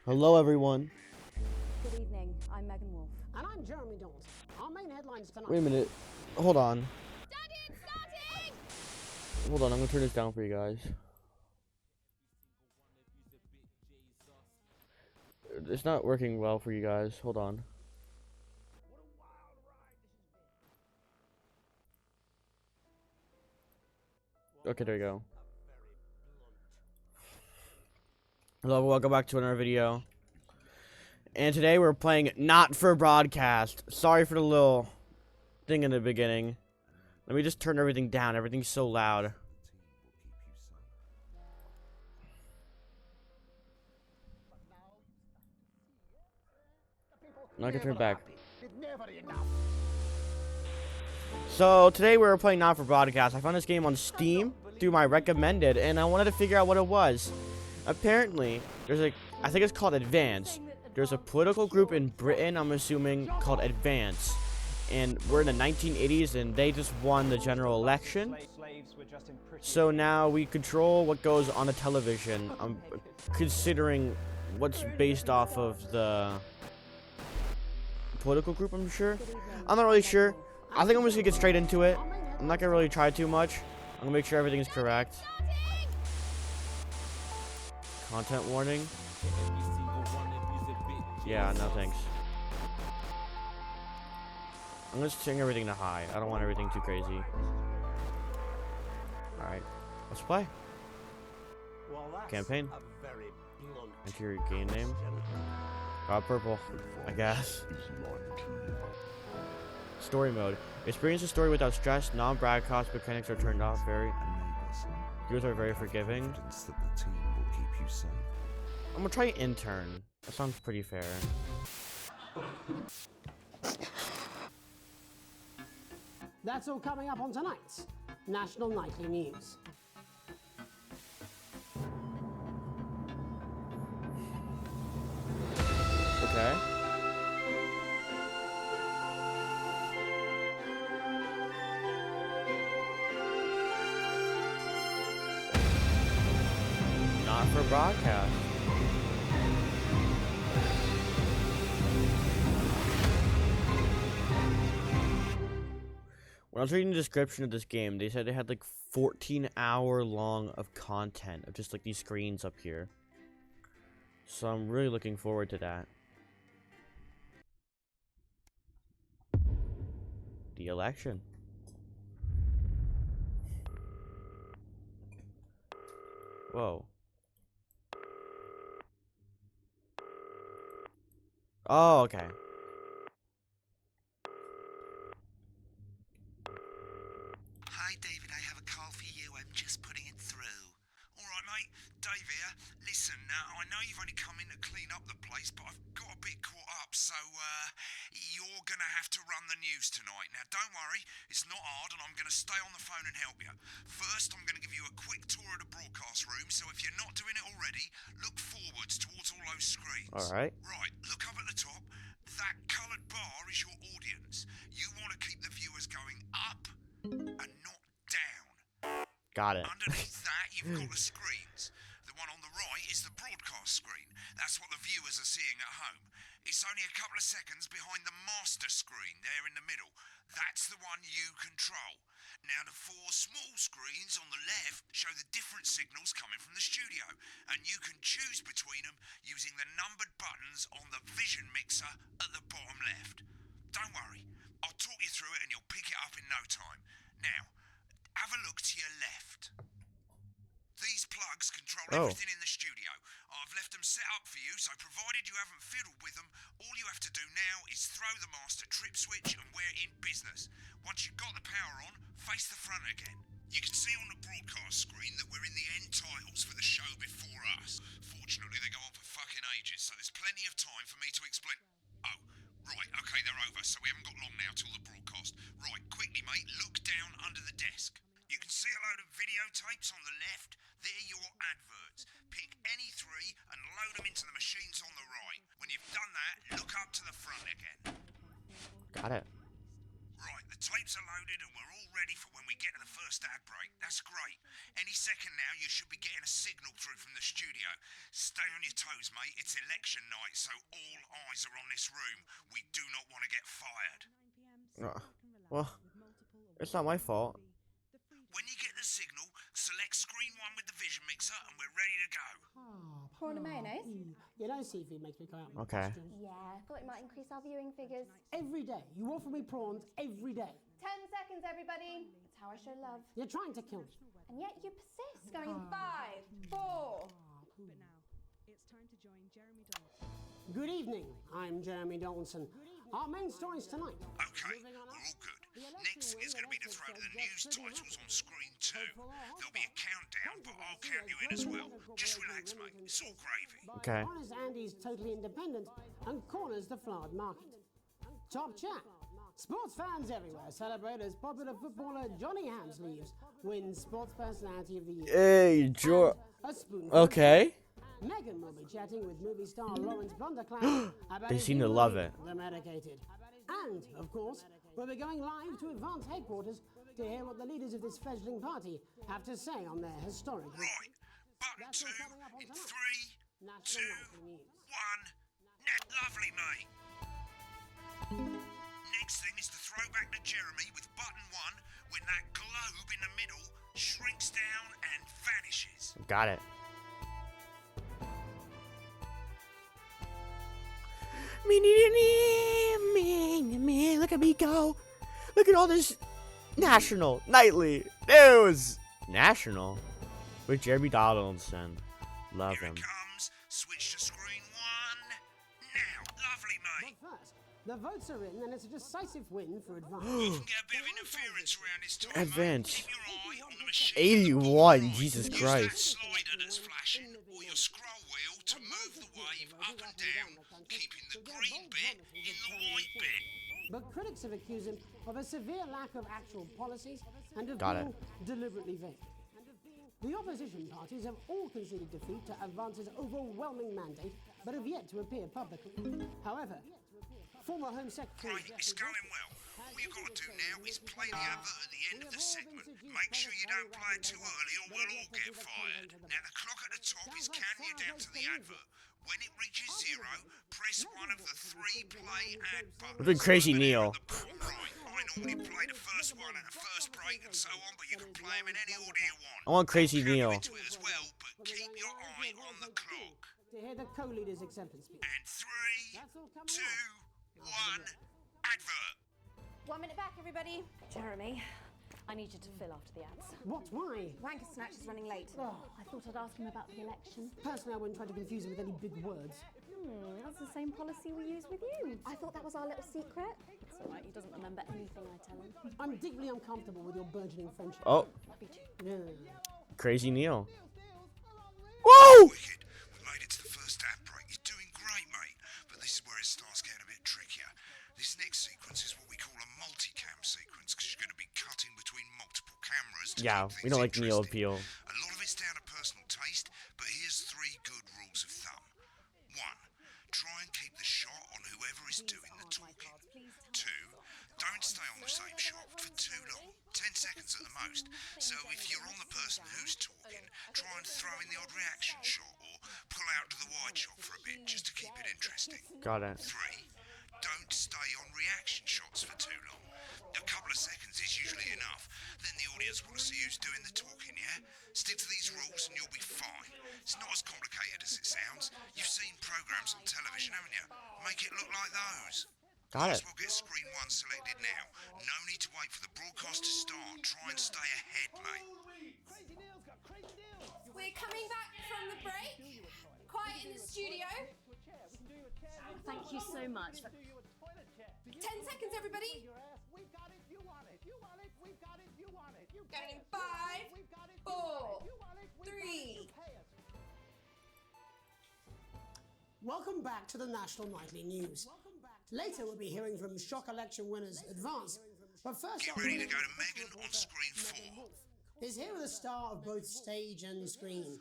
Hello, everyone. Good evening. I'm Megan Wolf. And I'm Jeremy Dawes. Our main headlines tonight. Wait a minute. Hold on. Daddy, it's starting! Hold on. I'm gonna turn this down for you guys. It's not working well for you guys. Hold on. Okay, there you go. Hello, welcome back to another video. And today we're playing Not for Broadcast. Sorry for the little thing in the beginning. Let me just turn everything down. Everything's so loud. Now I can turn it back. So today we're playing Not for Broadcast. I found this game on Steam through my recommended, and I wanted to figure out what it was. Apparently, I think it's called Advance. There's a political group in Britain, I'm assuming, called Advance. And we're in the 1980s, and they just won the general election. So now we control what goes on the television. I'm considering what's based off of the political group, I'm sure. I'm not really sure. I think I'm just gonna get straight into it. I'm not gonna really try too much. I'm gonna make sure everything is correct. Content warning. Yeah, no thanks. I'm just setting everything to high. I don't want everything too crazy. Alright, let's play. Campaign. Enter your game name. Purple, I guess. Story mode. Experience the story without stress. Non-broadcast mechanics are turned off. Viewers are very forgiving. I'm gonna try intern. That sounds pretty fair. That's all coming up on tonight's National Nightly News. Okay. Not for broadcast. When I was reading the description of this game, they said it had like 14-hour long of content of just like these screens up here. So I'm really looking forward to that. The election. Whoa. Oh, okay. Hi, David, I have a call for you. I'm just putting it through. All right, mate. Dave here. Listen, I know you've only come in to clean up the place, but I've got a bit caught up, so you're going to have to run the news tonight. Now, don't worry. It's not hard, and I'm going to stay on the phone and help you. First, I'm going to give you a quick tour of the broadcast room, so if you're not doing it already, look forwards towards all those screens. All right. Right, look up at the top. That coloured bar is your audience. You want to keep the viewers going up and not down. Got it. Underneath that, you've got the screens. The one on the right is the broadcast screen. That's what the viewers are seeing at home. It's only a couple of seconds behind the master screen there in the middle. That's the one you control. Now, the four small screens on the left show the different signals coming from the studio, and you can choose between them using the numbered buttons on the vision mixer at the bottom left. Don't worry, I'll talk you through it and you'll pick it up in no time. Now, have a look to your left. These plugs control everything in the studio. I've left them set up for you, so provided you haven't fiddled with them, all you have to do now is throw the master trip switch and we're in business. Once you've got the power on, face the front again. You can see on the broadcast screen that we're in the end titles for the show before us. Fortunately, they go on for fucking ages, so there's plenty of time for me to explain. Oh, right, okay, they're over, so we haven't got long now till the broadcast. Right, quickly, mate, look down under the desk. You can see a load of videotapes on the left. They're your adverts. Pick any three and load them into the machines on the right. When you've done that, look up to the front again. Got it. Right, the tapes are loaded and we're all ready for when we get to the first ad break. That's great. Any second now, you should be getting a signal through from the studio. Stay on your toes, mate. It's election night, so all eyes are on this room. We do not want to get fired. Well, it's not my fault. When you get the signal, select screen 1 with the vision mixer and we're ready to go. Prawn and mayonnaise? You know, seafood makes me go out. Okay. Yeah, thought it might increase our viewing figures. Every day. You offer me prawns every day. 10 seconds, everybody. That's how I show love. You're trying to kill me. And yet you persist. Going in 5, 4. But now, it's time to join Jeremy Dalton. Good evening. I'm Jeremy Donaldson. Our main stories tonight. Okay, we're all good. Next thing is going to be to throw the news titles on screen 2. There'll be a countdown, but I'll count you in as well. Just relax, mate. It's all gravy. Okay. Honest Andy's totally independent and corners the flowered market. Top chat. Sports fans everywhere celebrate as popular footballer Johnny Hamsleeves wins Sports Personality of the Year. Hey, George. A spoonful. Okay. Megan will be chatting with movie star Lawrence Blunderclass about They his seem to new love movie, it. The Medicated. And, of course, we'll be going live to Advance headquarters to hear what the leaders of this fledgling party have to say on their historic. Right, button 2 in 3, 2, 1. National Nightly News. Lovely, mate. Next thing is to throw back to Jeremy with button 1 when that globe in the middle shrinks down and vanishes. Got it. Look at me go. Look at all this national nightly news. National with Jeremy Donaldson. Love Here him. it comes. Switch to screen 1. Now, lovely, mate. But first, the votes are in and it's a decisive win for Advance. You can get a bit of interference around this time, Advance. mate. Keep your eye on the machine. 81. Jesus Use Christ. that slider that's flashing or your scroll wheel to move the wave up and down, keeping the green bit in the white bit. But critics have accused him of a severe lack of actual policies and of Got being deliberately vague. The opposition parties have all conceded defeat to Advance's overwhelming mandate, but have yet to appear publicly. However, former Home Secretary... Right, it's going well. All you've got to do now is play the advert at the end of the segment. Make sure you don't play it too early or we'll all get fired. Now the clock at the top is counting you down to the advert. When it reaches 0, press one of the 3 play ad buttons. Look at Crazy over there Neil. at the bottom right. I normally play the first one at the first break and so on, but you can play them in any order you want. I want Crazy I'll count you Neil. into it as well, but keep your eye on the clock. To hear the co-leader's acceptance speech. And 3, 2, 1, advert. 1 minute back, everybody. Jeremy, I need you to fill after the ads. What? Why? Wanker Snatch is running late. I thought I'd ask him about the election. Personally, I wouldn't try to confuse him with any big words. That's the same policy we use with you. I thought that was our little secret. It's all right, he doesn't remember anything I tell him. I'm deeply uncomfortable with your burgeoning friendship. Oh, Me too. Yeah. Crazy Neil. Whoa! Wicked. We made it to the first ad break. You're doing great, mate. But this is where it starts getting a bit trickier. This next sequence is what we call a multicam sequence because you're going to be cutting between multiple cameras. To Yeah, keep we don't things like Neil interesting. appeal. A lot of it's down to personal taste, but here's 3 good rules of thumb. 1. Try and keep the shot on whoever is doing the talking. 2. Don't stay on the same shot for too long. 10 seconds at the most. So if you're on the person who's talking, try and throw in the odd reaction shot or pull out to the wide shot for a bit just to keep it interesting. Got it. 3. Don't stay on reaction shots for too long. A couple of seconds is usually enough. Then the audience want to see who's doing the talking, yeah? Stick to these rules and you'll be fine. It's not as complicated as it sounds. You've seen programs on television, haven't you? Make it look like those. Got Might as it. well get screen 1 selected now. No need to wait for the broadcast to start. Try and stay ahead, mate. We're coming back from the break. Quiet in the studio. Thank you so much. 10 seconds, everybody. Going in 5, 4, 3. Welcome back to the National Nightly News. Later, we'll be hearing from shock election winners Advance. But first, Get ready to go to Megan on screen 4. is here with a star of both stage and screen.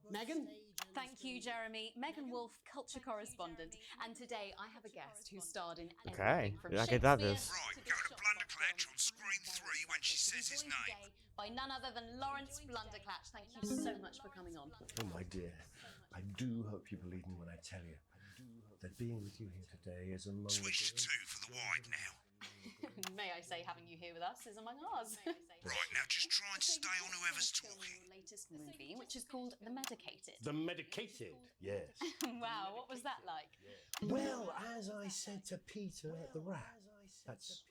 Megan? Thank you, Jeremy. Megan Wolf, culture correspondent. And today I have a guest who starred in Okay. everything from Yeah, I get that Shakespeare this. Right, to go to the Blunder Blunderclatch on screen 3 when she says his name. By none other than Lawrence Blunderclatch. Thank you so much for coming on. Oh, my dear, I do hope you believe me when I tell you that being with you here today is among Switch to 2 for the wide now. May I say, having you here with us is among ours. Right, now just try and stay on whoever's talking. Your latest movie, which is called The Medicated. The medicated, yes. Wow, what was that like? Well, as I said to Peter at the Rat, that's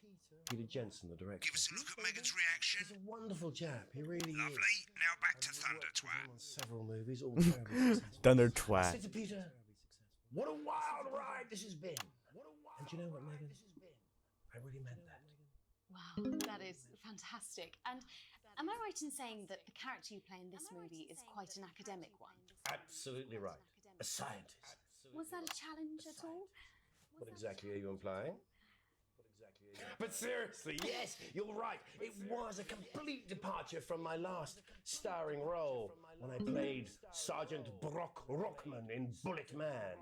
Peter Jensen, the director. Give us a look at Megan's reaction. He's a wonderful chap, he really Lovely. is. Now back to Thunder I've worked with him Twat. on several movies, all terribly successful. Thunder I twat. said to Peter, what a wild ride this has been. And do you know what, Megan? I really meant that. Wow, that is fantastic. And am I right in saying that the character you play in this movie is quite an academic one? Absolutely right. A scientist. Was that a challenge at all? What exactly are you implying? But seriously, yes, you're right. It was a complete departure from my last starring role when I played Sergeant Brock Rockman in Bullet Man.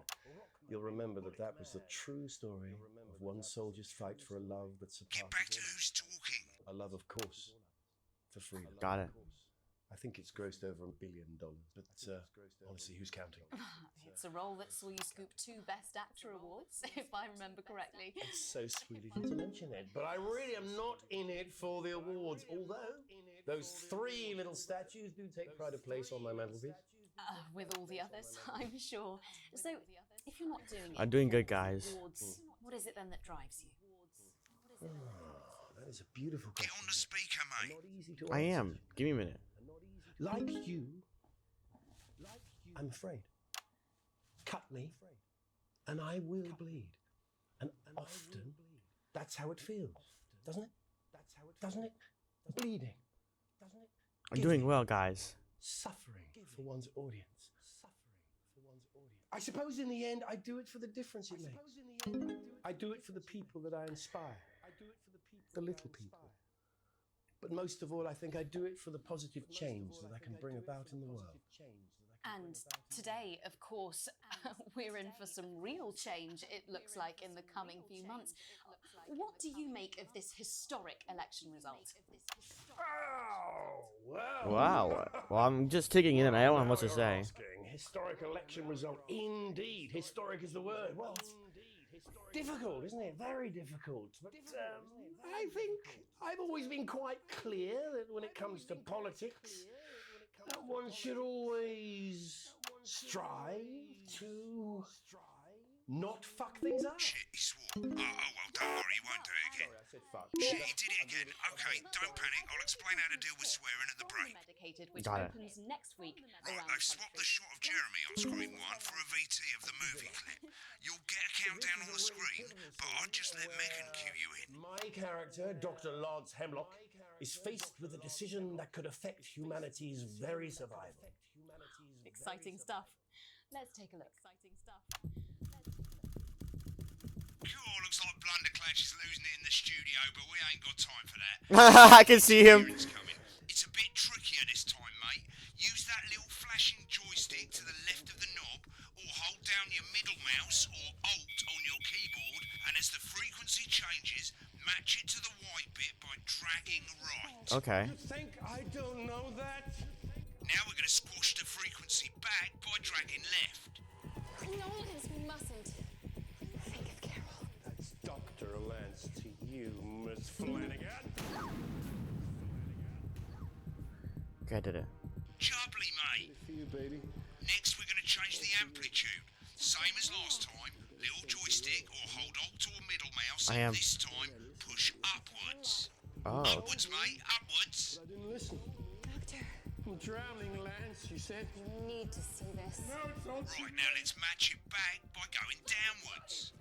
You'll remember that that was the true story of one soldier's fight for a love that Get back to surpasses who's talking. a love, of course, for freedom. Got it. I think it's grossed over $1 billion, but honestly, who's counting? It's a role that saw you scoop 2 Best Actor awards, if I remember correctly. It's so sweet of you to mention it, but I really am not in it for the awards, although those 3 little statues do take pride of place on my mantelpiece. With all the others, I'm sure. So, if you're not doing it, I'm doing good, guys. awards, what is it then that drives you? That is a beautiful Get question. on the speaker, mate. Not easy to I answer. am. Give me a minute. Like you, I'm afraid. Cut me, and I will bleed. And often, that's how it feels, doesn't it? Doesn't it? Bleeding. Doesn't it? I'm doing well, guys. Suffering for one's audience. I suppose in the end, I do it for the difference it makes. I do it for the people that I inspire. The little people. But most of all, I think I do it for the positive change that I can bring about in the world. And today, of course, we're in for some real change, it looks like, in the coming few months. What do you make of this historic election result? Oh, well. Wow. Well, I'm just taking it in. I don't have much to Now say. you're asking. Historic election result. Indeed. Historic is the word. Well, difficult, isn't it? Very difficult. But I think I've always been quite clear that when it comes to politics, that one should always strive to not fuck things up. Shit, he swore. Oh, well, don't worry, he won't do it again. Sorry, I said fuck. Shit, he did it again. Okay, don't panic. I'll explain how to deal with swearing at the break. Medicated, which Got it. opens next week. Right, around they've swapped the shot of Jeremy on screen 1 for a VT of the movie clip. You'll get a countdown on the screen, but I'd just let Megan cue you in. My character, Dr. Lance Hemlock, is faced with a decision that could affect humanity's very survival. Exciting stuff. Let's take a look. Exciting stuff. Cool, looks like Blunderclatch is losing it in the studio, but we ain't got time for that. I can see him. It's coming. It's a bit trickier this time, mate. Use that little flashing joystick to the left of the knob, or hold down your middle mouse or Alt on your keyboard, and as the frequency changes, match it to the white bit by dragging right. Okay. You think I don't know that? Now we're going to squash the frequency back by dragging left. No, Liz, we mustn't. Think of Carol. That's Dr. Lance to you, Miss Flanagan. Okay, I did it. Jubbly, mate. For you, baby. Next we're going to change the amplitude. Same as last time. Little joystick or hold Alt or middle mouse, I am. and this time push upwards. Oh. Upwards, mate, upwards. I didn't listen. Doctor, I'm drowning, Lance, you said. you need to see this. No, it's not. Right, now let's match it back by going downwards.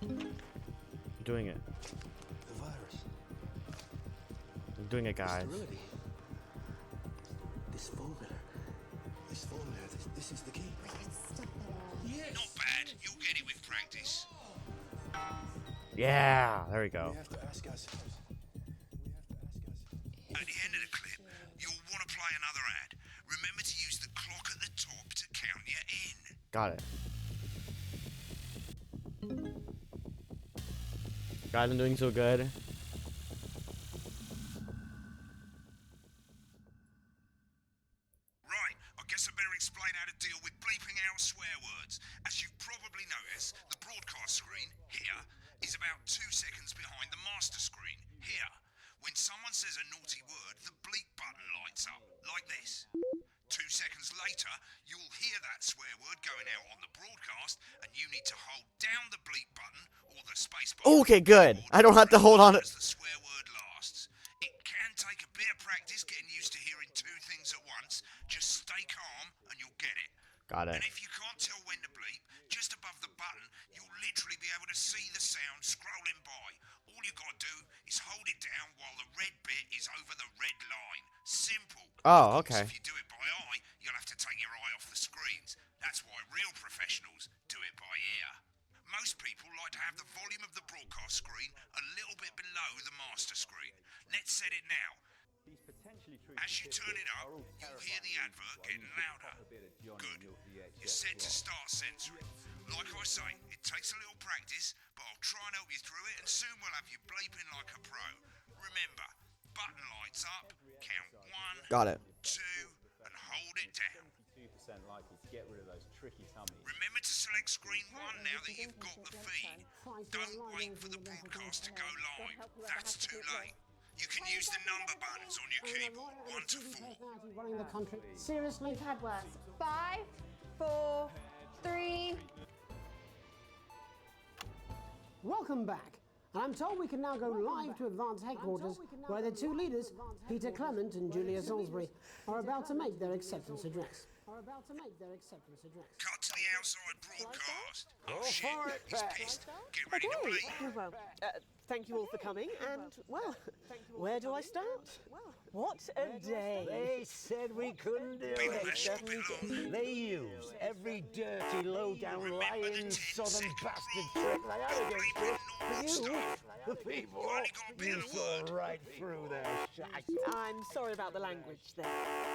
I'm doing it. The virus. I'm doing it, guys. Sterility. This formula. This is the key. We can stop it all. Yes. Not bad, you'll get it with practice. Yeah. There we go. We have to ask ourselves. At the end of the clip, you'll want to play another ad. Remember to use the clock at the top to count you in. Got it. Guys, I'm doing so good. Right, I guess I better explain how to deal with bleeping out swear words. As you've probably noticed, the broadcast screen, here, is about 2 seconds behind the master screen, here. When someone says a naughty word, the bleep button lights up, like this. 2 seconds later, you'll hear that swear word going out on the broadcast, and you need to hold down the bleep button or the space bar. Okay, good. I don't have to hold on As the swear word lasts. It can take a bit of practice getting used to hearing 2 things at once. Just stay calm and you'll get it. Got it. And if you can't tell when to bleep, just above the button, you'll literally be able to see the sound scrolling by. All you gotta do is hold it down while the red bit is over the red line. Simple. Oh, Of course, okay. if you do it by eye, you'll have to take your eye off the screens. That's why real professionals do it by ear. Most people like to have the volume of the broadcast screen a little bit below the master screen. Let's set it now. As you turn it up, you'll hear the advert getting louder. Good. You're set to start censoring. Like I say, it takes a little practice, but I'll try and help you through it, and soon we'll have you bleeping like a pro. Remember, button lights up, count 1, Got it. 2, and hold it down. 2% likely to get rid of those tricky tummies. Remember to select screen 1 now that you've got the feed. Don't wait for the broadcast to go live. That's too late. You can use the number buttons on your keyboard, 1 to 4. Running the country. Seriously? We've had worse. 5, 4, 3. Welcome back. And I'm told we can now go live to Advance Headquarters, where the two leaders, Peter Clement and Julia Salisbury, are about to make their acceptance address. Cut to the outside broadcast. Oh Go shit, for it, he's Pat. pissed. Get ready to bleep. Well, thank you all for coming, and, well, where do I start? What a day. They said we couldn't do People, it. let's stop it long. They use every dirty, low-down, Remember the lying 10 southern second bastard rule. trick they had Don't against bleep us. in normal You, stuff. the people, You only got a bit you of the saw word. right through their shite. I'm sorry about the language there.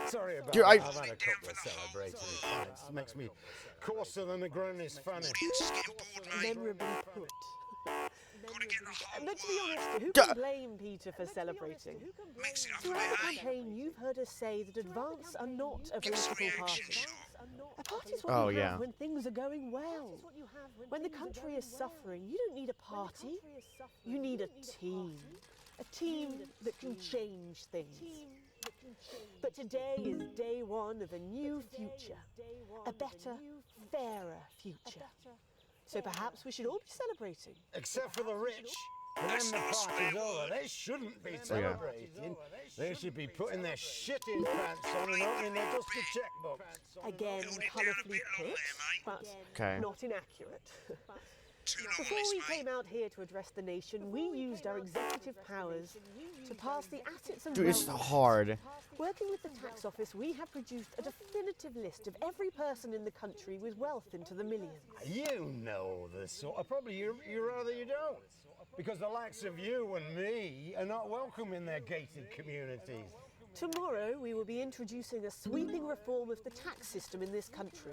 Sorry about Dude, that. I- I've had a couple of celebratory pints. Makes me coarser than a granny's fanny. Audience is getting bored, mate. Memorably put. Gotta get the whole Let's be word. honest, who Duh. can blame Peter for celebrating? Mix it up a Throughout the bit, eh? campaign, you've heard us say that Advance are not a Give us a political reaction party. shot. A party's what Oh, you yeah. have when things are going well. When the country is suffering, you don't need a party. You need a team. A team that can change things. But today is day one of a new future. A better, fairer future. So perhaps we should all be celebrating. Except for the rich. But That's when the not a party's swear over, word. they shouldn't be celebrating. They should be putting their shitting pants on and opening their dusty checkbooks. Again, Hold it down a colourfully bit long put, there, but Okay. not inaccurate. Too long on Before this, we mate. came out here to address the nation, we used our executive powers to pass the assets and Dude, it's wealth. hard. Working with the tax office, we have produced a definitive list of every person in the country with wealth into the millions. You know this sort of, probably you rather you don't. Because the likes of you and me are not welcome in their gated communities. Tomorrow, we will be introducing a sweeping reform of the tax system in this country.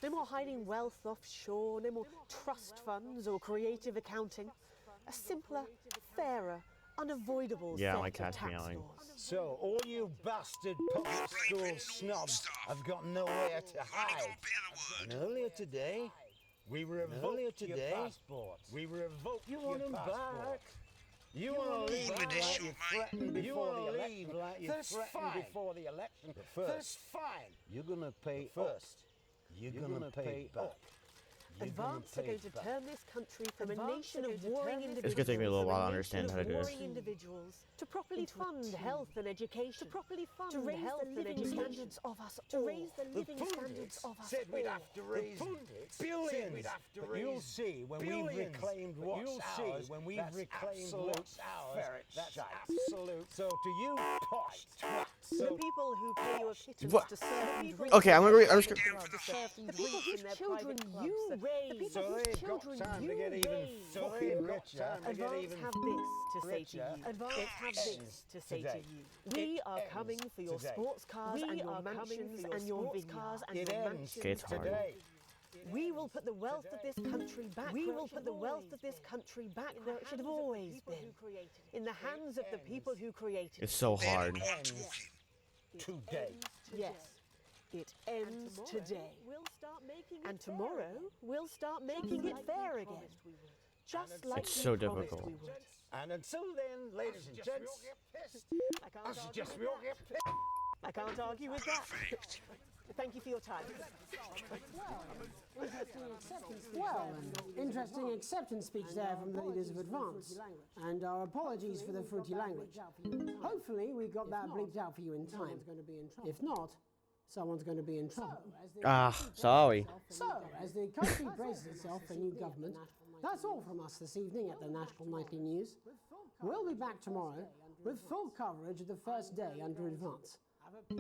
No more hiding wealth offshore, no more trust funds or creative accounting. A simpler, fairer, unavoidable Yeah, set my of cat's tax meowing. laws. So all you bastard public school snobs have got nowhere to You only hide. got a bit of the And word. earlier today, we revoked your passports. We revoked your passport. You want to leave With like this you shot, threatened mate. before the election. Like you threatened before the election. That's fine. You're gonna pay first. You're gonna pay back. Advance are going to turn this country from a nation of warring individuals. It's gonna take me a little while to from understand nation how of to do this. warring individuals to properly fund health and education, to properly fund To raise health the and living education standards of us To all. raise the living standards of us said we'd all. have to raise billions. But you'll see when we've reclaimed what's ours. When we've reclaimed what's ours, that's absolute. So to you, pot twats. The people who pay you a pittance What? to serve and drink Okay, I'm gonna read. I'm just to gonna. serve and The people drink whose in their children private you clubs. raise. The people So whose they've got children time you to get even raise. fucking richer. Advance have this to say to you. Advance have this to say to today. you. We are ends coming for your today. sports cars We and your are coming mansions for your and your sports vineyards. cars and It your ends mansions Okay, it's hard. today. We will put the wealth of this country back. We will put the wealth of this country back where it should have always been, in the hands of the people who created it. It's so hard. Today. Yes, it ends today. And tomorrow, we'll start making it fair again. Just like It's so we promised difficult. we would. And until then, ladies and gents, I suggest we all get pissed. I can't argue with that. Thank you for your time. Interesting acceptance speech there from the leaders of Advance. And our apologies for the fruity language. Hopefully we got that bleeped out for you in time. If not, someone's going to be in trouble. Sorry. So, as the country braces itself for new government, that's all from us this evening at the National Nightly News. We'll be back tomorrow with full coverage of the first day under Advance.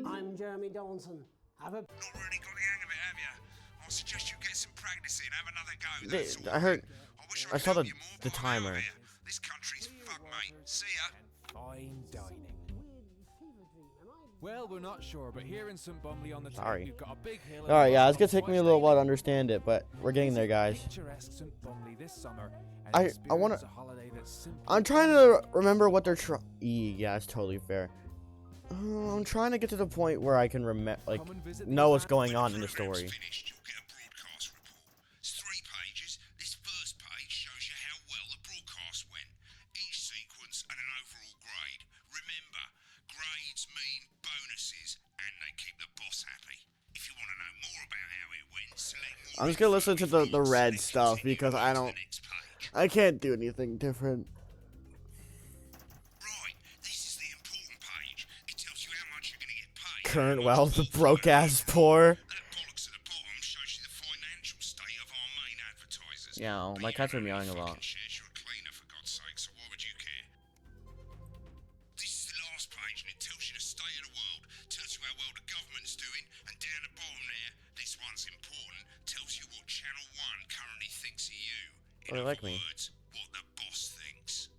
I'm Jeremy Donaldson. Have a... Not really got the hang of it, have you? I suggest you get some practice in, have another go. That's all. I heard. wish I could saw help the you more, the but I'm out of timer. here. This country's fucked, mate. See ya. Fine dining. Well, we're not sure, but here in St. Bumley on the Sorry. we've got a big hill. All right, yeah, it's gonna take me a little while to understand it, but we're getting there, guys. Picturesque St. Bumley this summer. I wanna. I'm trying to remember what they're trying. Yeah, it's totally fair. I'm trying to get to the point where I can know what's going on in the story. Finished, you'll get a broadcast report. It's 3 pages. This first page shows you how well the broadcast went. Each sequence and an overall grade. Remember, grades mean bonuses, and they keep the boss happy. If you want to know more about how it went, select more. I'm just gonna listen to the red stuff because I can't do anything different. Right, this is the important page. It tells you how much you're going to get paid. Current wealth, the broke ass poor. That bollocks at the bottom shows you the financial state of our main advertisers. Yeah, But my you cats are don't meowing a really lot. fucking shares, you're a cleaner, for God's sake, so why would you care? This is the last page, and it tells you the state of the world. Tells you how well the government's doing, and down the bottom there, this one's important, tells you what Channel 1 currently thinks of you. In Oh, they like other me. words, what the boss thinks.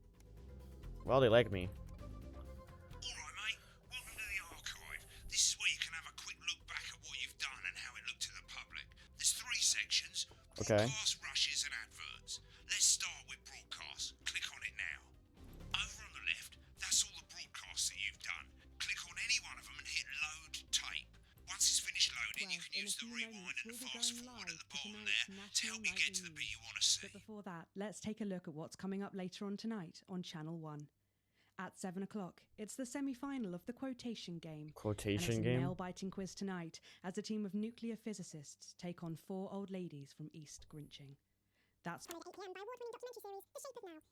Well, they like me. Alright, mate. Welcome to the archive. This is where you can have a quick look back at what you've done and how it looked to the public. There's 3 sections. Okay. Broadcast, rushes and adverts. Let's start with broadcast. Click on it now. Over on the left, that's all the broadcasts that you've done. Click on any one of them and hit load tape. Once it's finished loading, you can use the rewind and the fast forward at the bottom there to help you get to the bit you want to see. But before that, let's take a look at what's coming up later on tonight on Channel 1. At 7 o'clock, it's the semi-final of the quotation game. Quotation and it's game? a nail-biting quiz tonight as a team of nuclear physicists take on 4 old ladies from East Grinching. That's... by award-winning documentary series The Shape of Now.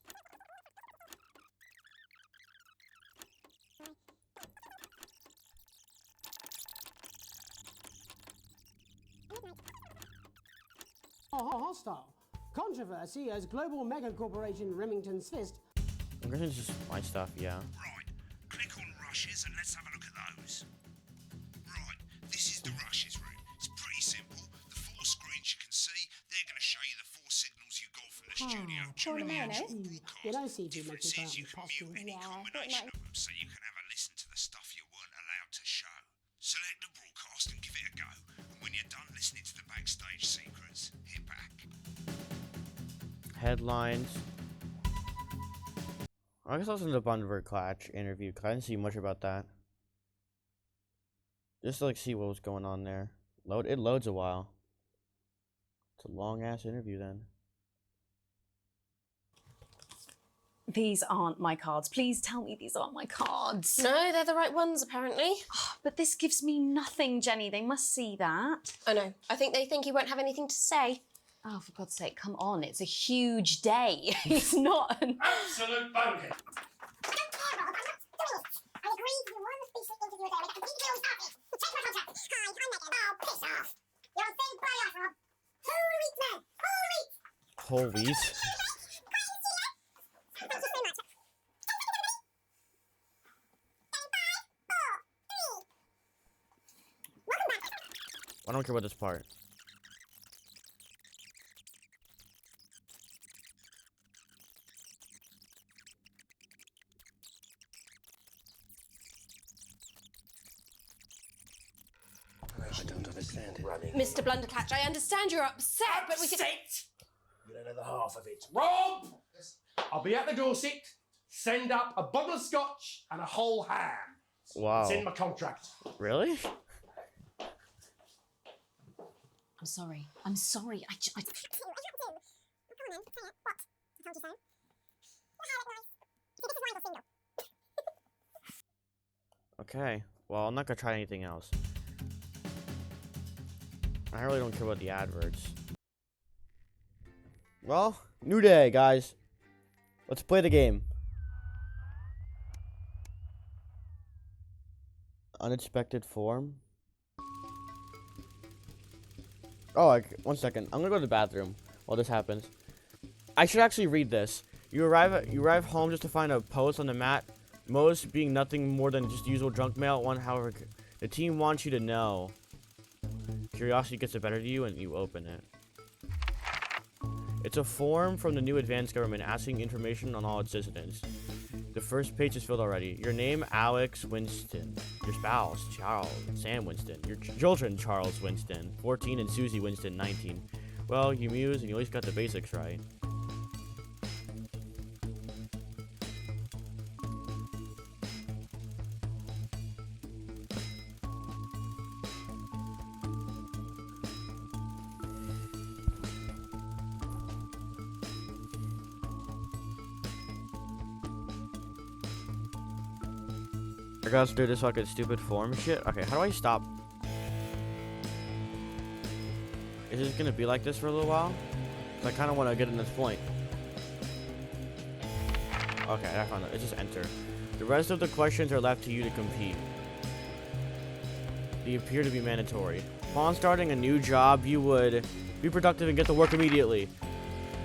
Hostile. Controversy as global mega corporation Remington's Fist. I'm gonna just my stuff, yeah. Right. Click on rushes and let's have a look at those. Right. This is the rushes route. It's pretty simple. The 4 screens you can see, they're going to show you the 4 signals you got from the studio during the actual broadcast. You know, see if you make Difference it is you can possible. mute any combination of them, so you can have a listen to the stuff you weren't allowed to show. Select the broadcast and give it a go. And when you're done listening to the backstage secrets, hit back. Headlines. I guess I'll listen to the Bunver Clutch interview because I didn't see much about that. Just to see what was going on there. It loads a while. It's a long ass interview then. These aren't my cards. Please tell me these aren't my cards. No, they're the right ones, apparently. But this gives me nothing, Jenny. They must see that. I know. I think they think you won't have anything to say. Oh, for God's sake, come on. It's a huge day. It's not an... Absolute bonkers. I agree you won the basic interview there with a complete deal started. Check my contract. Hi, I'm Megan. Oh, piss off. You're on stage by us, Rob. Whole week, man. Whole week. Whole wheat. Thank you so much. Welcome back. I don't care about this part. I don't understand. understand it. Running. Mr. Blunderclatch, I understand you're upset, but we can... You don't know the half of it. Rob! I'll be at the Dorset. Send up a bottle of scotch and a whole ham. Wow. It's in my contract. Really? I'm sorry. I'm sorry. I Okay. Well, I'm not gonna try anything else. I really don't care about the adverts. Well, new day, guys. Let's play the game. Unexpected form. Oh, 1 second. I'm gonna go to the bathroom while this happens. I should actually read this. You arrive home just to find a post on the mat. Most being nothing more than just usual junk mail. One, however, the team wants you to know. Curiosity gets the better of you, and you open it. It's a form from the new advanced government asking information on all its citizens. The first page is filled already. Your name, Alex Winston. Your spouse, Sam Winston. Your children, Charles Winston, 14, and Susie Winston, 19. Well, you muse, and you at least got the basics right. I gotta do this fucking stupid form shit. Okay, how do I stop? Is this gonna be like this for a little while? 'Cause I kind of want to get in this point. Okay, I found it. It's just enter. The rest of the questions are left to you to compete. They appear to be mandatory. Upon starting a new job, you would be productive and get to work immediately.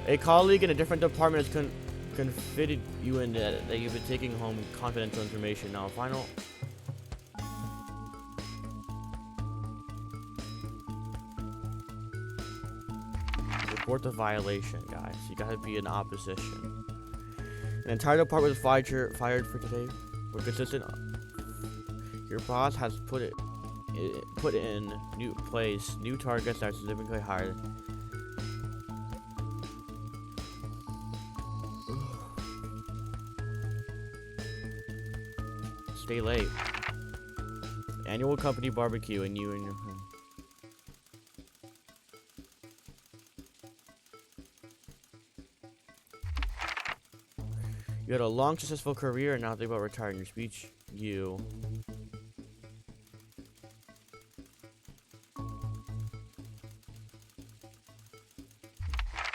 A colleague in a different department has confided you in that you've been taking home confidential information. Now, final. Report the violation, guys. You gotta be in opposition. An entire department was fired for today. We're consistent. Your boss has put in new place, new targets that are significantly higher. Stay late. Annual company barbecue, and you and your friend. You had a long, successful career, and now think about retiring. Your speech, you.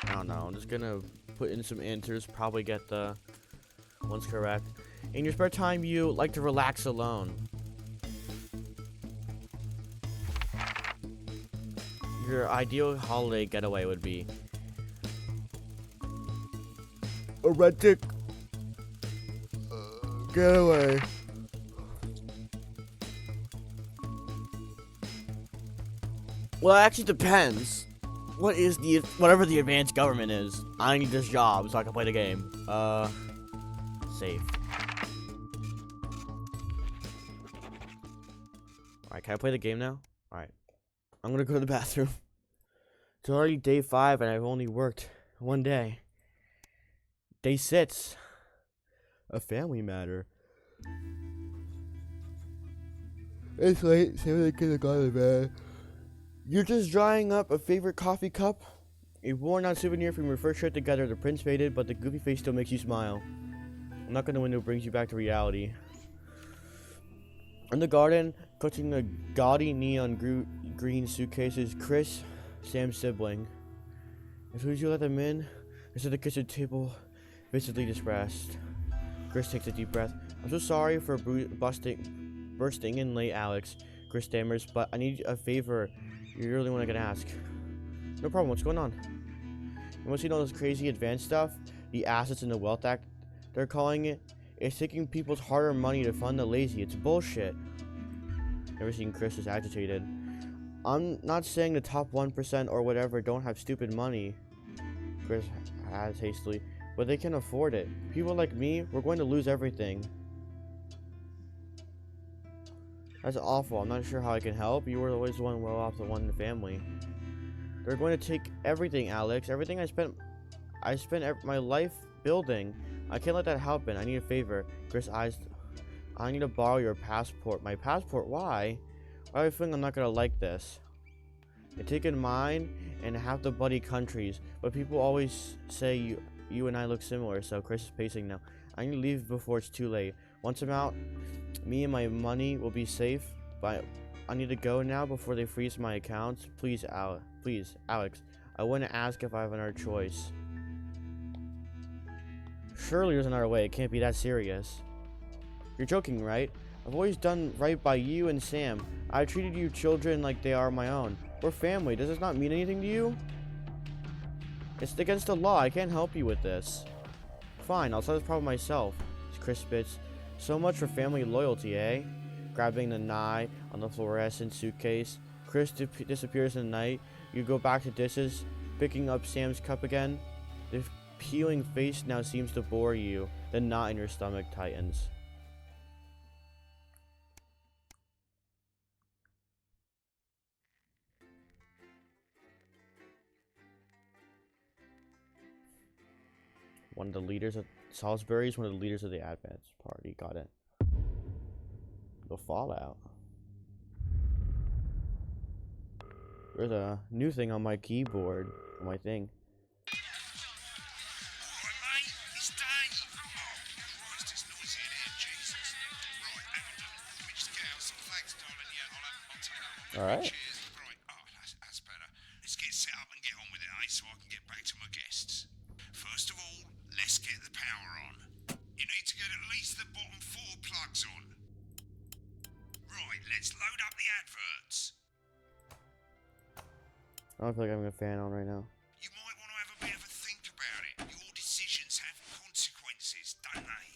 I don't know. I'm just gonna put in some answers. Probably get the ones correct. In your spare time, you like to relax alone. Your ideal holiday getaway would be a romantic getaway. Well, it actually depends. What is whatever the advanced government is? I need this job so I can play the game. Safe. Alright, can I play the game now? Alright. I'm gonna go to the bathroom. It's already day 5 and I've only worked 1 day. Day 6. A family matter. It's late, same as I got to bed. You're just drying up a favorite coffee cup? A worn-out souvenir from your first trip together. The print's faded, but the goofy face still makes you smile. A knock on the window brings you back to reality. In the garden, clutching a gaudy neon green suitcase is Chris, Sam's sibling. As soon as you let them in, they sit at the kitchen table, visibly distressed. Chris takes a deep breath. I'm so sorry for bursting in late, Alex. Chris stammers, but I need a favor. You're the only one I can ask. No problem, what's going on? You want to see all this crazy advanced stuff? The Assets in the Wealth Act, they're calling it. It's taking people's hard-earned money to fund the lazy. It's bullshit. Never seen Chris as agitated. I'm not saying the top 1% or whatever don't have stupid money, Chris adds hastily, but they can afford it. People like me, we're going to lose everything. That's awful. I'm not sure how I can help. You were always the one well off, the one in the family. They're going to take everything, Alex. Everything I spent my life building. I can't let that happen. I need a favor. Chris eyes. I need to borrow your passport. My passport? Why? I have a feeling I'm not gonna like this. I've taken mine and half the buddy countries, but people always say you and I look similar. So Chris is pacing now. I need to leave before it's too late. Once I'm out, me and my money will be safe. But I need to go now before they freeze my accounts. Please, Alex. I wouldn't ask if I have another choice. Surely there's another way. It can't be that serious. You're joking, right? I've always done right by you and Sam. I treated you children like they are my own. We're family. Does this not mean anything to you? It's against the law. I can't help you with this. Fine, I'll solve this problem myself. Chris spits. So much for family loyalty, eh? Grabbing the knife on the fluorescent suitcase. Chris disappears in the night. You go back to dishes, picking up Sam's cup again. The peeling face now seems to bore you. The knot in your stomach tightens. One of the leaders of Salisbury is one of the leaders of the Advance Party. Got it. The Fallout. There's a new thing on my keyboard. On my thing. Alright. That's better. Let's get set up and get on with it, eh? So I can get back to my guests. First of all, let's get the power on. You need to get at least the bottom 4 plugs on. Right, let's load up the adverts. I don't feel like having a fan on right now. You might want to have a bit of a think about it. Your decisions have consequences, don't they?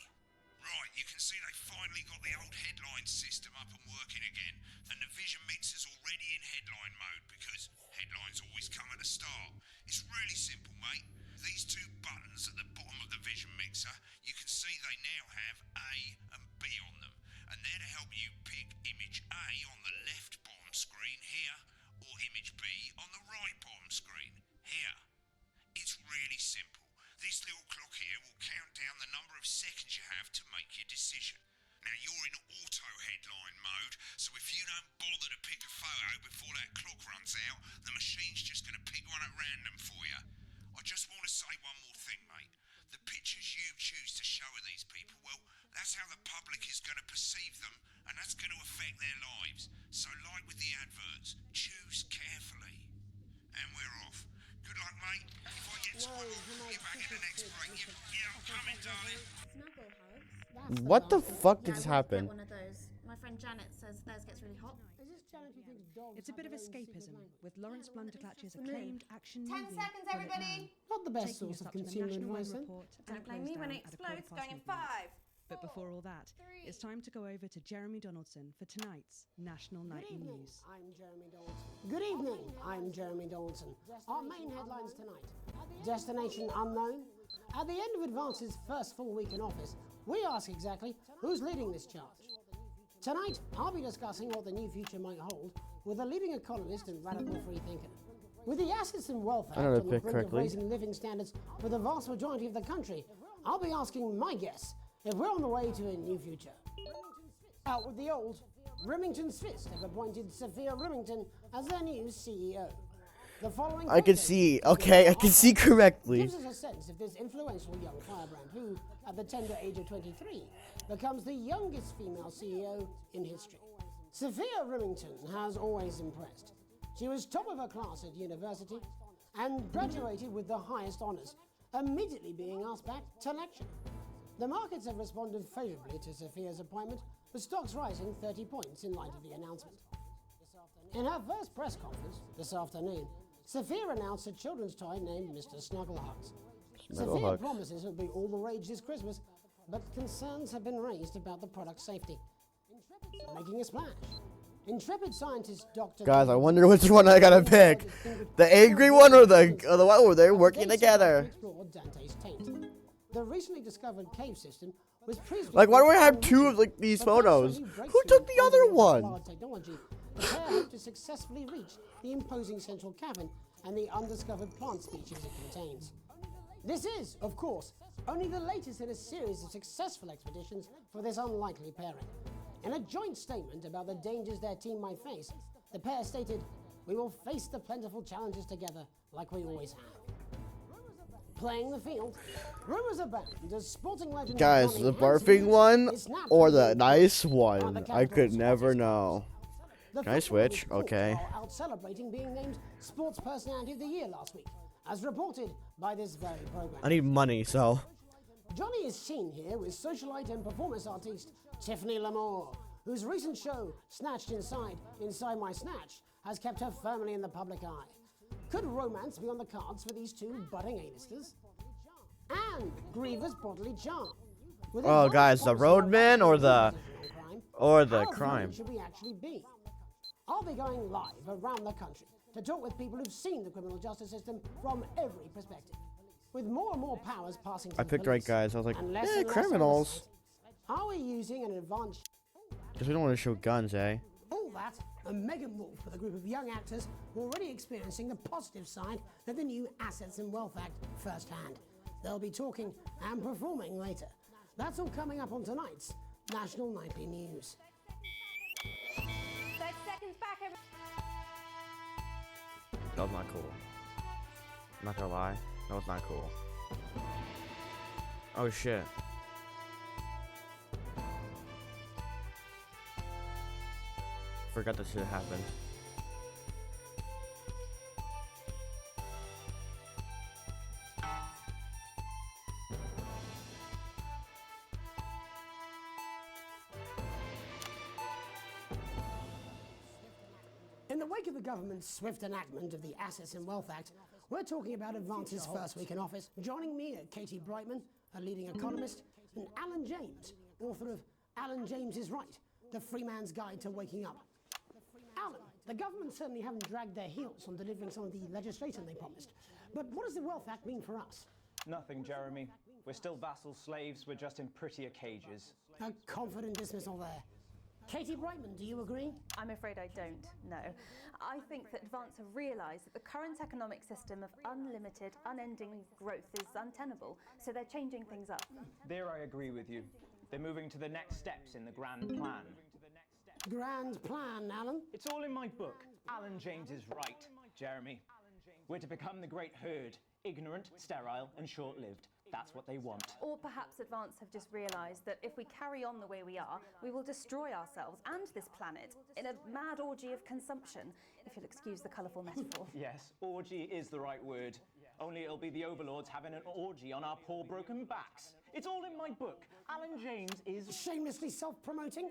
Right, you can see they finally got the old headline system up and working again. And the vision mixer's already in headline mode because headlines always come at the start. It's really simple, mate. These 2 buttons at the bottom of the vision mixer, you can see they now have A and B on them. And they're to help you pick image A on the left bottom screen here, or image B on the right bottom screen here. It's really simple. This little clock here will count down the number of seconds you have to make your decision. Now you're in auto headline mode, so if you don't bother to pick a photo before that clock runs out, the machine's just going to pick one at random for you. I just want to say one more thing, mate. The pictures you choose to show of these people, well, that's how the public is going to perceive them, and that's going to affect their lives. So like with the adverts, choose carefully. And we're off. Good luck, mate. If I get time, I'll call you back in the next break. Yeah, I'm coming, darling. What the fuck did this happen? One of those. My friend Janet says theirs gets really hot. It's a bit of escapism, with Lawrence Blunderclatch's acclaimed action 10 movie, seconds, Bullet everybody. Man, Not the best taking source us of up to the consumer National advice, Web then. Report Don't and blame close me when down it at explodes. 5:15 Going in midnight. 5. But before all that, it's time to go over to Jeremy Donaldson for tonight's National Nightly News. I'm Jeremy Donaldson. Good evening, I'm Jeremy Donaldson. Our main headlines tonight. Destination unknown. At the end of Advance's first full week in office, we ask exactly who's leading this charge. Tonight, I'll be discussing what the new future might hold with a leading economist and radical free thinker. With the Assets and Wealth Act I know that on the pick brink of correctly. raising living standards for the vast majority of the country, I'll be asking my guests if we're on the way to a new future. Out with the old, Remington's Fist have appointed Sophia Remington as their new CEO. The following I can photo see. Okay, I can see correctly. gives us a sense of this influential young firebrand who, at the tender age of 23, becomes the youngest female CEO in history. Sophia Remington has always impressed. She was top of her class at university and graduated with the highest honours, immediately being asked back to lecture. The markets have responded favourably to Sophia's appointment, with stocks rising 30 points in light of the announcement. In her first press conference this afternoon, Sophia announced a children's toy named Mr. Snugglehugs. Sophia Snugglehugs. promises it'll be all the rage this Christmas, but concerns have been raised about the product's safety. Making a splash. Intrepid scientist Dr. Guys, I wonder which one I gotta pick. The angry one or the one where they're working together. Explore Dante's taint. The recently discovered cave system was previously Like, why do I have called two of like Origin, these but thanks to a photos? new Who breakthrough took the in other quantum one? wild technology, the pair hope to successfully reach the imposing central cavern and the undiscovered plant species it contains. This is, of course, only the latest in a series of successful expeditions for this unlikely pairing. In a joint statement about the dangers their team might face, the pair stated, "We will face the plentiful challenges together like we always have." Playing the field, rumors abound as sporting legend Guys, Johnny the Hansen barfing one is snapped or from the the nice at one? the I could capital's never hottest know. The Can I footballer switch? was caught Okay. while out celebrating being named Sports Personality of the Year last week, as reported by this very program. I need money, so. Johnny is seen here with socialite and performance artiste Tiffany Lamore, whose recent show, Snatched Inside My Snatch, has kept her firmly in the public eye. Could romance be on the cards for these two budding A-listers? And Griever's bodily charm. With Oh, advanced guys, the policy roadman or on the crime, crime? how violent should we actually be? I'll be going live around the country to talk with people who've seen the criminal justice system from every perspective. With more and more powers passing to I the picked right police, guys. I was like, and less eh, and less criminals. oversight, are we using an advanced... Because we don't want to show guns, eh? All that, and Megan Wolf with a group of young actors already experiencing the positive side of the new Assets and Wealth Act firsthand. They'll be talking and performing later. That's all coming up on tonight's National Nightly News. 30 seconds back, That was not cool. I'm not gonna lie. That was not cool. Oh shit. Forgot that shit happened. In the wake of the government's swift enactment of the Assets and Wealth Act, we're talking about Advance's first week in office. Joining me are Katie Brightman, a leading economist, and Alan James, author of Alan James is Right, The Free Man's Guide to Waking Up. Alan, the government certainly haven't dragged their heels on delivering some of the legislation they promised. But what does the Wealth Act mean for us? Nothing, Jeremy. We're still vassal slaves, we're just in prettier cages. A confident dismissal there. Katie Brightman, do you agree? I'm afraid I don't, no. I think that Advance have realised that the current economic system of unlimited, unending growth is untenable, so they're changing things up. There I agree with you. They're moving to the next steps in the grand plan. Grand plan, Alan? It's all in my book. Alan James is right, Jeremy. We're to become the great herd, ignorant, sterile, and short-lived. That's what they want. Or perhaps Advance have just realised that if we carry on the way we are, we will destroy ourselves and this planet in a mad orgy of consumption, if you'll excuse the colourful metaphor. Yes, orgy is the right word. Only it'll be the overlords having an orgy on our poor broken backs. It's all in my book. Alan James is... Shamelessly self-promoting?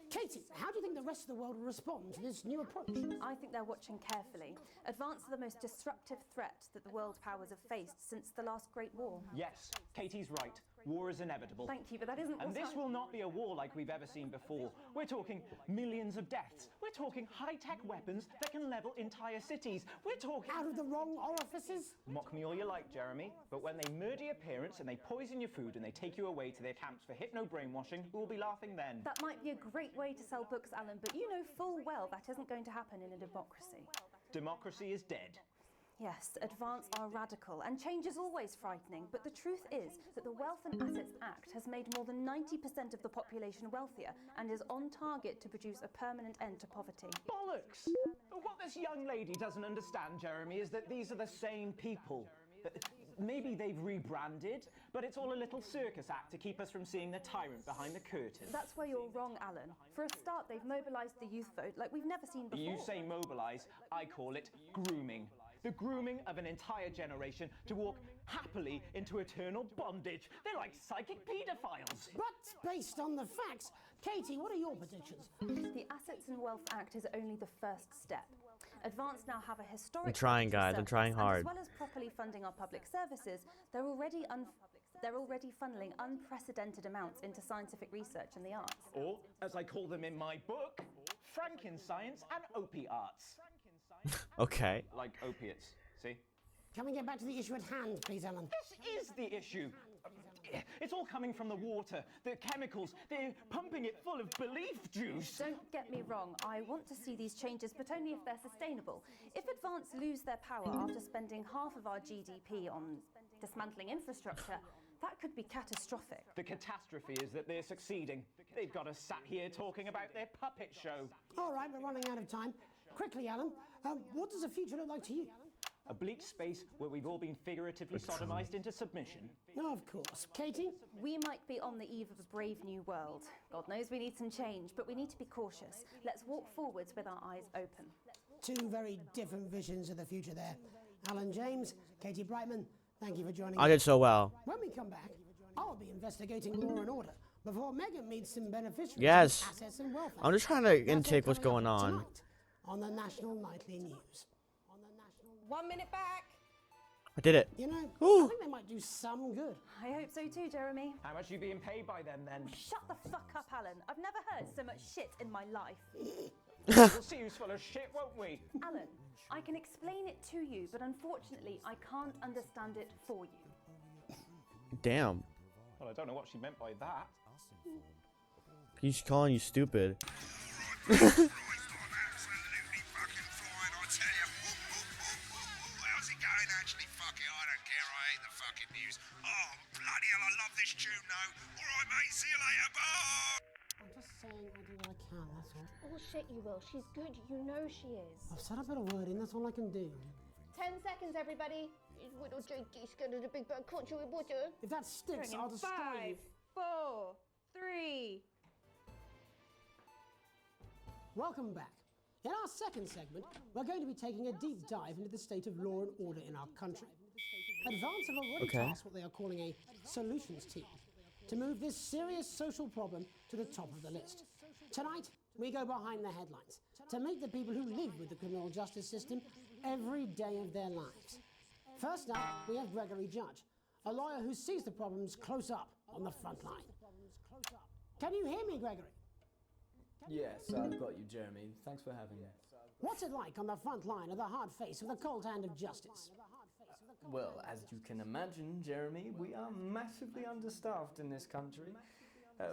Katie, how do you think the rest of the world will respond to this new approach? I think they're watching carefully. Advance are the most disruptive threat that the world powers have faced since the last Great War. Yes, Katie's right. War is inevitable. Thank you, but that isn't And this will not be a war like we've ever seen before. We're talking millions of deaths. We're talking high-tech weapons that can level entire cities. We're talking... Out of the wrong orifices? Mock me all you like, Jeremy, but when they murder your parents and they poison your food and they take you away to their camps for hypno-brainwashing, who will be laughing then? That might be a great way to sell books, Alan, but you know full well that isn't going to happen in a democracy. Democracy is dead. Yes, Advance are radical, and change is always frightening, but the truth is that the Wealth and Assets Act has made more than 90% of the population wealthier and is on target to produce a permanent end to poverty. Bollocks! What this young lady doesn't understand, Jeremy, is that these are the same people. Maybe they've rebranded, but it's all a little circus act to keep us from seeing the tyrant behind the curtain. That's where you're wrong, Alan. For a start, they've mobilised the youth vote like we've never seen before. You say mobilise, I call it grooming. The grooming of an entire generation to walk happily into eternal bondage. They're like psychic paedophiles. But based on the facts, Katie, what are your predictions? The Assets and Wealth Act is only the first step. Advance now have a historic... I'm trying, guys. I'm trying hard. As well as properly funding our public services, they're already funneling unprecedented amounts into scientific research and the arts. Or, as I call them in my book, Frankenscience and Opie-arts. Okay. Like opiates, see? Can we get back to the issue at hand, please, Alan? This is the issue. It's all coming from the water, the chemicals. They're pumping it full of belief juice. Don't get me wrong, I want to see these changes, but only if they're sustainable. If Advance lose their power after spending half of our GDP on dismantling infrastructure, that could be catastrophic. The catastrophe is that they're succeeding. They've got us sat here talking about their puppet show. All right, we're running out of time. Quickly, Alan, what does the future look like to you? A bleak space where we've all been figuratively sodomized into submission. No, of course. Katie? We might be on the eve of a brave new world. God knows we need some change, but we need to be cautious. Let's walk forwards with our eyes open. Two very different visions of the future there. Alan James, Katie Brightman, thank you for joining I me. did so well. When we come back, I'll be investigating law and order before Megan meets some beneficiaries Yes. of assets and wealth. I'm just trying to That's all intake what's coming going up on. tonight on the National Nightly News. 1 minute back. I did it. You know, Ooh. I think they might do some good. I hope so too, Jeremy. How much are you being paid by them then? Shut the fuck up, Alan. I've never heard so much shit in my life. We'll see who's full of shit, won't we? Alan, I can explain it to you, but unfortunately, I can't understand it for you. Damn. Well, I don't know what she meant by that. He's calling you stupid. Absolutely fucking fine, I tell you. How's it going? Actually, fuck it, I don't care. I hate the fucking news. Oh, bloody hell, I love this tune, though. All right, mate, see you later. Bye. I'm just saying I do what I can, that's all. Oh shit, you will. She's good. You know she is. I've said a bit of wording, that's all I can do. 10 seconds, everybody. Little Jakey's scared of the big bad country with water. If that sticks, I'll destroy you. 5, 4, 3. Welcome back. In our second segment, we're going to be taking a deep dive into the state of law and order in our country. Advance have already tasked what they are calling a solutions team to move this serious social problem to the top of the list. Tonight, we go behind the headlines to meet the people who live with the criminal justice system every day of their lives. First up, we have Gregory Judge, a lawyer who sees the problems close up on the front line. Can you hear me, Gregory? Yes, I've got you, Jeremy. Thanks for having me. What's it like on the front line of the hard face of the cold hand of justice? Well, as you can imagine, Jeremy, we are massively understaffed in this country.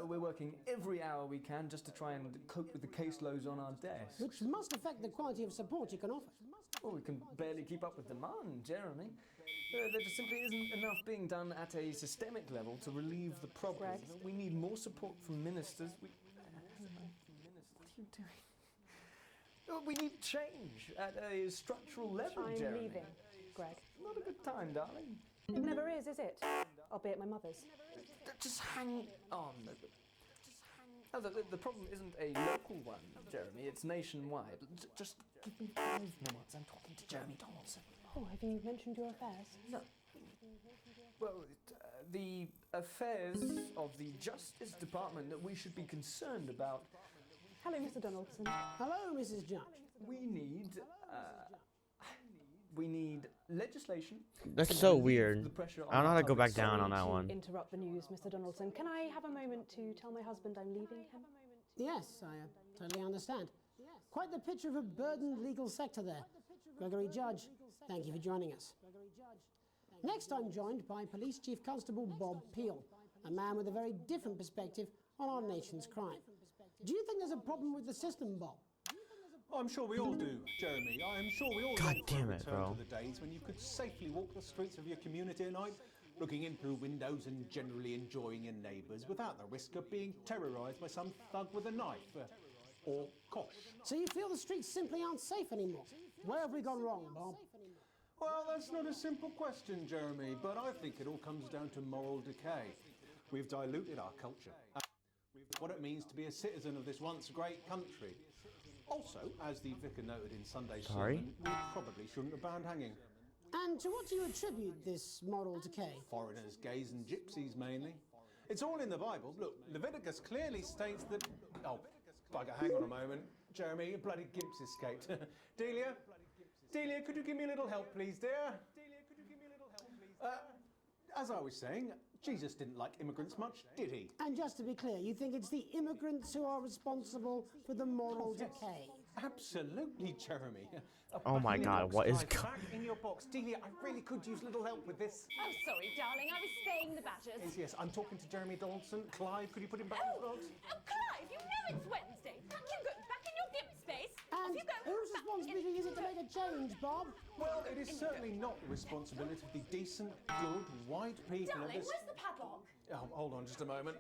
We're working every hour we can just to try and cope with the caseloads on our desks. Which must affect the quality of support you can offer. Well, we can barely keep up with demand, Jeremy. There just simply isn't enough being done at a systemic level to relieve the problem. We need more support from ministers. What are you doing? We need change at a structural level, I'm Jeremy. leaving, Greg. Not a good time, darling. It never is it? Albeit my mother's. Just hang on. No, the problem isn't a local one, Jeremy. It's nationwide. Just give me 5 minutes. I'm talking to Jeremy Donaldson. Oh, have you mentioned your affairs? No. Well, the affairs of the Justice Department that we should be concerned about. Hello, Mr. Donaldson. Hello, Mrs. Judge. We need legislation. That's so relieve weird. the pressure I don't know how to go public back down on that To one. interrupt the news, Mr. Donaldson. Can I have a moment to tell my husband I'm leaving him? Yes, I totally understand. Quite the picture of a burdened legal sector there. Gregory Judge, thank you for joining us. Next, I'm joined by Police Chief Constable Bob Peel, a man with a very different perspective on our nation's crime. Do you think there's a problem with the system, Bob? I'm sure we all do, Jeremy. I'm sure we all God long for damn a it, return bro. to the days when you could safely walk the streets of your community at night, looking in through windows and generally enjoying your neighbours without the risk of being terrorised by some thug with a knife. Or kosh. So you feel the streets simply aren't safe anymore? Where have we gone wrong, Bob? Well, that's not a simple question, Jeremy, but I think it all comes down to moral decay. We've diluted our culture. What it means to be a citizen of this once great country. Also, as the vicar noted in Sunday's sermon, we probably shouldn't have banned hanging. And to what do you attribute this moral decay? Foreigners, gays and gypsies mainly. It's all in the Bible. Look, Leviticus clearly states that... Oh, bugger, hang on a moment. Jeremy, a bloody gimp's escaped. Delia? Delia, could you give me a little help, please, dear? As I was saying, Jesus didn't like immigrants much, did he? And just to be clear, you think it's the immigrants who are responsible for the moral decay? Absolutely, Jeremy. Oh my God, what is back in your box? Delia, I really could use a little help with this. Oh, sorry, darling. I was spaying the badgers. Yes, I'm talking to Jeremy Donaldson. Clive, could you put him back in the box? Oh, Clive, you know it's Wednesday. Back you go. Back in your gimp space. And Off you go. whose responsibility is it to make a change, Bob? Well, it is certainly not the responsibility of the decent, good, white people of Darling, this... where's the padlock? Oh, hold on just a moment.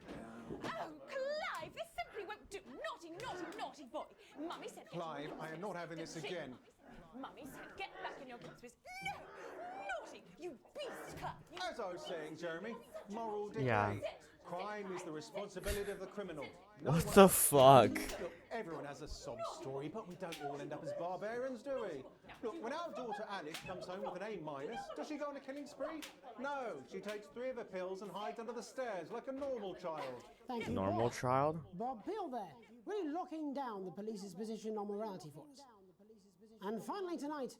Oh, Clive, this simply won't do. Naughty, naughty, naughty boy. Mummy said... get Clive, in your I am not having this space. again. Mummy said get back in your gimp space. No! Naughty, you beast, Clive. You... As I was saying, Jeremy, moral decay. Yeah. Crime is the responsibility of the criminal. What the fuck? Look, everyone has a sob story, but we don't all end up as barbarians, do we? Look, when our daughter Alice comes home with an A-, does she go on a killing spree? No, she takes 3 of her pills and hides under the stairs like a normal child. Thank you, Normal Bob. child? Bob Peel there, really locking down the police's position on morality for us. And finally tonight,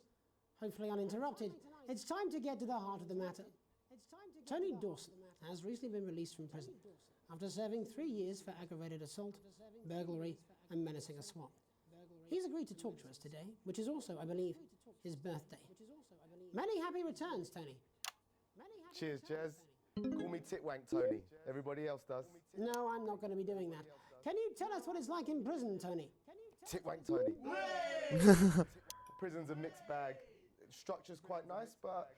hopefully uninterrupted, it's time to get to the heart of the matter. Tony Dawson has recently been released from prison after serving 3 years for aggravated assault, burglary, and menacing a swat. He's agreed to talk to us today, which is also, I believe, his birthday. Many happy returns, Tony. Cheers, Jez. Call me Titwank Tony. Everybody else does. No, I'm not going to be doing that. Can you tell us what it's like in prison, Tony? Titwank Tony. Prison's a mixed bag. Structure's quite nice, but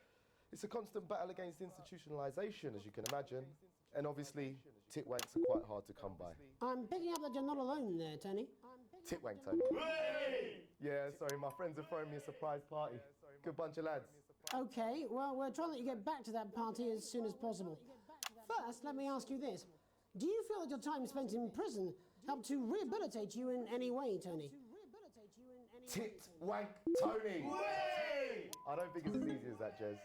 it's a constant battle against institutionalization, as you can imagine. And obviously, titwanks are quite hard to come by. I'm picking up that you're not alone there, Tony. Titwank Tony. Yeah, sorry, my friends are throwing me a surprise party. Good bunch of lads. Okay, well, we're trying to let you get back to that party as soon as possible. First, let me ask you this. Do you feel that your time spent in prison helped to rehabilitate you in any way, Tony? Titwank Tony. I don't think it's as easy as that, Jez.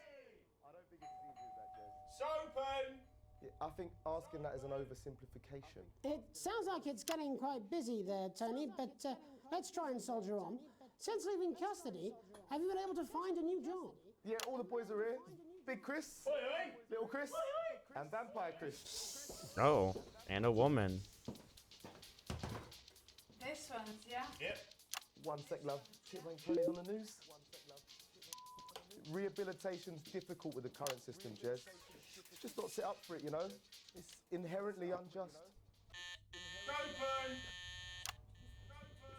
Sopen! Yeah, I think asking that is an oversimplification. It sounds like it's getting quite busy there, Tony, but let's try and soldier on. Since leaving custody, have you been able to find a new job? Yeah, all the boys are here. Big Chris, Little Chris, and Vampire Chris. Oh, and a woman. This one's, yeah? Yep. One sec, love. Titwank Tony's on the news. Rehabilitation's difficult with the current system, Jez. It's just not set up for it, you know? It's inherently unjust. Sopen!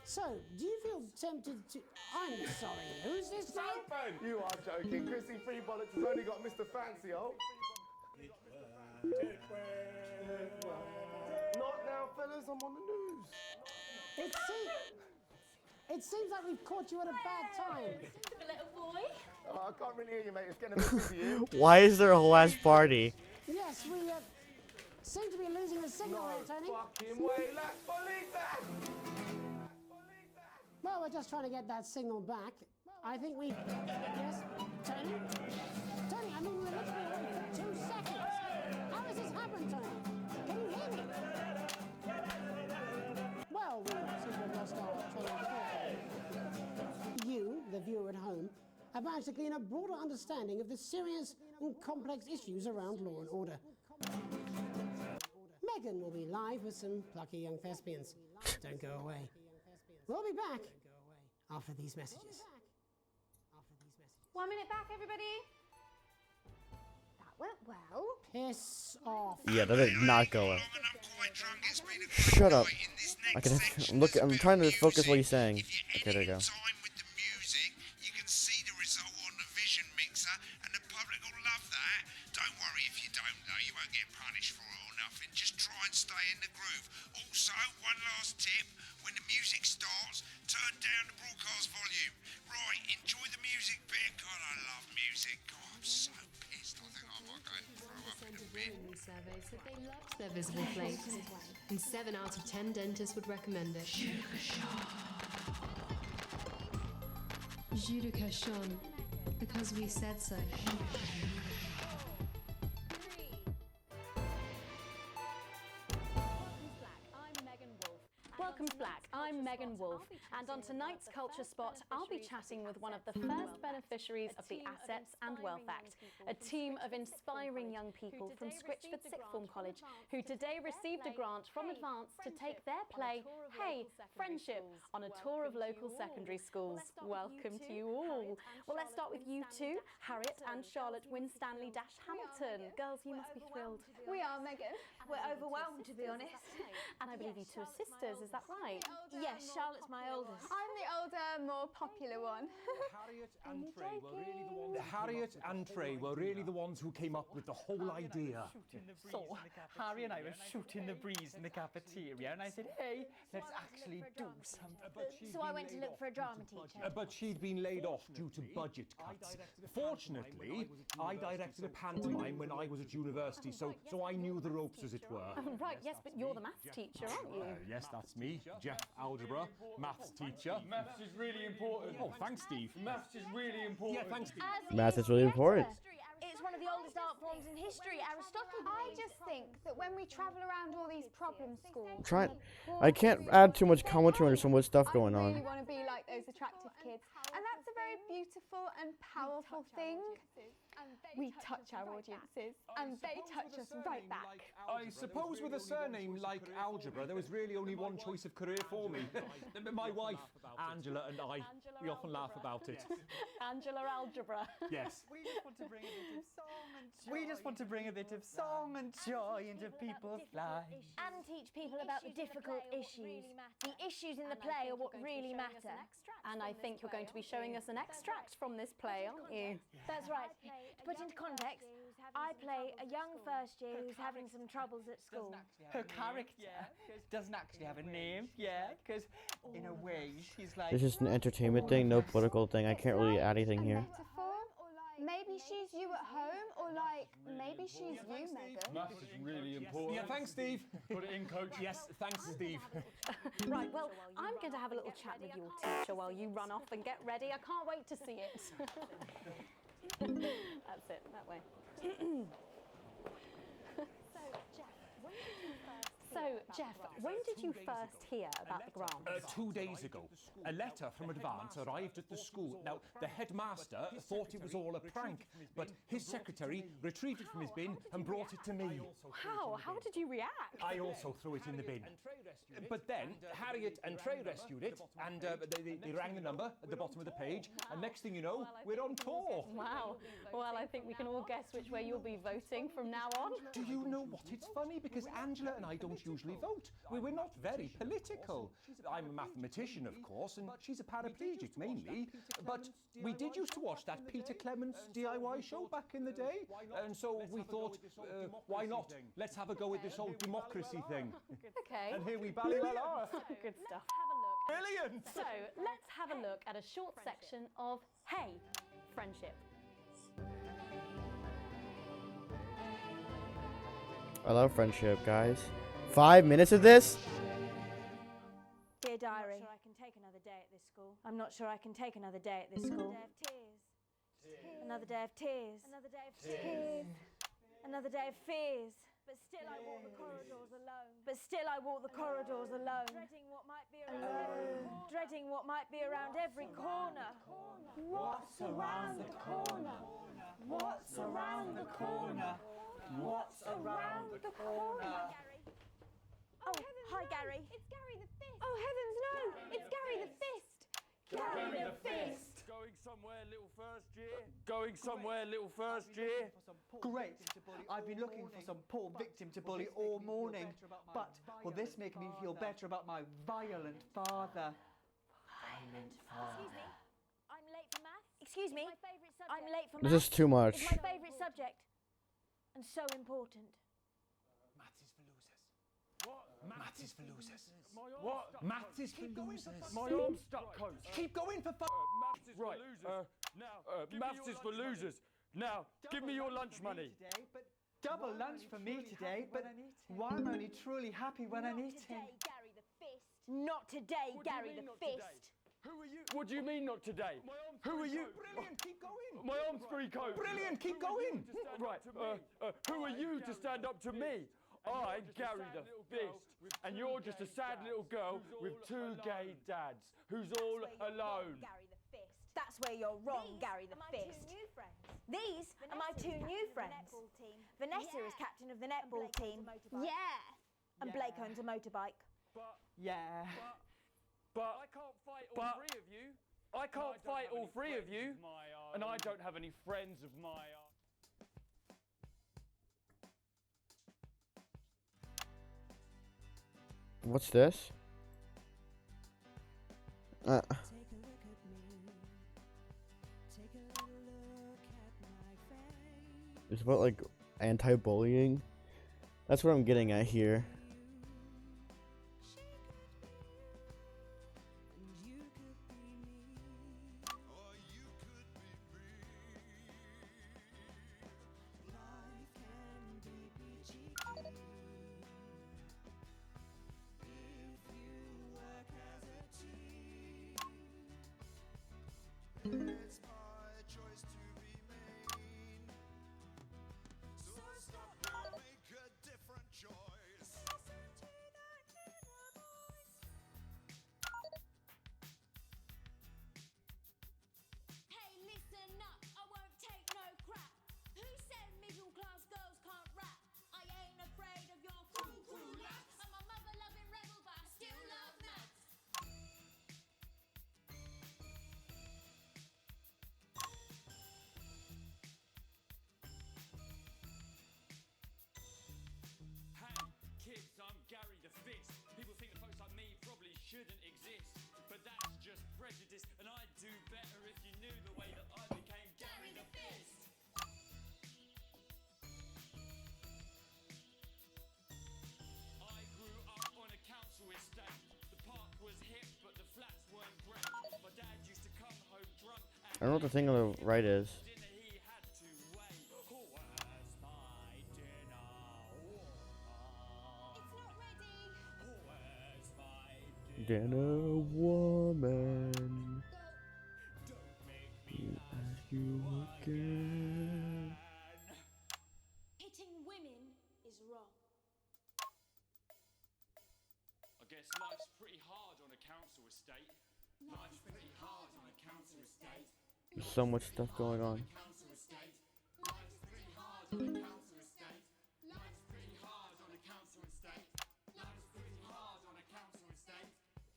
So, do you feel tempted to... I'm sorry, who's this now? Sopen! You are joking. Chrissy Freebollocks has only got Mr. Fancy, oh. Not now, fellas. I'm on the news. It seems like we've caught you at a bad time. The little boy. Oh, I can't really hear you, mate. It's getting a bit busy here. Why is there a whole ass party? Yes, we seem to be losing the signal there, Tony. Fucking way, let's believe that! Well, we're just trying to get that signal back. I think we... Yes, Tony? Tony, I mean, we're literally away for 2 seconds. How has this happened, Tony? Can you hear me? Well, we seem to have lost our train of thought. You, the viewer at home, have managed to glean a broader understanding of the serious and complex issues around law and order. Megan will be live with some plucky young thespians. Don't go away. We'll be back after these messages. 1 minute back, everybody. That went well. Piss off. Yeah, that did not go well. Shut up. I can look. I'm trying to focus what he's saying. Okay, there you go. You can see the result on the vision mixer, and the public will love that. Don't worry if you don't, though. You won't get punished for it or nothing. Just try and stay in the groove. Also, one last tip. When the music starts, turn down the broadcast volume. Right, enjoy the music bit. God, I love music. God, I'm so pissed. I think I might go and throw up in a bit. Survey said they loved their visible plates, and 7 out of 10 dentists would recommend it. Judica Sean, because we said so. Welcome to Black. I'm I'm Megan Wolf, and on tonight's Culture Spot, I'll be chatting with one of the first beneficiaries of the Assets and Wealth Act, a team of inspiring young people from Scritchford Sixth Form College who today received a grant from Advance to take their play, Hey, Friendship, on a tour of local secondary schools. Welcome to you all. Well, let's start with you two, Harriet and Charlotte Winstanley-Hamilton. Girls, you must be thrilled. We are, Megan. We're overwhelmed, to be honest. And I believe you two are sisters, is that right? Yes, Charlotte's my oldest. I'm the older, more popular one. Harriet and Trey were really the ones who came up with the whole idea. So, Harry and I were shooting the breeze in the cafeteria, and I said, hey, let's actually do something. So I went to look for a drama teacher. But she'd been laid off due to budget cuts. Fortunately, I directed a pantomime when I was at university, so I knew the ropes, as it were. Right, yes, but you're the maths teacher, aren't you? Yes, that's me, Jeff Algebra, maths teacher. Maths is really important. Oh, thanks, Steve. Maths is really important. Yeah, thanks, Steve. Math is really important. It's one of the oldest art forms in history, Aristotle. I just think that when we travel around all these problem schools... I can't add too much commentary on some of stuff going I on. really want to be like those attractive kids. And that's a very beautiful and powerful thing. We touch our audiences, and they touch us right back. I suppose with a surname like Algebra, there was really only one choice of career for me. My wife, Angela, and I, we often laugh about it. Angela Algebra. Yes. We just want to bring a bit of song and joy into people's lives. And teach people about the difficult issues. The issues in the play are what really matter. And I think you're going to be showing us an extract from this play, aren't you? That's right. To put into context, I play a young first year who's having some troubles at school. Her character doesn't actually have a name, because in a way she's like... This is an entertainment thing, no political thing. I can't really add anything here. Maybe she's you at home, or like, maybe she's you, Megan. Maths is really important. Yeah, thanks, Steve. Put it in, coach. Yes, thanks, Steve. Right, well, I'm going to have a little chat with your teacher while you run off and get ready. I can't wait to see it. That's it, that way. So, Jeff, when did you first hear about the grant? 2 days ago. A letter from Advance arrived at the school. Now, the headmaster thought it was all a prank, but his secretary retrieved it from his bin and brought it to me. How? How did you react? I also threw it in the bin. But then, Harriet and Trey rescued it, and they rang the number at the bottom of the page, and next thing you know, we're on tour. Wow. Well, I think we can all guess which way you'll be voting from now on. Do you know what? It's funny, because Angela and I don't usually vote. We're not very political. I'm a mathematician, of course, and she's a paraplegic mainly, but we did used to watch that Peter Clements DIY show back in the day, and so we thought, why not? Let's have a go with this whole democracy thing. Okay. And here we ballywell are. Good stuff. Brilliant! So, let's have a look at a short section of Hey, Friendship. I love friendship, guys. 5 minutes of this? Dear diary, I'm not sure I can take another day at this school. Another day of tears. Another day of tears. Another day of fears. But still I walk the corridors alone. Dreading what might be around every corner. What's around the corner? What's around the corner? What's around the corner? Oh, hi, Gary. It's Gary the Fist. Oh, heavens, no! It's Gary the Fist. Gary the Fist. Going somewhere, little first year? Going somewhere, little first year? Great. I've been looking for some poor victim to bully all morning, but will this make me feel better about my violent father? Excuse me. I'm late for maths. This is too much. It's my favourite subject. And so important. Maths is for losers. What? Maths is for losers. My arm's stuck, coach. Keep going for maths is for losers. Maths is for losers. Now, give me your lunch money. Double lunch for me today, but why am I only truly happy when I'm eating? Not today, Gary the Fist. Who are you? What do you mean not today? Who are you? Brilliant, keep going. My arm's free, coach. Brilliant, keep going. Right, who are you to stand up to me? I'm Gary the Fist, and you're just a sad little girl with two gay dads who's all alone. That's where you're wrong, Gary the Fist. These are my two new friends. Vanessa is captain of the netball team. Yeah. And Blake owns a motorbike. Yeah. But I can't fight all three of you. I can't fight all three of you, and I don't have any friends of my own. What's this? It's about like anti-bullying. That's what I'm getting at here. It's my choice to be mean. So stop now, make a different choice. Listen to that inner voice. Hey, listen up, I won't take no crap. Who said middle class girls can't rap? I ain't afraid of your cool lads. I'm a mother loving rebel, but I still love maths. Kids, I'm Gary the Fist. People think that folks like me probably shouldn't exist, but that's just prejudice, and I'd do better if you knew the way that I became Gary the Fist. I grew up on a council estate. The park was hip, but the flats weren't great. My dad used to come home drunk and I don't know what the thing on the right is. he had to wait. Where's my dinner? Dinner woman. Ask you again. Hitting women is wrong. I guess life's pretty hard on a council estate. Life's pretty hard on a council estate. There's so much stuff going on. Council estate. Life's pretty hard on a council estate. Life's pretty hard on a council estate. Life's pretty hard on a council estate.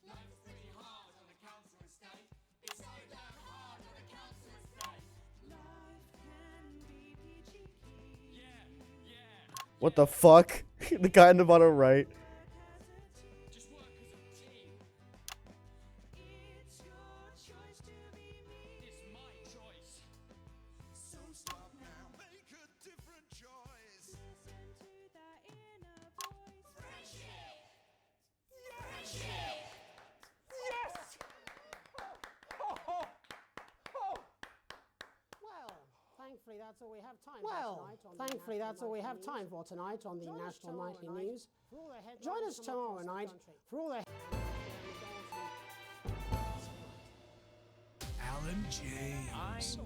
Life's pretty hard on a council estate. It's so damn hard on a council estate. Life can be peachy keen. Yeah, yeah. What the fuck? The guy in the bottom right. Just work as a team. It's your choice to be me. It's my choice. So stop now, make a different choice. Listen to that inner voice. Friendship! Friendship! Yes! Well, thankfully that's all we have time for tonight. Thankfully that's all we have time for tonight on the National Nightly News. Join us tomorrow night for all the Alan James.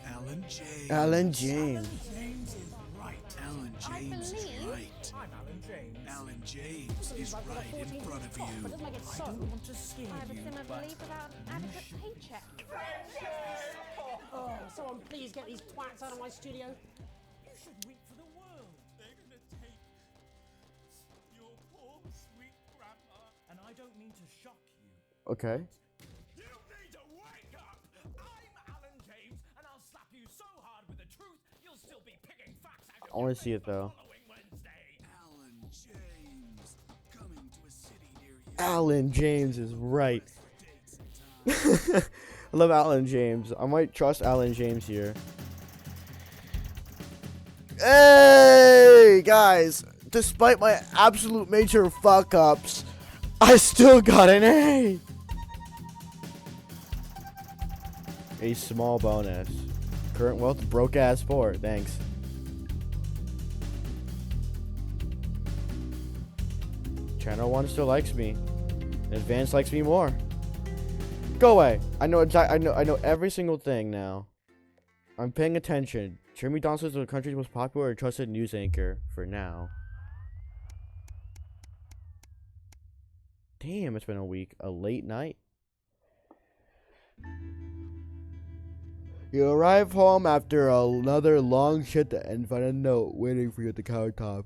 Alan James. Alan James. James is right. Alan James is right. I'm Alan James. Alan James is right in front of you. I don't want to scare I have a you, similar but belief about an adequate paycheck. Oh, someone please get these twats out of my studio. you should weep for the world. They're gonna take your poor sweet grandma. And I don't mean to shock you. Okay. You need to wake up! I'm Alan James, and I'll slap you so hard with the truth, you'll still be picking facts out I want to see it though. following Wednesday. Alan James coming to a city near you. Alan James is right. I love Alan James. I might trust Alan James here. Hey, guys. Despite my absolute major fuck-ups, I still got an A. A small bonus. Current wealth broke ass 4. Thanks. Channel 1 still likes me. Advanced likes me more. Go away. I know every single thing now. I'm paying attention. Jeremy Donaldson is the country's most popular and trusted news anchor for now. Damn, it's been a week. A late night. You arrive home after another long shift and find a note waiting for you at the countertop.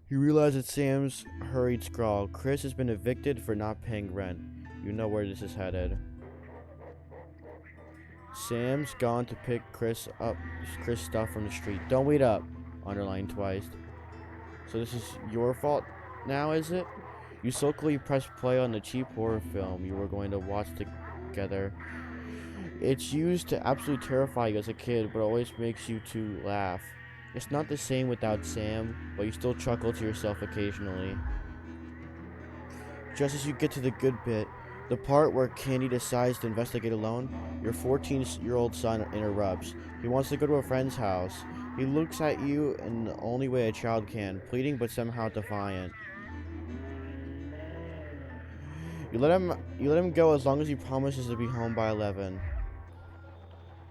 You realize it's Sam's hurried scrawl. Chris has been evicted for not paying rent. You know where this is headed. Sam's gone to pick Chris stuff from the street. Don't wait up. Underlined twice. So this is your fault now, is it? You sulkily press play on the cheap horror film you were going to watch together. It's used to absolutely terrify you as a kid, but always makes you to laugh. It's not the same without Sam, but you still chuckle to yourself occasionally. Just as you get to the good bit, the part where Candy decides to investigate alone, your 14-year-old son interrupts. He wants to go to a friend's house. He looks at you in the only way a child can, pleading but somehow defiant. You let him go as long as he promises to be home by 11.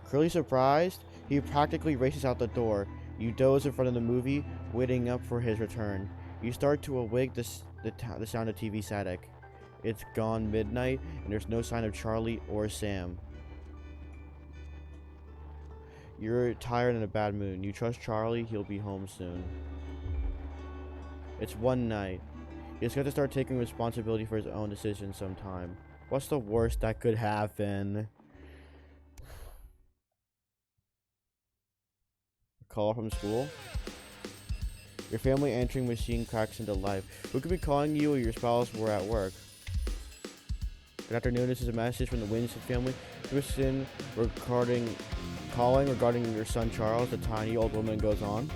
Clearly surprised, he practically races out the door. You doze in front of the movie, waiting up for his return. You start to awake the sound of TV static. It's gone midnight, and there's no sign of Charlie or Sam. You're tired and in a bad mood. You trust Charlie, he'll be home soon. It's one night. He's got to start taking responsibility for his own decisions sometime. What's the worst that could happen? A call from school? Your family answering machine cracks into life. Who could be calling you or your spouse were at work? Good afternoon, this is a message from the Winston family. Winston calling regarding your son Charles, the tiny old woman goes on.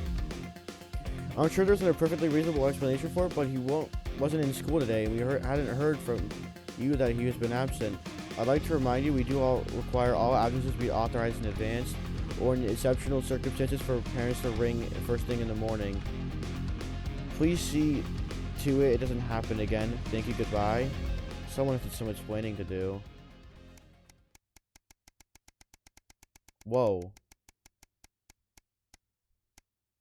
I'm sure there's a perfectly reasonable explanation for it, but he wasn't in school today, and we hadn't heard from you that he has been absent. I'd like to remind you we do require all absences to be authorized in advance, or in exceptional circumstances for parents to ring first thing in the morning. Please see to it doesn't happen again. Thank you, goodbye. Someone has some explaining to do. Whoa.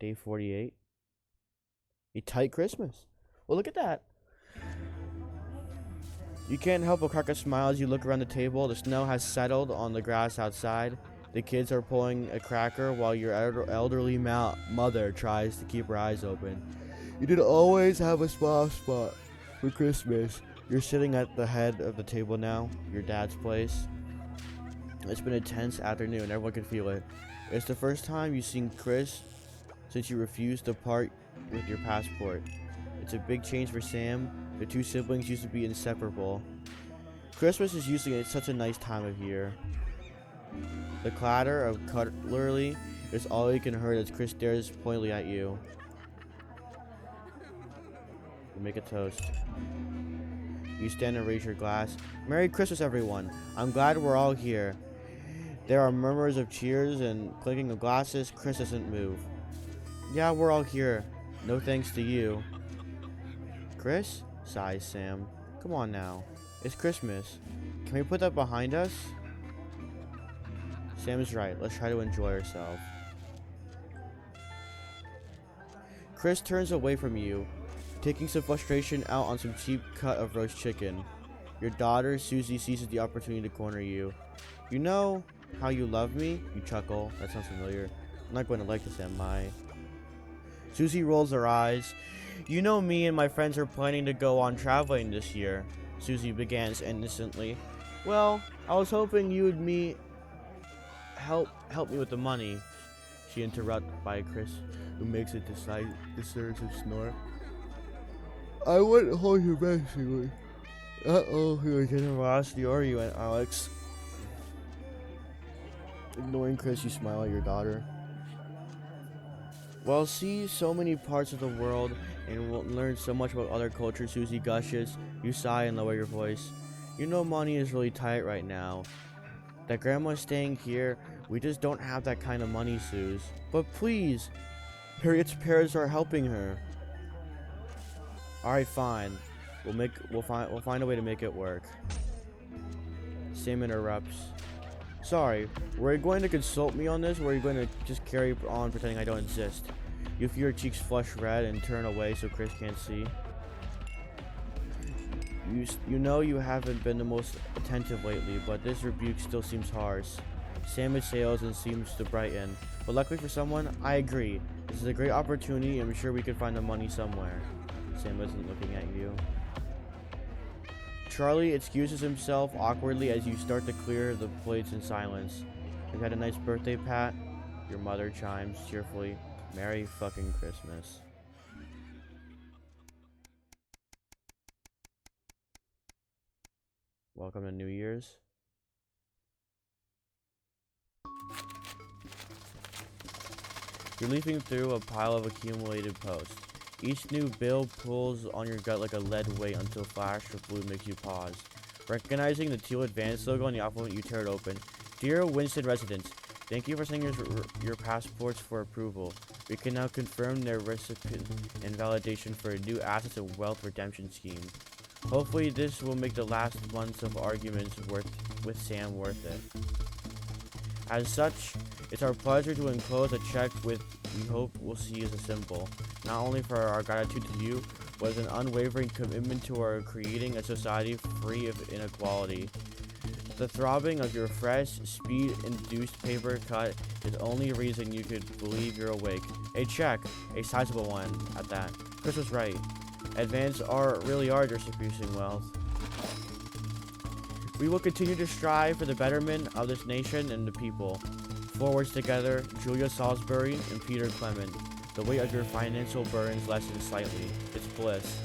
Day 48. A tight Christmas. Well, look at that. You can't help but crack a smile as you look around the table. The snow has settled on the grass outside. The kids are pulling a cracker while your elderly mother tries to keep her eyes open. You did always have a soft spot for Christmas. You're sitting at the head of the table now, your dad's place. It's been a tense afternoon, everyone can feel it. It's the first time you've seen Chris since you refused to part with your passport. It's a big change for Sam. The two siblings used to be inseparable. Christmas is usually such a nice time of year. The clatter of cutlery is all you can hear as Chris stares pointedly at you. You make a toast. You stand and raise your glass. Merry Christmas, everyone. I'm glad we're all here. There are murmurs of cheers and clinking of glasses. Chris doesn't move. Yeah, we're all here. No thanks to you. Chris? Sighs Sam. Come on now. It's Christmas. Can we put that behind us? Sam's right. Let's try to enjoy ourselves. Chris turns away from you, taking some frustration out on some cheap cut of roast chicken. Your daughter, Susie, seizes the opportunity to corner you. You know how you love me? You chuckle. That sounds familiar. I'm not going to like this, am I? Susie rolls her eyes. You know me and my friends are planning to go on traveling this year. Susie begins innocently. Well, I was hoping you would help me with the money. She interrupted by Chris, who makes a decisive snort. I wouldn't hold you back, Susie. Uh-oh, your generosity, are you, Alex? Ignoring Chris, you smile at your daughter. While see so many parts of the world and will learn so much about other cultures, Susie gushes. You sigh and lower your voice. You know money is really tight right now. That grandma's staying here. We just don't have that kind of money, Suze. But please, Harriet's parents are helping her. All right, fine. We'll find a way to make it work. Sam interrupts. Sorry, were you going to consult me on this, or are you going to just carry on pretending I don't exist? You feel your cheeks flush red and turn away so Chris can't see. You know you haven't been the most attentive lately, but this rebuke still seems harsh. Sam exhales and seems to brighten. But luckily for someone, I agree. This is a great opportunity, and I'm sure we could find the money somewhere. Sam isn't looking at you. Charlie excuses himself awkwardly as you start to clear the plates in silence. You had a nice birthday, Pat? Your mother chimes cheerfully. Merry fucking Christmas. Welcome to New Year's. You're leafing through a pile of accumulated posts. Each new bill pulls on your gut like a lead weight until a flash of blue makes you pause. Recognizing the teal advance logo on the envelope, you tear it open. Dear Winston residents, thank you for sending your passports for approval. We can now confirm their recipient and validation for a new assets and wealth redemption scheme. Hopefully this will make the last months of arguments with Sam worth it. As such, it's our pleasure to enclose a check with we hope we'll see as a symbol, not only for our gratitude to you, but as an unwavering commitment to our creating a society free of inequality. The throbbing of your fresh, speed-induced paper cut is the only reason you could believe you're awake. A check, a sizable one at that. Chris was right. Advance really are distributing wealth. We will continue to strive for the betterment of this nation and the people. Forwards together, Julia Salisbury and Peter Clement. The weight of your financial burdens lessens slightly. It's bliss.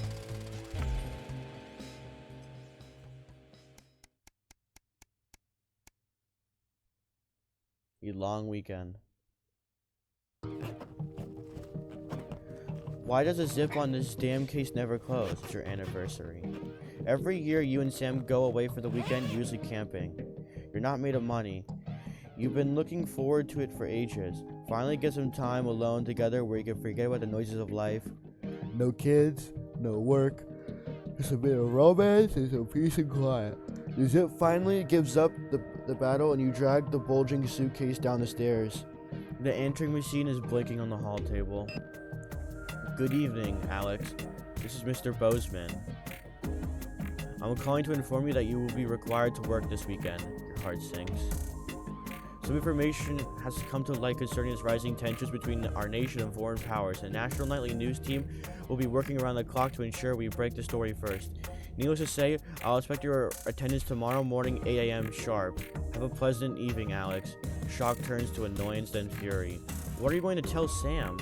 A long weekend. Why does the zip on this damn case never close? It's your anniversary. Every year you and Sam go away for the weekend, usually camping. You're not made of money. You've been looking forward to it for ages. Finally get some time alone together where you can forget about the noises of life. No kids, no work, just a bit of romance and some peace and quiet. The zip finally gives up the battle and you drag the bulging suitcase down the stairs. The answering machine is blinking on the hall table. Good evening, Alex. This is Mr. Bozeman. I'm calling to inform you that you will be required to work this weekend. Your heart sinks. Some information has come to light concerning this rising tensions between our nation and foreign powers. The National Nightly News team will be working around the clock to ensure we break the story first. Needless to say, I'll expect your attendance tomorrow morning, 8 a.m. sharp. Have a pleasant evening, Alex. Shock turns to annoyance, then fury. What are you going to tell Sam?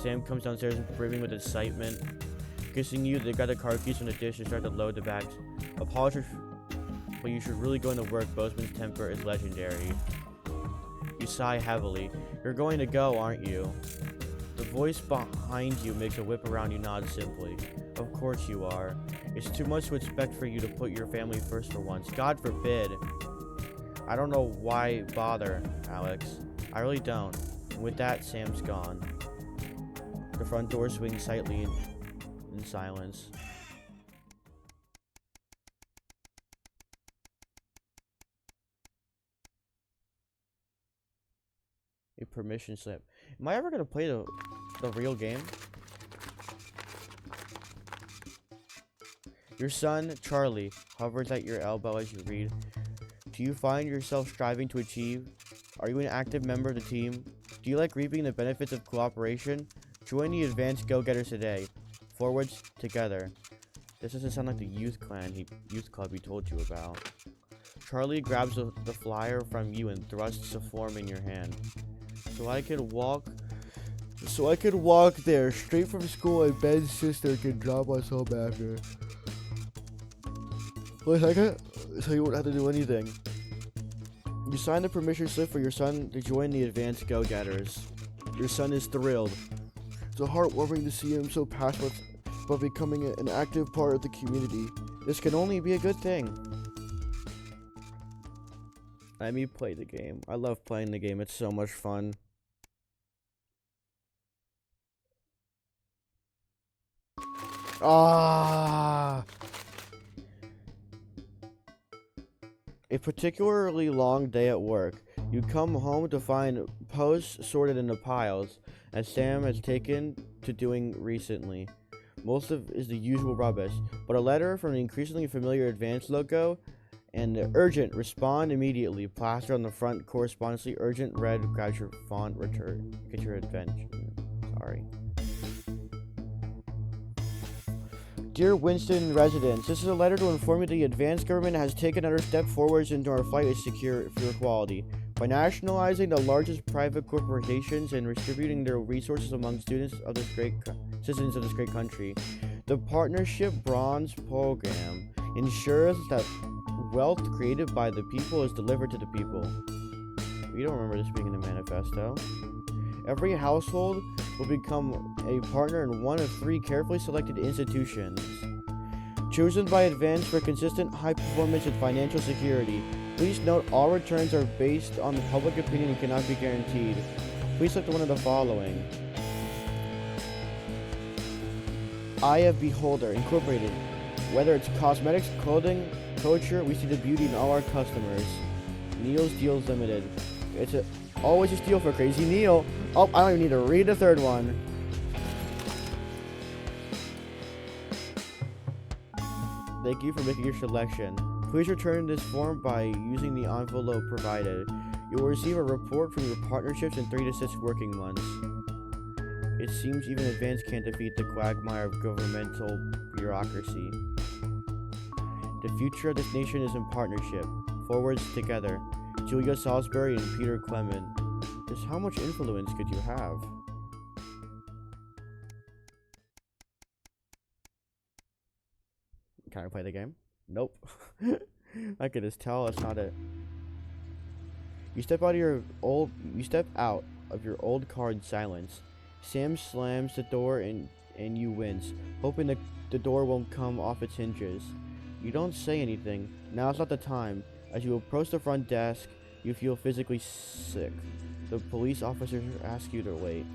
Sam comes downstairs brimming with excitement. Kissing you, they got the car keys from the dish and start to load the bags. Apologies, but you should really go into work. Bozeman's temper is legendary. You sigh heavily. You're going to go, aren't you? The voice behind you makes a whip around you nod simply. Of course you are. It's too much to expect for you to put your family first for once. God forbid. I don't know why bother, Alex. I really don't. And with that, Sam's gone. The front door swings slightly in silence. A permission slip. Am I ever gonna play the real game? Your son, Charlie, hovers at your elbow as you read. Do you find yourself striving to achieve? Are you an active member of the team? Do you like reaping the benefits of cooperation? Join the Advanced Go-Getters today. Forwards, together. This doesn't sound like the youth club he told you about. Charlie grabs the flyer from you and thrusts the form in your hand. So I could walk there straight from school, and Ben's sister can drop us home after. Wait a second, so you won't have to do anything. You signed the permission slip for your son to join the Advanced Go-Getters. Your son is thrilled. It's heartwarming to see him so passionate about becoming an active part of the community. This can only be a good thing. Let me play the game. I love playing the game. It's so much fun. Ah! A particularly long day at work. You come home to find posts sorted into piles, as Sam has taken to doing recently. Most of is the usual rubbish, but a letter from the increasingly familiar Advance logo and the urgent respond immediately plastered on the front correspondingly urgent red grab your font return get your adventure. Sorry. Dear Winston residents, this is a letter to inform you the Advance government has taken another step forwards into our fight to secure fuel quality. By nationalizing the largest private corporations and distributing their resources among students of this citizens of this great country, the Partnership Bronze Program ensures that wealth created by the people is delivered to the people. We don't remember this being in the manifesto. Every household will become a partner in one of 3 carefully selected institutions, chosen by Advance for consistent high performance and financial security. Please note all returns are based on the public opinion and cannot be guaranteed. Please select one of the following. Eye of Beholder Incorporated. Whether it's cosmetics, clothing, culture, we see the beauty in all our customers. Neil's Deals Limited. It's always a steal for Crazy Neil. Oh, I don't even need to read the third one. Thank you for making your selection. Please return this form by using the envelope provided. You will receive a report from your partnerships in 3 to 6 working months. It seems even Advance can't defeat the quagmire of governmental bureaucracy. The future of this nation is in partnership. Forwards together. Julia Salisbury and Peter Clement. Just how much influence could you have? Can I play the game? Nope. I could just tell that's not it. You step out of your old car in silence. Sam slams the door and you wince, hoping the door won't come off its hinges. You don't say anything. Now's not the time. As you approach the front desk, you feel physically sick. The police officers ask you to wait.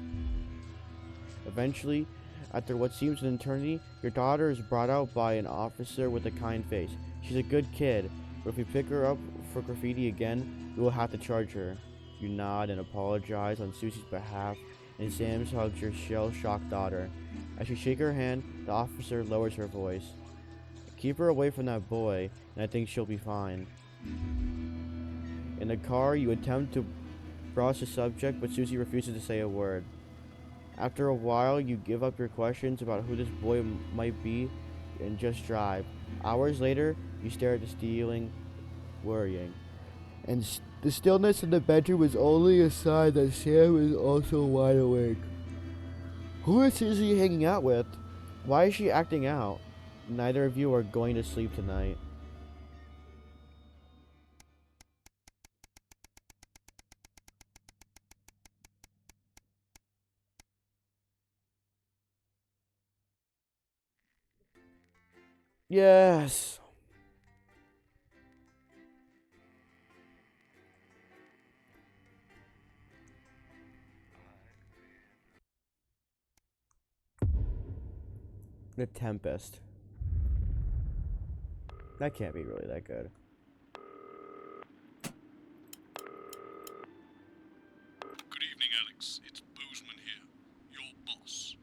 Eventually, after what seems an eternity, your daughter is brought out by an officer with a kind face. She's a good kid, but if you pick her up for graffiti again, we will have to charge her. You nod and apologize on Susie's behalf, and Sam hugs your shell-shocked daughter. As you shake her hand, the officer lowers her voice. Keep her away from that boy, and I think she'll be fine. In the car, you attempt to broach the subject, but Susie refuses to say a word. After a while, you give up your questions about who this boy might be and just drive. Hours later, you stare at the ceiling, worrying. And the stillness in the bedroom was only a sign that Sam is also wide awake. Who is Susie hanging out with? Why is she acting out? Neither of you are going to sleep tonight. Yes. The Tempest. That can't be really that good. Good evening, Alex. It's Bozeman here, your boss.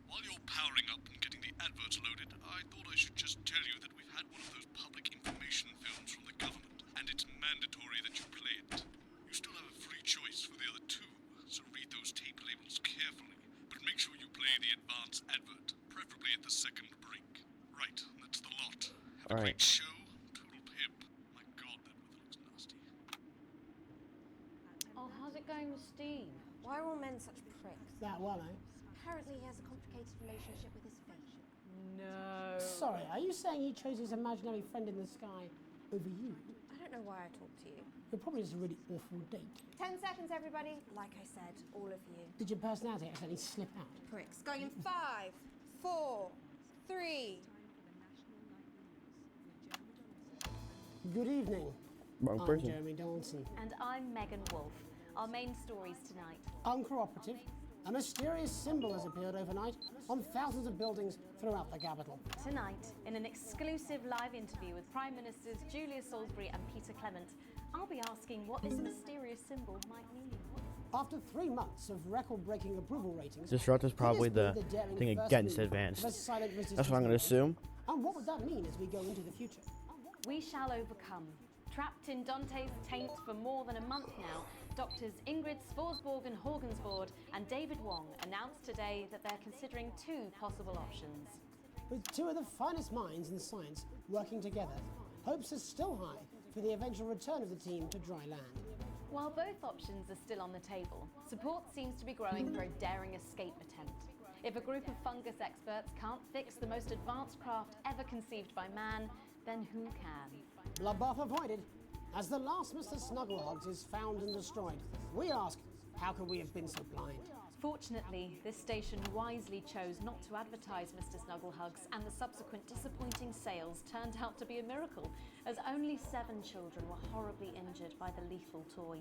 While you're powering up and getting the adverts loaded, I thought I should just tell you that we've had one of those public information films from the government, and it's mandatory that you play it. You still have a free choice for the other 2, so read those tape labels carefully, but make sure you play the advance advert, preferably at the second break. Right, that's the lot. Have a great show. Total pimp. My God, that weather looks nasty. Oh, how's it going with Steve? Why are all men such pricks? That well, eh? Apparently he has a complicated relationship with his fate. No. Sorry, are you saying he chose his imaginary friend in the sky over you? I don't know why I talk to you. You're probably just a really awful date. 10 seconds, everybody. Like I said, all of you. Did your personality accidentally slip out? Pricks. Going in 5, 4, 3. Good evening. Wrong I'm person. Jeremy Donaldson. And I'm Megan Wolf. Our main stories tonight. Uncooperative, A mysterious symbol has appeared overnight on thousands of buildings throughout the capital. Tonight, in an exclusive live interview with Prime Ministers Julia Salisbury and Peter Clement, I'll be asking what this mysterious symbol might mean. After 3 months of record-breaking approval ratings, Disrupt is probably the daring thing first against move advanced. of a silent resistance That's what I'm going to movement. assume. And what would that mean as we go into the future? We shall overcome. Trapped in Dante's taint for more than a month now, doctors Ingrid Svorsborg and Horgensvoord and David Wong announced today that they're considering 2 possible options. With 2 of the finest minds in science working together, hopes are still high for the eventual return of the team to dry land. While both options are still on the table, support seems to be growing for a daring escape attempt. If a group of fungus experts can't fix the most advanced craft ever conceived by man, then who can? Bloodbath avoided. As the last Mr. Snugglehugs is found and destroyed, we ask, how could we have been so blind? Fortunately, this station wisely chose not to advertise Mr. Snugglehugs, and the subsequent disappointing sales turned out to be a miracle, as only 7 children were horribly injured by the lethal toy.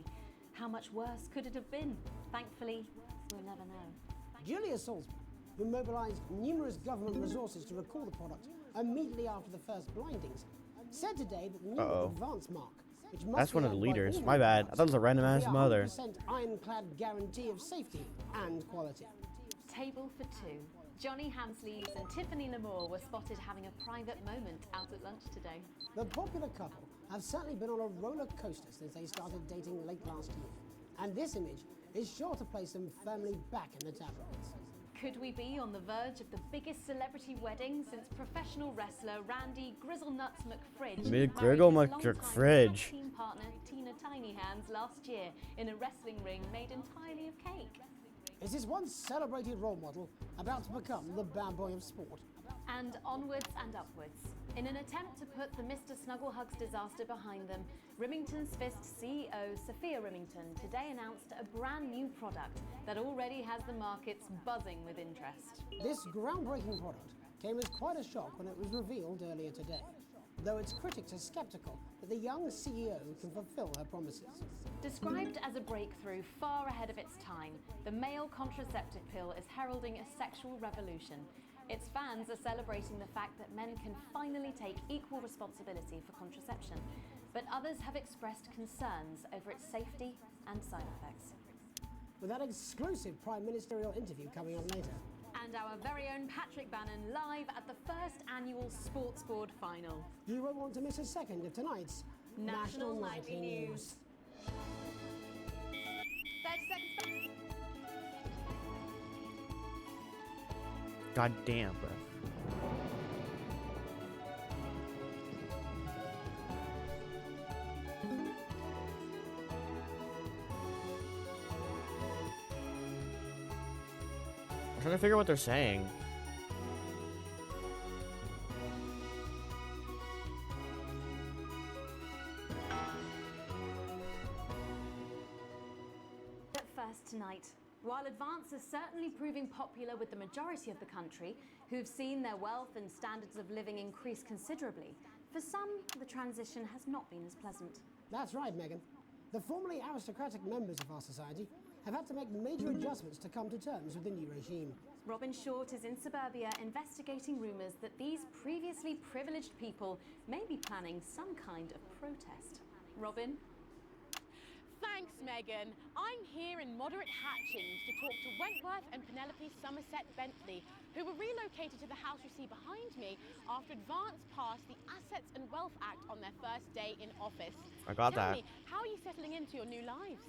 How much worse could it have been? Thankfully, we'll never know. Julia Salisbury, who mobilised numerous government resources to recall the product immediately after the first blindings, said today that the new advance mark, which must That's be one of the held by leaders. all My bad. I thought it was a random ass be a mother. 100% ironclad guarantee of safety and quality. Table for 2. Johnny Hamsleeves and Tiffany Lamour were spotted having a private moment out at lunch today. The popular couple have certainly been on a roller coaster since they started dating late last year, and this image is sure to place them firmly back in the tabloids. Could we be on the verge of the biggest celebrity wedding since professional wrestler Randy Grizzlenuts McFridge Big married Griggle his longtime McFridge. team partner Tina Tiny Hands last year in a wrestling ring made entirely of cake? Is this once celebrated role model about to become the bad boy of sport? And onwards and upwards. In an attempt to put the Mr. Snugglehugs disaster behind them, Remington's Fist CEO Sophia Remington today announced a brand new product that already has the markets buzzing with interest. This groundbreaking product came as quite a shock when it was revealed earlier today, though its critics are skeptical that the young CEO can fulfill her promises. Described as a breakthrough far ahead of its time, the male contraceptive pill is heralding a sexual revolution. Its fans are celebrating the fact that men can finally take equal responsibility for contraception, but others have expressed concerns over its safety and side effects. With that exclusive Prime Ministerial interview coming up later. And our very own Patrick Bannon live at the first annual Sports Board final. You won't want to miss a second of tonight's National Nightly News. 30 seconds. God damn, bro. I'm trying to figure out what they're saying. At first tonight, while Advance is certainly proving popular with the majority of the country, who've seen their wealth and standards of living increase considerably, for some, the transition has not been as pleasant. That's right, Megan. The formerly aristocratic members of our society have had to make major adjustments to come to terms with the new regime. Robin Short is in suburbia investigating rumours that these previously privileged people may be planning some kind of protest. Robin? Thanks, Megan. I'm here in moderate Hatchings to talk to Wentworth and Penelope Somerset Bentley, who were relocated to the house you see behind me after Advance passed the Assets and Wealth Act on their first day in office. I got Tell that. me, how are you settling into your new lives?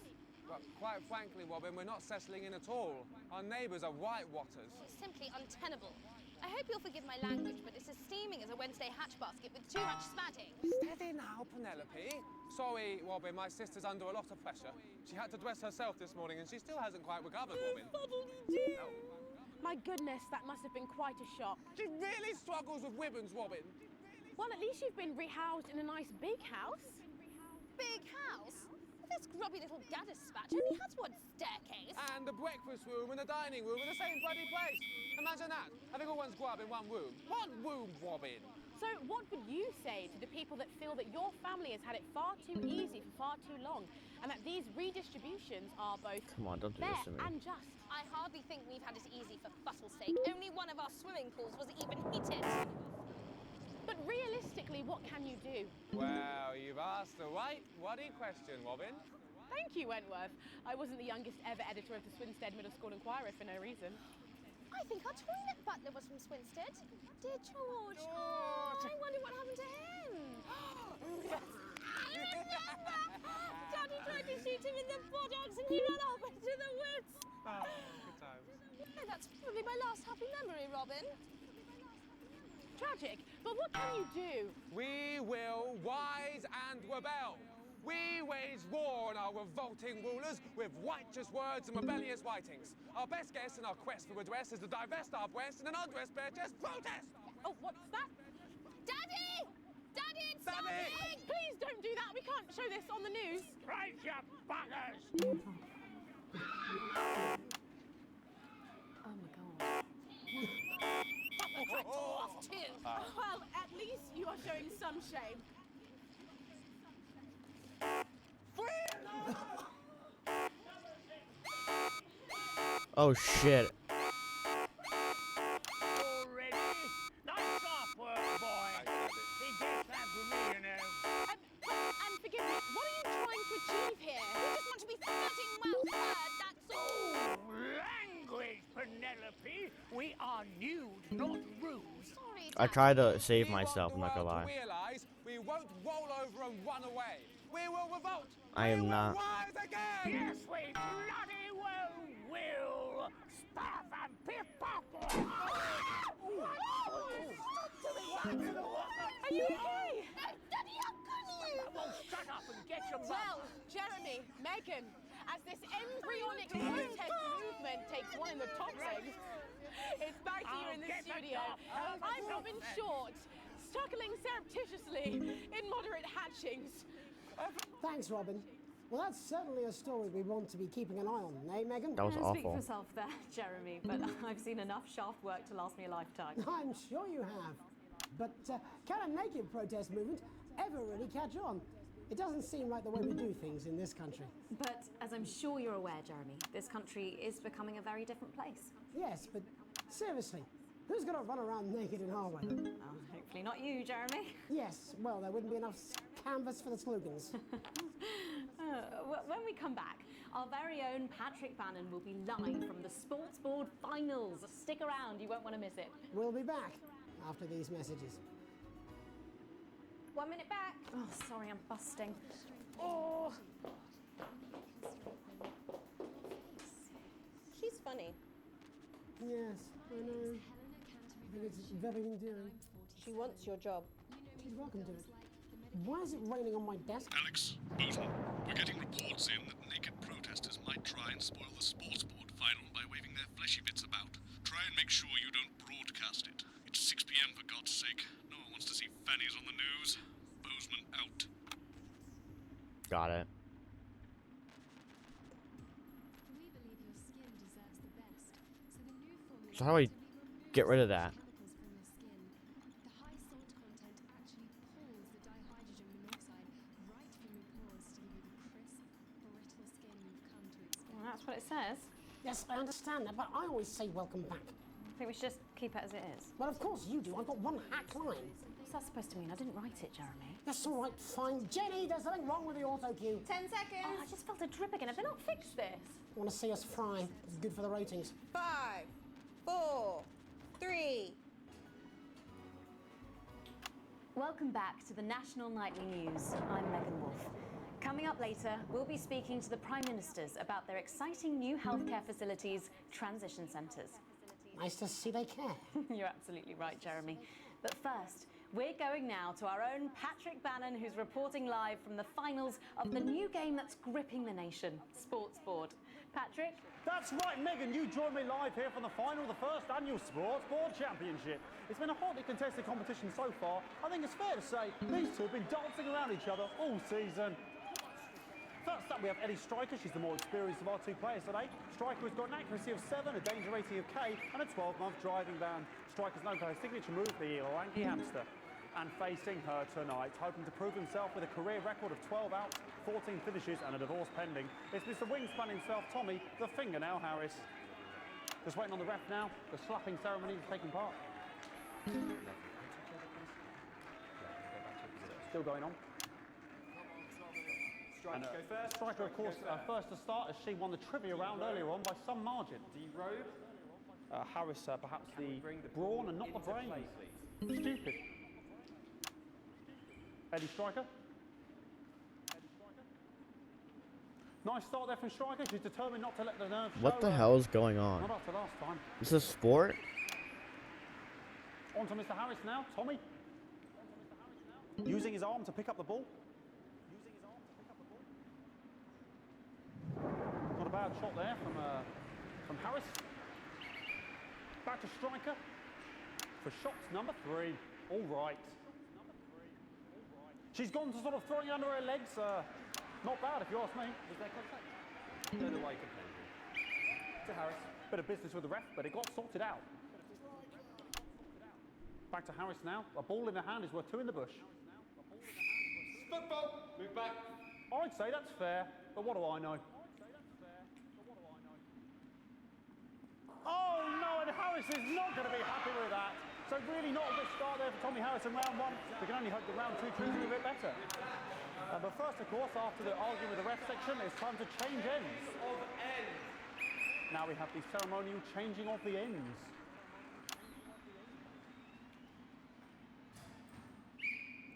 Well, quite frankly, Robin, we're not settling in at all. Our neighbours are right-watters. Simply untenable. I hope you'll forgive my language, but it's as steaming as a Wednesday hatch basket with too much spatting. Steady now, Penelope. Sorry, Robin, my sister's under a lot of pressure. She had to dress herself this morning and she still hasn't quite recovered, Robin. Bubble-dee-doo. My goodness, that must have been quite a shock. She really struggles with ribbons, Robin. Well, at least you've been rehoused in a nice big house. Big house? This grubby little gaddis spatch only has one staircase. And the breakfast room and the dining room in the same bloody place. Imagine that, having all one's grub in one room. One room, Robin. So what would you say to the people that feel that your family has had it far too easy for far too long, and that these redistributions are both Come on, don't do fair this to me. and just? I hardly think we've had it easy for fuss's sake. Only one of our swimming pools was even heated. But realistically, what can you do? Well, you've asked the right wordy question, Robin. Thank you, Wentworth. I wasn't the youngest ever editor of the Swinstead Middle School Inquirer for no reason. I think our toilet butler was from Swinstead. Dear George. Oh, I wonder what happened to him. I remember! Daddy tried to shoot him in the buttocks and he ran off into the woods. Oh, good times. Oh, that's probably my last happy memory, Robin. Tragic, but what can you do? We will rise and rebel. We wage war on our revolting rulers with righteous words and rebellious writings. Our best guess in our quest for redress is to divest our breast and an undress bare chest protest. Oh, what's that? Daddy! Daddy, it's Daddy! something! Please don't do that. We can't show this on the news. Right, you buggers! Oh my God. Off too. Well, at least you are showing some shame. Oh shit. Already? Nice soft work, boy. He gets that from me, you know. And forgive me, what are you trying to achieve here? We just want to be flirting well, that's all. Language, Penelope. We are nude, not rude. Sorry, I tried to save myself, I'm not gonna lie. Realize we won't roll over and run away. We will revolt. I am not. Rise again. Yes, we bloody well will. Stuff and pickpocket. Are you okay? Daddy, how could you? Well, shut up and get your Well, Jeremy, Megan, as this embryonic protest movement takes one in the top rings, it's back here in the studio. I'm Robin Short, struggling surreptitiously in moderate hatchings. Thanks, Robin. Well, that's certainly a story we want to be keeping an eye on, eh, Megan? That was Speak for awful. yourself there, Jeremy, but I've seen enough shaft work to last me a lifetime. I'm sure you have. But can a naked protest movement ever really catch on? It doesn't seem like the way we do things in this country. But as I'm sure you're aware, Jeremy, this country is becoming a very different place. Yes, but seriously, who's going to run around naked in our weather? Oh, hopefully not you, Jeremy. Yes, well, there wouldn't be enough canvas for the slogans. When we come back, our very own Patrick Bannon will be live from the Sports Board Finals. Stick around, you won't want to miss it. We'll be back after these messages. 1 minute back. Oh, sorry, I'm busting. Oh. She's funny. Yes, I know. I think it's very endearing. She wants your job. She's welcome to it. Why is it raining on my desk? Alex, Bozeman, we're getting reports in that naked protesters might try and spoil the sports board final by waving their fleshy bits about. Try and make sure you don't broadcast it. It's 6 p.m. for God's sake. No one wants to see fannies on the news. Bozeman out. Got it. We believe your skin deserves the best, so the new formula So how do I get rid of that? chemicals from your skin. The high salt content actually pulls the dihydrogen monoxide right from your pores to give you the crisp, brittle skin you've come to expect. Well, that's what it says. Yes, I understand that, but I always say welcome back. I think we should just keep it as it is. Well, of course you do. I've got one hack line. What's that supposed to mean? I didn't write it, Jeremy. That's all right, fine. Jenny, there's something wrong with the auto cue. 10 seconds. Oh, I just felt a drip again. Have they not fixed this? Want to see us fry? It's good for the ratings. 5, 4, 3. Welcome back to the National Nightly News. I'm Megan Wolfe. Coming up later, we'll be speaking to the Prime Ministers about their exciting new healthcare facilities, transition centres. Nice to see they care. You're absolutely right, Jeremy. But first, we're going now to our own Patrick Bannon, who's reporting live from the finals of the new game that's gripping the nation, Sports Board. Patrick? That's right, Megan. You join me live here from the final of the first annual Sports Board Championship. It's been a hotly contested competition so far. I think it's fair to say these two have been dancing around each other all season. First up, we have Ellie Striker. She's the more experienced of our two players today. Striker has got an accuracy of 7, a danger rating of K, and a 12-month driving ban. Striker's known for her signature move, the lanky hamster. and facing her tonight, hoping to prove himself with a career record of 12 outs, 14 finishes and a divorce pending. It's Mr. Wingspan himself, Tommy, the Fingernail Harris. Just waiting on the ref now. The slapping ceremony is taking part. Still going on. Striker go first. Striker, of course, first to start as she won the trivia round earlier on by some margin. D-Robe. Harris, perhaps the brawn and not the brain. Stupid. Eddie Striker. Nice start there from Striker. She's determined not to let the nerves show. What the hell is going on? Not after last time. Is this a sport? On to Mr. Harris now. Tommy. Using his arm to pick up the ball. Not a bad shot there from Harris. Back to Striker for shots number 3. All right. She's gone to sort of throwing under her legs. Not bad, if you ask me. Was there contact? Don't know why you complained. To Harris. Bit of business with the ref, but it got sorted out. Back to Harris now. A ball in the hand is worth 2 in the bush. Football. Move back. I'd say that's fair, but what do I know? Oh no, and Harris is not going to be happy with that. So really not a good start there for Tommy Harris in round 1. We can only hope that round 2 treats him a bit better. But first, of course, after the argument with the ref section, it's time to change ends. Now we have the ceremonial changing of the ends.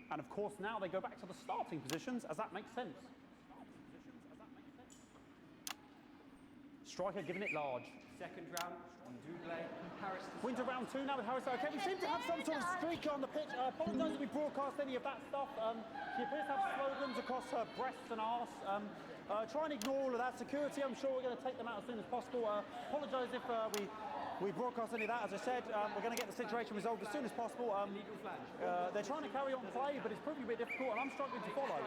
And of course, now they go back to the starting positions, as that makes sense. Striker giving it large. Second round, double. Harris. Winter round 2 now with Harris. Okay, we seem to have some sort of streak on the pitch. Apologise if we broadcast any of that stuff. She appears to have slogans across her breasts and arse. Try and ignore all of that. Security, I'm sure we're going to take them out as soon as possible. Apologise if we broadcast any of that. As I said, we're going to get the situation resolved as soon as possible. They're trying to carry on play, but it's proving a bit difficult, and I'm struggling to follow.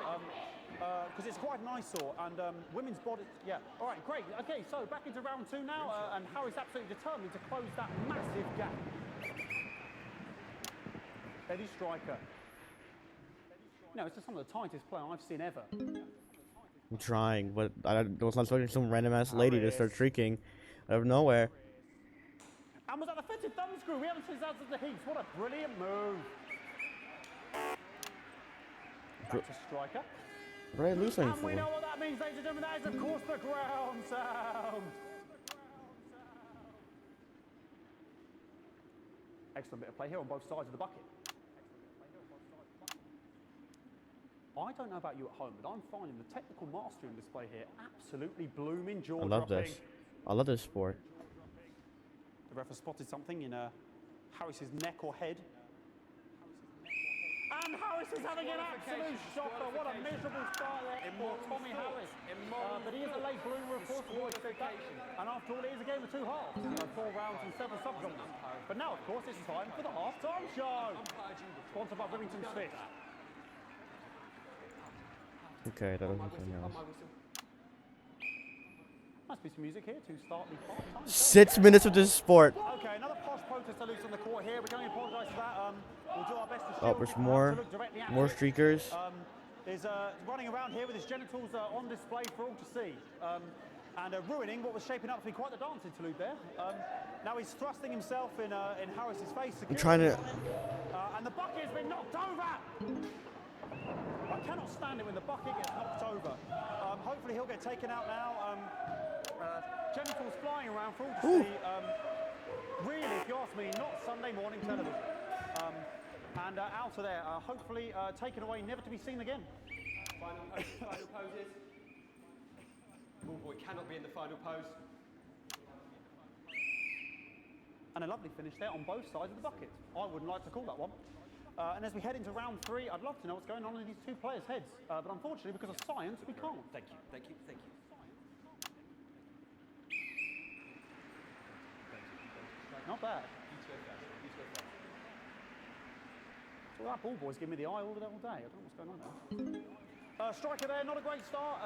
Because it's quite an eyesore, and women's body, yeah. All right, great. Okay, so back into round 2 now, and Harry's absolutely determined to close that massive gap. Eddie Striker. No, it's just some of the tightest play I've seen ever. I'm trying, but I was not expecting some random ass lady to start shrieking out of nowhere. And was that the fitted thumb screw? We haven't seen that since the heats. What a brilliant move. Back to Striker. What are they losing And for? we know what that means, ladies and gentlemen. That is, of course, the ground sound. Excellent bit of play here on both sides of the bucket. I don't know about you at home, but I'm finding the technical mastering display here absolutely blooming jaw-dropping. I love this. I love this sport. The ref has spotted something in Harris's neck or head. And Harris is having an absolute shocker. What a miserable start there for Tommy Harris. But he is a late bloomer, of course. And after all, it is a game of 2 halves. 4 rounds and 7 subgenres. But now, of course, it's time for the half-time show. Sponsored by Remington Smith. Okay, that doesn't something else. Must be some music here to start the half-time. 6 minutes of this sport. Okay, another posh protester loose on the court here. We can only apologise for that. We'll do our best to Oh, there's more streakers. Is running around here with his genitals on display for all to see. And ruining what was shaping up to be quite the dance interlude there. Now he's thrusting himself in Harris's face. I'm trying to... And the bucket has been knocked over! I cannot stand it when the bucket gets knocked over. Hopefully he'll get taken out now. Genitals flying around for all to see. Really, if you ask me, not Sunday morning television. And out of there, hopefully taken away, never to be seen again. Final poses. Ball boy cannot be in the final pose. And a lovely finish there on both sides of the bucket. I wouldn't like to call that one. And as we head into round 3, I'd love to know what's going on in these 2 players' heads. But unfortunately, because of science, we can't. Thank you, thank you, thank you. Not bad. Well, that ball boy's giving me the eye all day. I don't know what's going on there. Striker there, not a great start.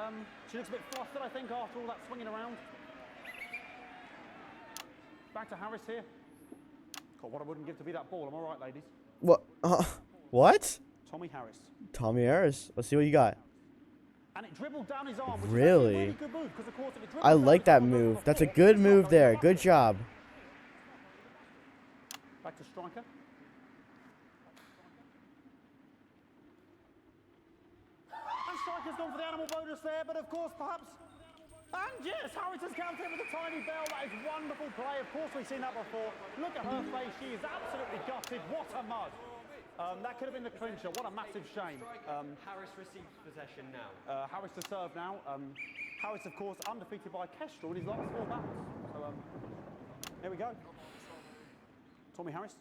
She looks a bit flustered, I think, after all that swinging around. Back to Harris here. God, what I wouldn't give to be that ball. Am I right, ladies? What? What? Tommy Harris. Tommy Harris. Let's see what you got. And it dribbled down his arm, which Really? is a really good move, because of course if it dribbles I down like his that arm, move. goes That's a off good it's not move going there. to Good bucket. job. Back to striker. And striker's gone for the animal bonus there, but of course perhaps... And yes, Harris has counted with a tiny bell. That is wonderful play. Of course we've seen that before. Look at her face. She is absolutely gutted. What a mud. That could have been the clincher. What a massive shame. Harris receives possession now. Harris to serve now. Harris, of course, undefeated by Kestrel in his last 4 battles. So, here we go. Tommy Harris.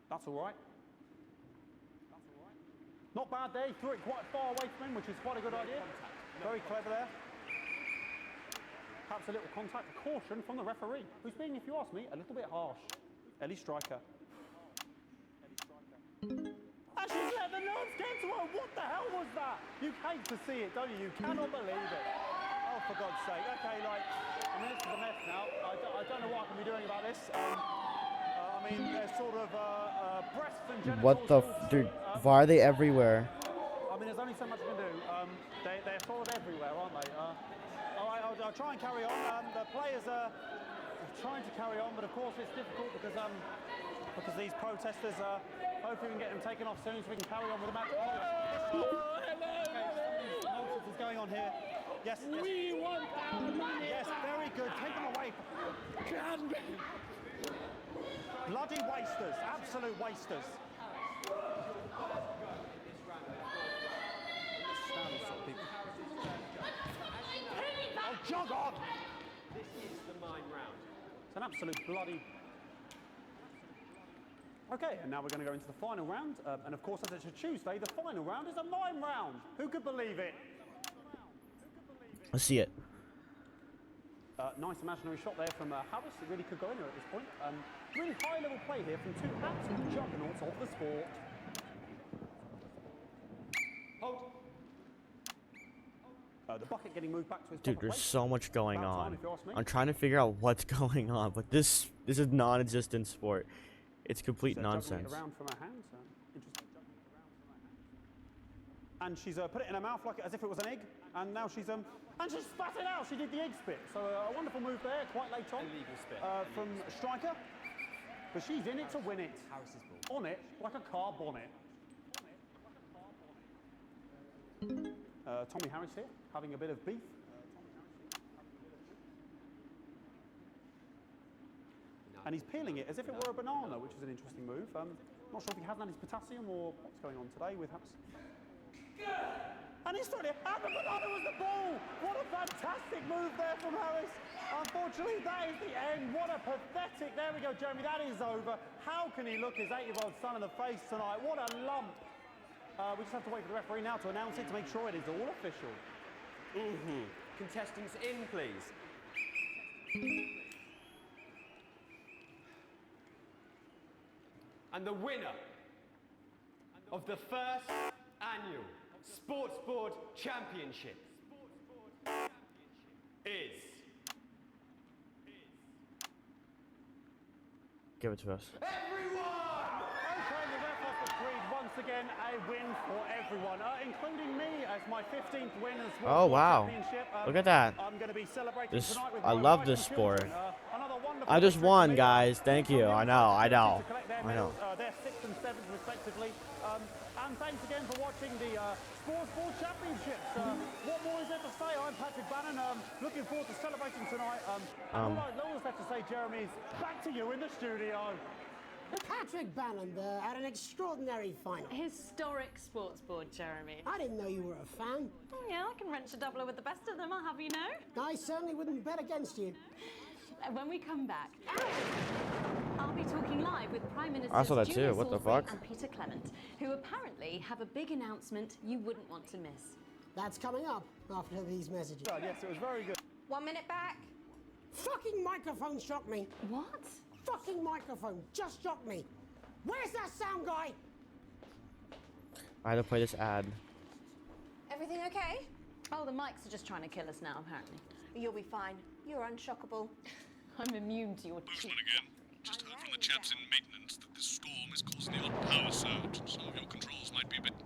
That's all right. Not bad there. He threw it quite far away from him, which is quite a good idea. Very clever there. Perhaps a little contact. A caution from the referee, who's being, if you ask me, a little bit harsh. Ellie Striker. And she's let the nerves get to her. What the hell was that? You hate to see it, don't you? You cannot believe it. Oh, for God's sake. Okay, like, I mean, this is a mess now. I don't know what I can be doing about this. I mean, there's sort of breasts and genitals. What the dude? Why are they everywhere? I mean, there's only so much you can do. They're sort of everywhere, aren't they? All right, I'll try and carry on. The players are trying to carry on, but of course it's difficult because these protesters hopefully we can get them taken off soon so we can carry on with the match. Nonsense is going on here. Yes. We want our money. Yes, very good. Take them away. Bloody wasters. Absolute wasters. Oh, jog on! This is the mime round. It's an absolute bloody... Okay, and now we're going to go into the final round. And of course, as it's a Tuesday, the final round is a mime round. Who could believe it? Let's see it. Nice imaginary shot there from Harris. It really could go anywhere at this point. Really high-level play here from 2 absolute juggernauts of the sport. Hold. The bucket getting moved back to his Dude, proper there's place. so much going About time, on. if you ask me. I'm trying to figure out what's going on, but this is non-existent sport. It's complete Juggling it nonsense. around from her hands. Interesting. And she's put it in her mouth like as if it was an egg. And now she's spat it out. She did the egg spit. So a wonderful move there, quite late on. Illegal spit. From striker. But she's in it to win it. Harris's ball. On it like a car bonnet. Tommy Harris here, having a bit of beef. And he's peeling it as if it were a banana, which is an interesting move. Not sure if he hasn't had his potassium or what's going on today with Harris. And he's throwing it, and the banana was the ball! What a fantastic move there from Harris. Unfortunately, that is the end. What a pathetic, there we go, Jeremy, that is over. How can he look his 8-year-old son in the face tonight? What a lump. We just have to wait for the referee now to announce it to make sure it is all official. Contestants in, please. And the winner of the first annual Sports Board Championship is... Give it to us. Everyone! Okay, the ref has decreed once again a win for everyone, including me as my 15th win in the Sports Oh Board wow! Championship. Look at that. I'm going to be celebrating This tonight with I my love wife this and sport. children. Another wonderful I just victory for won, me. guys. Thank you. I know. I know. To collect their I know. medals, their 6th and 7th respectively. And thanks again for watching the Sports Board Championships. What more is there to say? I'm Patrick Bannon. Looking forward to celebrating tonight. All that's left to say, Jeremy, is back to you in the studio. Patrick Bannon had an extraordinary final. Historic sports board, Jeremy. I didn't know you were a fan. Oh, yeah, I can wrench a doubler with the best of them, I'll have you know. I certainly wouldn't bet against you. When we come back, I'll be talking live with Prime Minister I saw that too. What the fuck? and Peter Clement, who apparently have a big announcement you wouldn't want to miss. That's coming up after these messages. Oh, yes, it was very good. 1 minute back. Fucking microphone shocked me. What? Fucking microphone just shocked me. Where's that sound guy? I had to play this ad. Everything okay? Oh, the mics are just trying to kill us now, apparently. You'll be fine. You're unshockable. I'm immune to your Boozman again. Just heard from the chaps in maintenance that this storm is causing the odd power surge, and some of your controls might be a bit,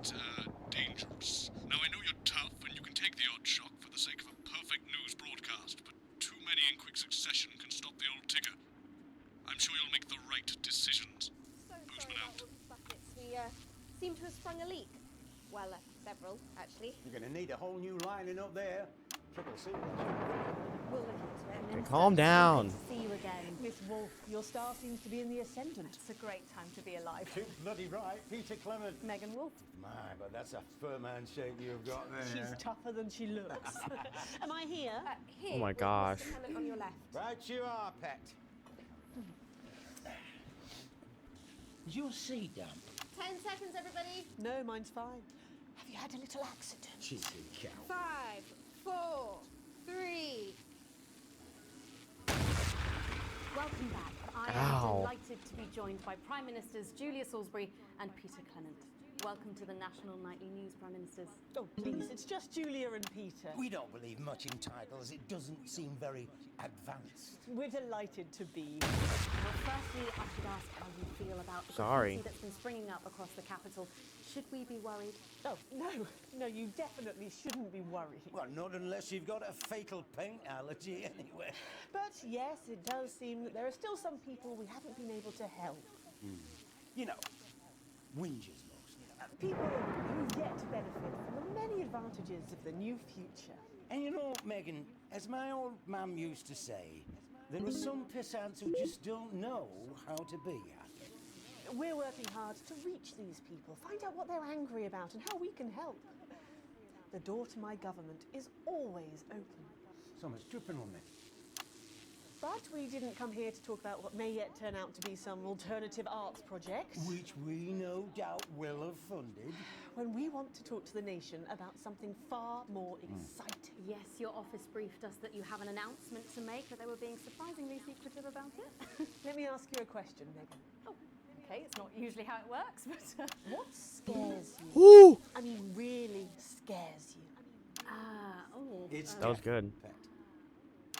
dangerous. Now, I know you're tough, and you can take the odd shock for the sake of a perfect news broadcast, but too many in quick succession can stop the old ticker. I'm sure you'll make the right decisions. Boozman out. Buckets. We seem to have sprung a leak. Well, several, actually. You're going to need a whole new lining up there. Triple C. We'll look into it. Okay, calm down. See you again. Miss Wolf, your star seems to be in the ascendant. It's a great time to be alive. Too bloody right. Peter Clement. Megan Wolf. My, but that's a firm handshake you've got there. She's tougher than she looks. Am I here? Here. Oh my gosh. Look on your left. Right you are, pet. Is your seat damp? 10 seconds, everybody. No, mine's fine. Have you had a little accident? Cheeky cow. 5, 4, 3. Welcome back. I am delighted to be joined by Prime Ministers Julia Salisbury and Peter Clement. Welcome to the National Nightly News, Prime Ministers. Oh, please, it's just Julia and Peter. We don't believe much in titles. It doesn't seem very advanced. We're delighted to be. Well, firstly, I should ask how you feel about the graffiti that's been springing up across the capital. Should we be worried? Oh, no, you definitely shouldn't be worried. Well, not unless you've got a fatal paint allergy anyway. But yes, it does seem that there are still some people we haven't been able to help. You know, whingers mostly. People who yet to benefit from the many advantages of the new future. And you know, Megan, as my old mum used to say, there are some pissants who just don't know how to be happy. We're working hard to reach these people, find out what they're angry about and how we can help. The door to my government is always open. Someone's dripping on me. But we didn't come here to talk about what may yet turn out to be some alternative arts project. Which we no doubt will have funded. When we want to talk to the nation about something far more exciting. Yes, your office briefed us that you have an announcement to make, but they were being surprisingly secretive about it. Let me ask you a question, Megan. Oh, okay, it's not usually how it works, but... What scares you? I mean, really scares you? It's that was good. Pet.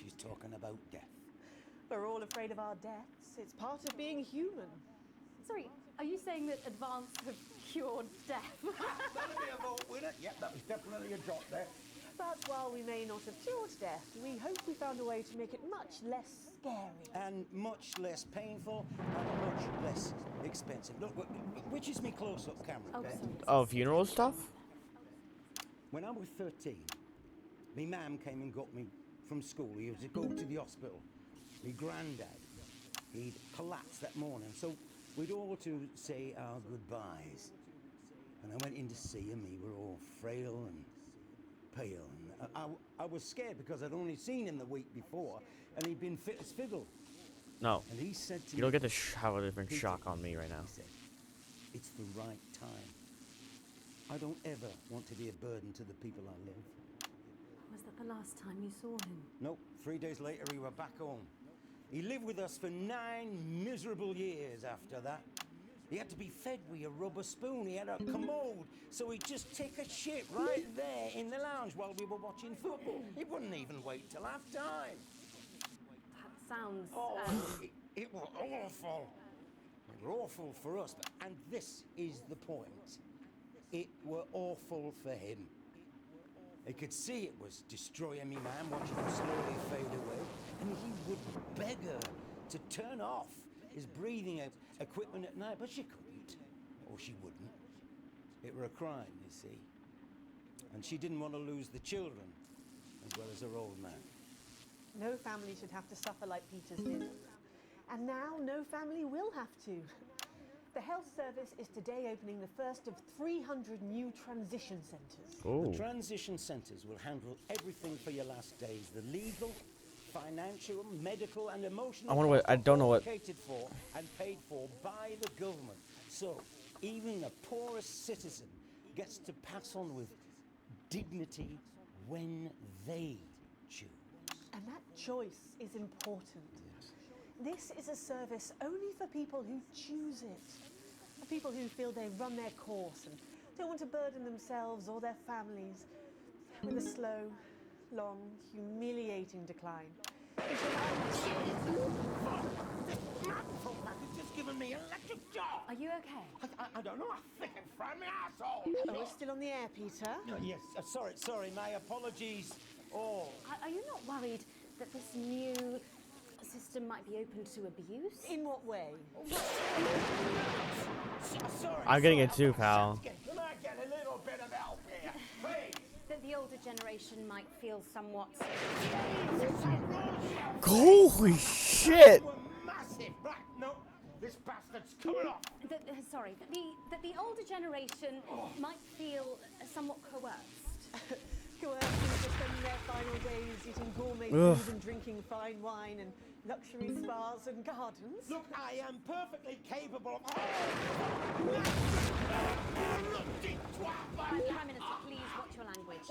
She's talking about death. We're all afraid of our deaths. It's part of being human. Sorry, are you saying that advance have cured death? That'll be a vote winner. Yep, that was definitely a drop there. But while we may not have cured death, we hope we found a way to make it much less scary. And much less painful and much less expensive. Look, which is me close-up camera, Pet? Oh, funeral stuff? When I was 13, my mum came and got me from school. He was to go to the hospital. My granddad, he'd collapsed that morning, so we'd all to say our goodbyes. And I went in to see him. He were all frail and pale. And I was scared because I'd only seen him the week before, and he'd been fit as fiddle. No. And he said to You don't me, get to have a different shock on me right now. he said, it's the right time. I don't ever want to be a burden to the people I live. Was that the last time you saw him? Nope, 3 days later we were back home. He lived with us for 9 miserable years after that. He had to be fed with a rubber spoon. He had a commode, so he'd just take a shit right there in the lounge while we were watching football. He wouldn't even wait till half-time. That sounds... It was awful. It was awful for us, and this is the point. It were awful for him. He could see it was destroying me, man, watching him slowly fade away. And he would beg her to turn off his breathing equipment at night, but she couldn't, or she wouldn't. It were a crime, you see. And she didn't want to lose the children, as well as her old man. No family should have to suffer like Peter's did. And now no family will have to. The health service is today opening the first of 300 new transition centres. The transition centres will handle everything for your last days. The legal, financial, medical and emotional I don't know what... catered for and paid for by the government. So, even the poorest citizen gets to pass on with dignity when they choose. And that choice is important. This is a service only for people who choose it. For people who feel they've run their course and don't want to burden themselves or their families with a slow, long, humiliating decline. microphone back has just given me electric shock. Are you okay? I don't know. I think it fried my asshole. Oh, we're still on the air, Peter. Yes, sorry, my apologies. Oh. Are you not worried that this new system might be open to abuse? In what way? Sorry. I'm getting it too, pal. Can I get a little bit of help here, please? That the older generation might feel somewhat... Holy shit! Massive. Right, no, this bastard's coming off. That the older generation might feel somewhat coerced. Coerced into spending their final days eating gourmet Ugh. food and drinking fine wine and luxury spas and gardens. Look, I am perfectly capable of... Prime Minister, please watch your language.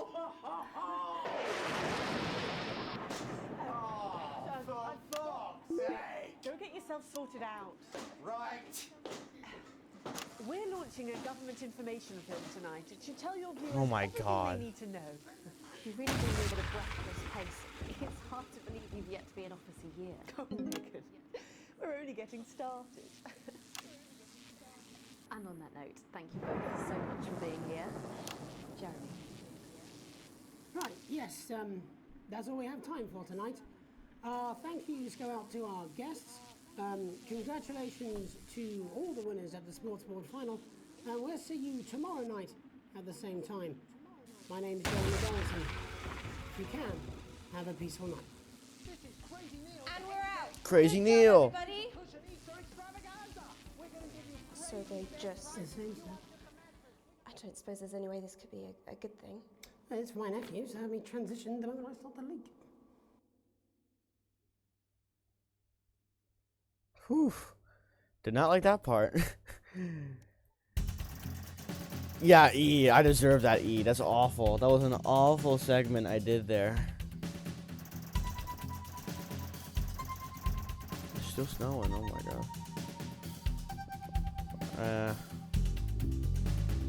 Go get yourself sorted out. Right. We're launching a government information film tonight. It should tell your viewers Oh my everything God. they need to know. You really do move at a breathless pace. It's hard to believe you've yet to be in office a year. Oh, Megan, we're only getting started. And on that note, thank you both so much for being here. Jeremy. Right, yes, that's all we have time for tonight. Thank yous go out to our guests. Congratulations to all the winners at the Sports Board final. And we'll see you tomorrow night at the same time. My name's Jeremy Donaldson. If you can, have a peaceful night. And we're out. Crazy Neil. Everybody. So they just... The same stuff. I don't suppose there's any way this could be a good thing. It's for my nephew, so we transitioned the moment I start the leak. Whew. Did not like that part. Yeah, E. I deserve that E. That's awful. That was an awful segment I did there. It's still snowing. Oh my god.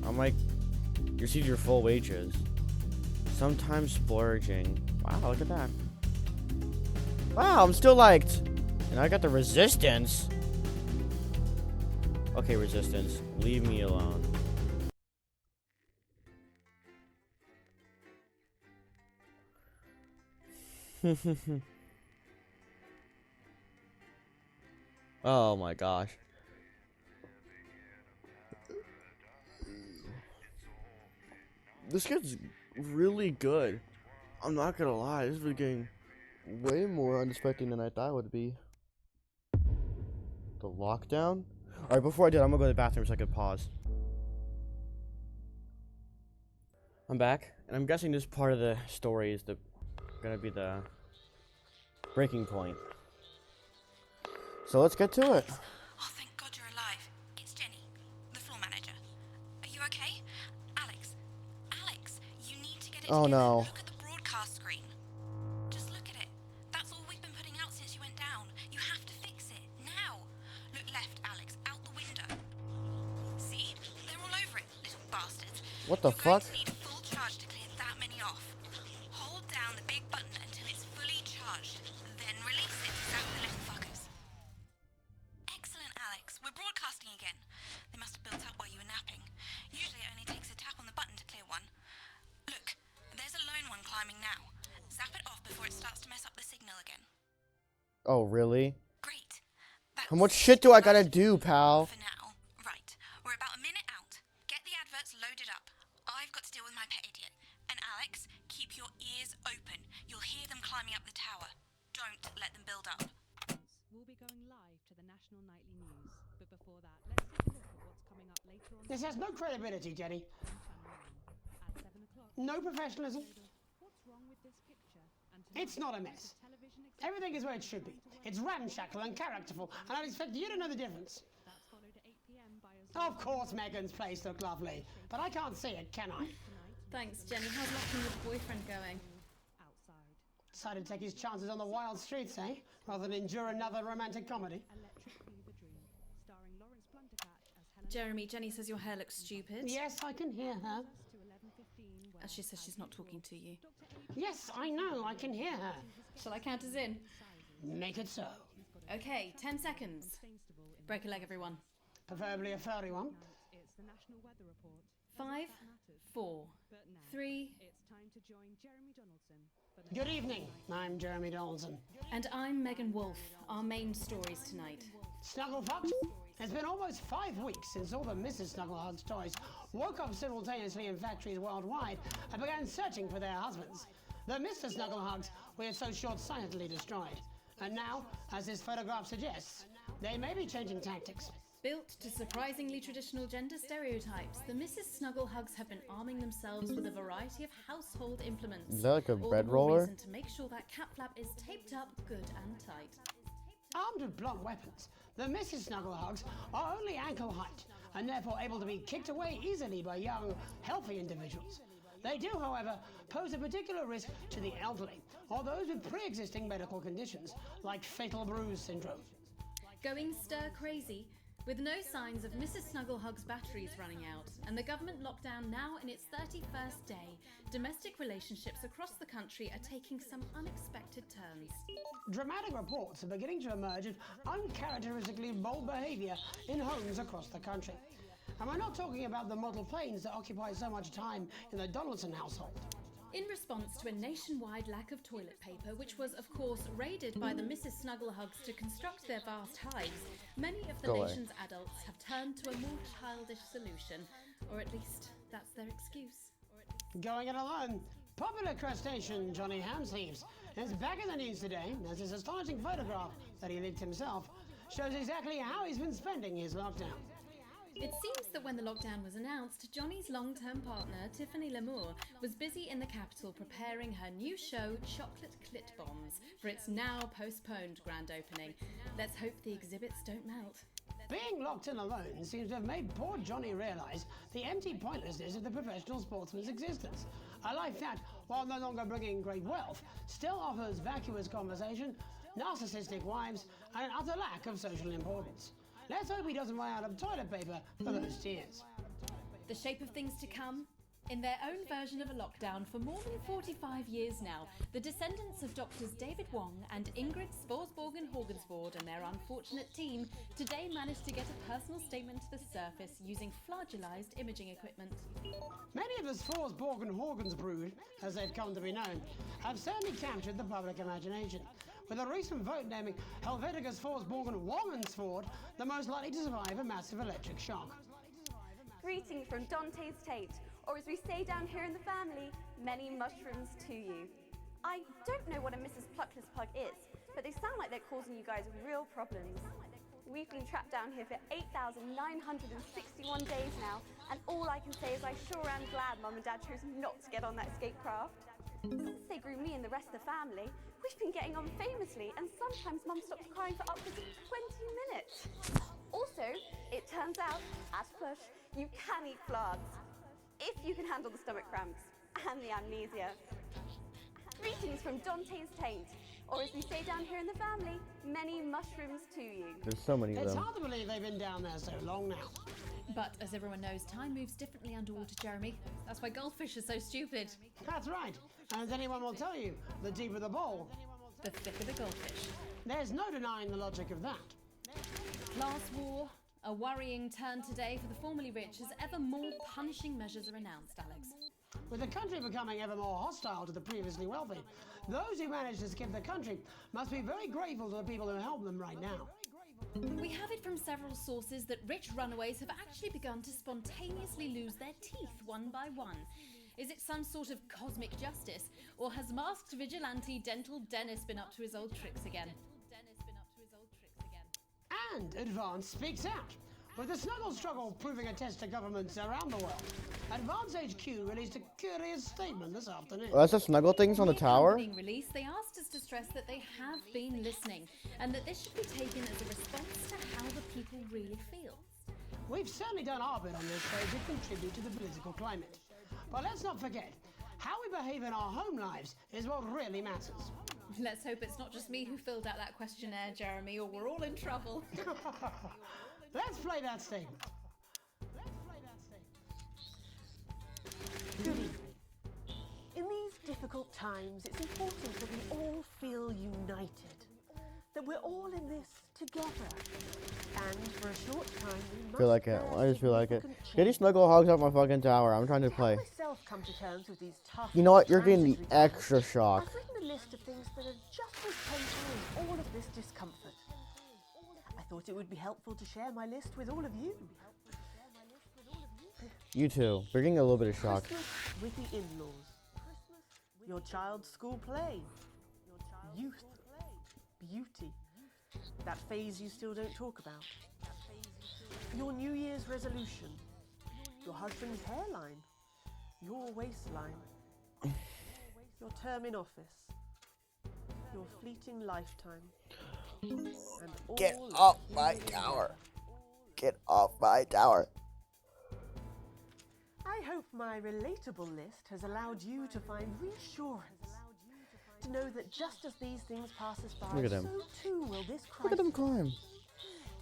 I'm like, you received your full wages. Sometimes splurging. Wow, look at that. Wow, I'm still liked. And I got the resistance. Okay, resistance. Leave me alone. Oh my gosh. This gets really good. I'm not gonna lie, this is getting way more unexpected than I thought it would be. The lockdown? Alright, before I do that, I'm gonna go to the bathroom so I can pause. I'm back, and I'm guessing this part of the story is gonna be the breaking point. So let's get to it. Oh, thank God you're alive. It's Jenny, the floor manager. Are you okay? Alex, you need to get it Oh together. no. Look at the broadcast screen. Just look at it. That's all we've been putting out since you went down. You have to fix it, now. Look left, Alex, out the window. See? They're all over it, little bastards. What the fuck? You need full charge to clear that many off. Hold down the big button until it's fully charged, then release it to zap the little fuckers. Excellent, Alex. We're broadcasting again. They must have built up while you were napping. Usually it only takes a tap on the button to clear one. Look, there's a lone one climbing now. Zap it off before it starts to mess up the signal again. Oh, really? Great. How much shit do I gotta do, pal? For now. Right. We're about a minute out. Get the adverts loaded up. I've got to deal with my pet idiot. And Alex, keep your ears open. You'll hear them climbing up the tower. Don't let them build up. We'll be going live to the National Nightly News. But before that, let's take a look at what's coming up later on. This has no credibility, Jenny. At 7 o'clock. No professionalism. What's wrong with this picture? And It's not a mess. Everything is where it should be. It's ramshackle and characterful, and I'd expect you to know the difference. That's followed at 8 p.m. by a Of course Megan's place looked lovely, but I can't see it, can I? Thanks, Jenny. How's life and your boyfriend going? outside. Decided to take his chances on the wild streets, eh? Rather than endure another romantic comedy. Electric Fever Dream, starring Lawrence Blundercatch as Helen. Jeremy, Jenny says your hair looks stupid. Yes, I can hear her. To 11:15. As she says she's not talking to you. Yes, I know, I can hear her. Shall I count us in? Make it so. You've got a Okay, 10 seconds. Break a leg, everyone. Preferably a furry one. 5, 4, 3. Good evening, I'm Jeremy Donaldson. And I'm Megan Wolfe. Our main stories tonight. Snugglefox, it's been almost 5 weeks since all the Mrs. Snugglehug's toys woke up simultaneously in factories worldwide and began searching for their husbands. The Mr. Snugglehugs we had so short-sightedly destroyed. And now, as this photograph suggests, they may be changing tactics. Built to surprisingly traditional gender stereotypes, the Mrs. Snugglehugs have been arming themselves with a variety of household implements. Is that like a all bread the more roller? reason to make sure that cat flap is taped up good and tight. Armed with blunt weapons, the Mrs. Snugglehugs are only ankle height and therefore able to be kicked away easily by young, healthy individuals. They do, however, pose a particular risk to the elderly or those with pre-existing medical conditions like fatal bruise syndrome. Going stir crazy, with no signs of Mrs. Snugglehugs' batteries running out, and the government lockdown now in its 31st day, domestic relationships across the country are taking some unexpected turns. Dramatic reports are beginning to emerge of uncharacteristically bold behaviour in homes across the country. And we're not talking about the model planes that occupy so much time in the Donaldson household. In response to a nationwide lack of toilet paper, which was, of course, raided by the Mrs. Snugglehugs to construct their vast hives, many of the nation's adults have turned to a more childish solution, or at least that's their excuse. Going it alone, popular crustacean Johnny Hamsleeves is back in the news today as his astonishing photograph that he leaked himself shows exactly how he's been spending his lockdown. It seems that when the lockdown was announced, Johnny's long-term partner, Tiffany Lamour, was busy in the capital preparing her new show, Chocolate Clit Bombs, for its now postponed grand opening. Let's hope the exhibits don't melt. Being locked in alone seems to have made poor Johnny realise the empty pointlessness of the professional sportsman's existence. A life that, while no longer bringing great wealth, still offers vacuous conversation, narcissistic wives, and an utter lack of social importance. Let's hope he doesn't run out of toilet paper for those tears. The shape of things to come? In their own version of a lockdown for more than 45 years now, the descendants of Doctors David Wong and Ingrid Sporsborgen-Horgensvoord and their unfortunate team today managed to get a personal statement to the surface using flagellized imaging equipment. Many of the Sporsborgen-Horgens brood, as they've come to be known, have certainly captured the public imagination, with a recent vote naming Helvetica Sporsborgen-Wongensvoord the most likely to survive a massive electric shock. Greetings from Dante's Tate, or as we say down here in the family, many mushrooms to you. I don't know what a Mrs. Pluckless Plug is, but they sound like they're causing you guys real problems. We've been trapped down here for 8,961 days now, and all I can say is I sure am glad Mum and Dad chose not to get on that escape craft. Since they grew me and the rest of the family, we've been getting on famously, and sometimes Mum stops crying for upwards of 20 minutes. Also, it turns out, at push, you can eat flards, if you can handle the stomach cramps and the amnesia. Greetings from Dante's Taint, or as we say down here in the family, many mushrooms to you. There's so many of It's them. hard to believe they've been down there so long now. But as everyone knows, time moves differently underwater, Jeremy. That's why goldfish are so stupid. That's right. And as anyone will tell you, the deeper the bowl, the thicker the goldfish. There's no denying the logic of that. Class war, a worrying turn today for the formerly rich as ever more punishing measures are announced, Alex. With the country becoming ever more hostile to the previously wealthy, those who managed to skip the country must be very grateful to the people who help them right now. We have it from several sources that rich runaways have actually begun to spontaneously lose their teeth one by one. Is it some sort of cosmic justice, or has masked vigilante Dental Dennis been up to his old tricks again? And Advance speaks out. With the snuggle struggle proving a test to governments around the world, Advance HQ released a curious statement this afternoon. Oh, that's the snuggle things on the tower? Being released, they asked us to stress that they have been listening, and that this should be taken as a response to how the people really feel. We've certainly done our bit on this stage to contribute to the political climate. But let's not forget, how we behave in our home lives is what really matters. Let's hope it's not just me who filled out that questionnaire, Jeremy, or we're all in trouble. Let's play that statement. Good evening. In these difficult times, it's important that we all feel united. that we're all in this together. And for a short time, we must Feel like it. bear I just feel like it. significant Get these snuggle hogs off my fucking tower. I'm trying to play. myself come to terms with these tough, You know what? You're getting the transitory times. extra shock. I've written a list of things that are just as painful as all of this discomfort. I thought it would be helpful to share my list with all of you. You too. We're getting a little bit of shock. Christmas with the in-laws. Your child's school play. Youth. Beauty. That phase you still don't talk about. Your New Year's resolution. Your husband's hairline. Your waistline. Your term in office. Your fleeting lifetime. And Get all off of my human tower. Get off my tower. I hope my relatable list has allowed you to find reassurance. To know that just as these things pass us by, Look at them. so too will this crisis. Look at them climb.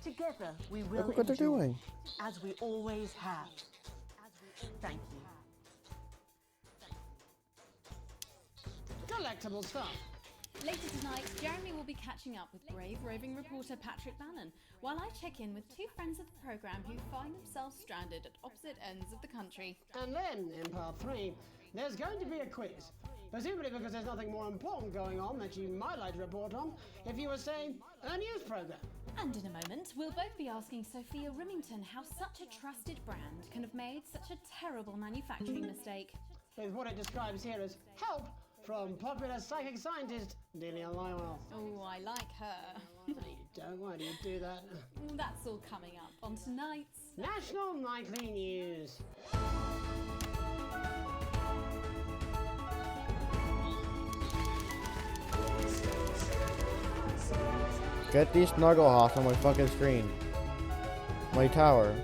Together we will Look what they're endure, doing. as we always have. Thank you. Delectable stuff. Later tonight, Jeremy will be catching up with brave roving reporter Patrick Bannon, while I check in with two friends of the programme who find themselves stranded at opposite ends of the country. And then, in part 3, there's going to be a quiz. Presumably because there's nothing more important going on that you might like to report on if you were, say, a news programme. And in a moment, we'll both be asking Sophia Remington how such a trusted brand can have made such a terrible manufacturing mistake. With what it describes here as help from popular psychic scientist Delia Lywell. Oh, I like her. No, you don't. Why do you do that? That's all coming up on tonight's National Nightly News. Get these snuggle hogs on my fucking screen. My tower.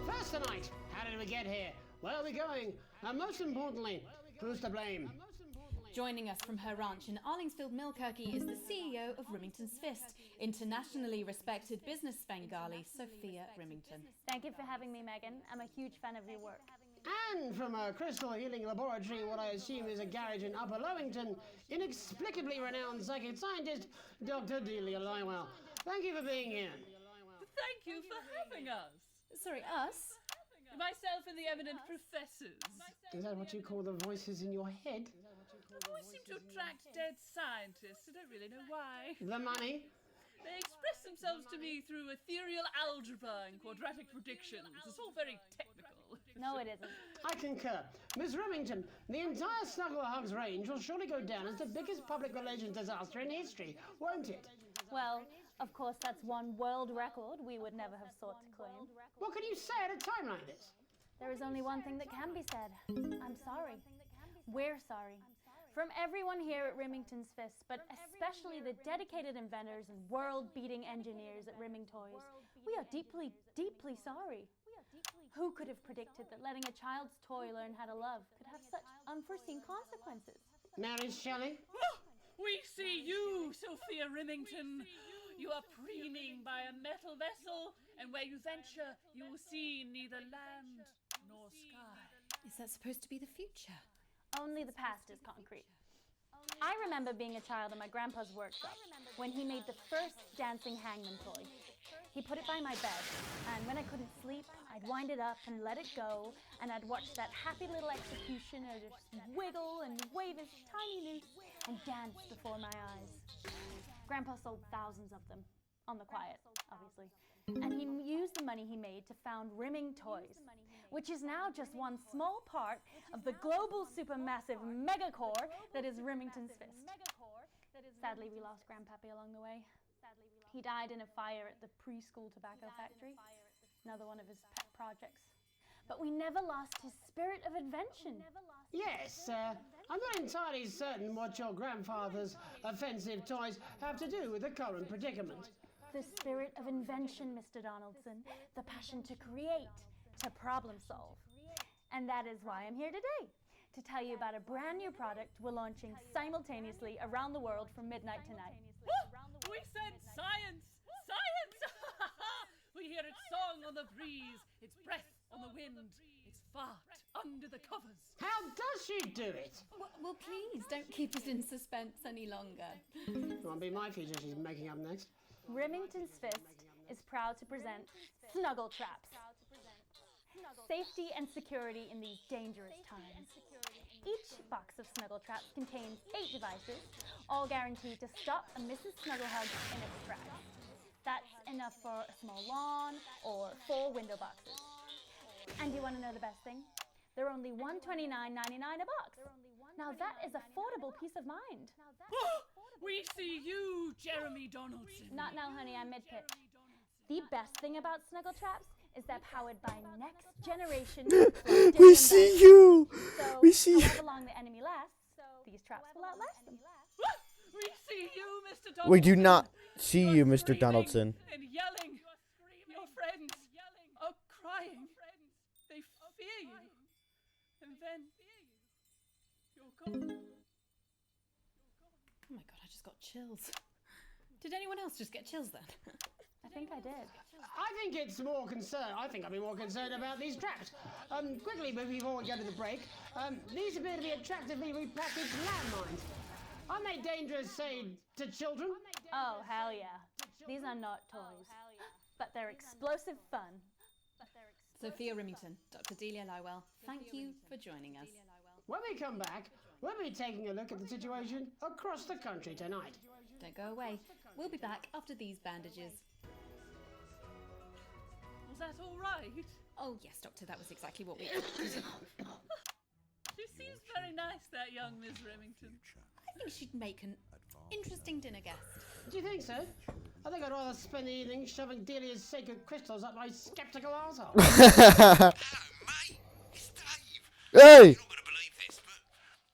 First tonight, how did we get here? Where are we going? And most importantly, who's to blame? Joining us from her ranch in Arlingsfield, Milkirky, is the CEO of Remington's Fist, internationally respected business Svengali, Sophia Remington. Thank you for having me, Megan. I'm a huge fan of your work. And from a crystal healing laboratory, what I assume is a garage in Upper Lowington, inexplicably renowned psychic scientist, Dr. Delia Lywell. Thank you for being here. Thank you for having us. Sorry, us? Myself and the eminent professors. Is that what you call the voices in your head? Always seem to attract dead scientists. I don't really know why. The money? They express themselves to me through ethereal algebra and quadratic predictions. It's all very technical. No, it isn't. I concur. Miss Remington, the entire Snugglehugs range will surely go down as the biggest public relations disaster in history, won't it? Well, of course, that's one world record we would never have sought to claim. What can you say at a time like this? There is only one thing that can be said. I'm sorry. We're sorry. From everyone here at Remington's Fist, but especially the dedicated inventors and world-beating engineers at Rimming Toys, we are deeply, deeply sorry. Who could have predicted that letting a child's toy learn how to love could have such unforeseen consequences? Mary Shelley? We see you, Sophia Remington. You are preening by a metal vessel, and where you venture, you will see neither land nor sky. Is that supposed to be the future? Only the past is concrete. I remember being a child in my grandpa's workshop when he made the first dancing hangman toy. He put it by my bed, and when I couldn't sleep, I'd wind it up and let it go, and I'd watch that happy little executioner just wiggle and wave his tiny noose and dance before my eyes. Grandpa sold thousands of them, on the quiet, obviously. And he used the money he made to found Rimming Toys, which is now just one small part of the global supermassive megacore that is Remington's Fist. Sadly, we lost Grandpappy along the way. He died in a fire at the preschool tobacco factory, another one of his pet projects. But we never lost his spirit of invention. Yes, I'm not entirely certain what your grandfather's offensive toys have to do with the current predicament. The spirit of invention, Mr. Donaldson. The passion to create, to problem solve. And that is why I'm here today, to tell you about a brand new product we're launching simultaneously around the world from midnight tonight. We said science! Science! We hear its song on the breeze, its breath on the wind, its fart under the covers. How does she do it? Well, please, don't keep us in suspense any longer. Won't be my feature she's making up next. Remington's Fist is proud to present Snuggle Traps. Safety and security in these dangerous times. Each box of Snuggle Traps contains 8 devices, all guaranteed to stop a Mrs. Snuggle hug in its tracks. That's enough for a small lawn or 4 window boxes. And you want to know the best thing? They're only $129.99 a box. Now that is affordable peace of mind. We see you, Jeremy Donaldson. Not now, honey, I'm mid-pitch. The best thing about Snuggle Traps is they're powered by next generation. We see you. So, We see you. however long the enemy lasts, these traps will outlast them. We see you, Mr. Donaldson. We do not see you, Mr. Donaldson. And yelling. Your friends are crying. They fear you. And then you're gone. Oh my god, I just got chills. Did anyone else just get chills then? I think I did. I think it's more concerned. I think I'd be more concerned about these traps. Quickly, before we go to the break, these appear to be attractively repackaged landmines. Aren't they dangerous, say, to children? Oh, hell yeah. These are not toys, but they're explosive fun. Sophia Remington, Dr. Delia Lywell, thank you for joining us. When we come back, we'll be taking a look at the situation across the country tonight. Don't go away. We'll be back after these bandages. Was that all right? Oh, yes, Doctor, that was exactly what we... She seems very nice, that young Miss Remington. I think she'd make an interesting dinner guest. Do you think so? I think I'd rather spend the evening shoving Delia's sacred crystals up my skeptical arsehole. Hello, mate. It's Dave. Hey! You're not going to believe this, but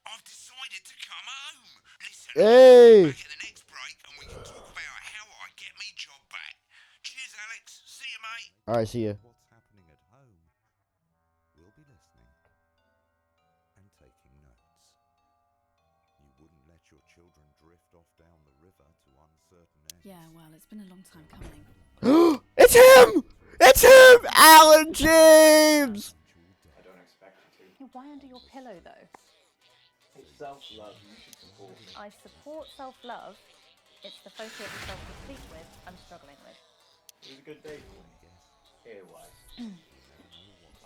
I've decided to come home. Listen, Hey! back at the next break and we can talk about how I get me job back. Cheers, Alex. See you, mate. All right, see you. What's happening at home? We'll be listening and taking notes. You wouldn't let your children drift off down the river to uncertain ends. Yeah, well, it's been a long time coming. It's him! It's him! Alan James! I don't expect you to. Why under your pillow, though? It's self-love. You should support it. I support self-love. It's the photo of yourself to speak with I'm struggling with. It was a good day for me. Here, why?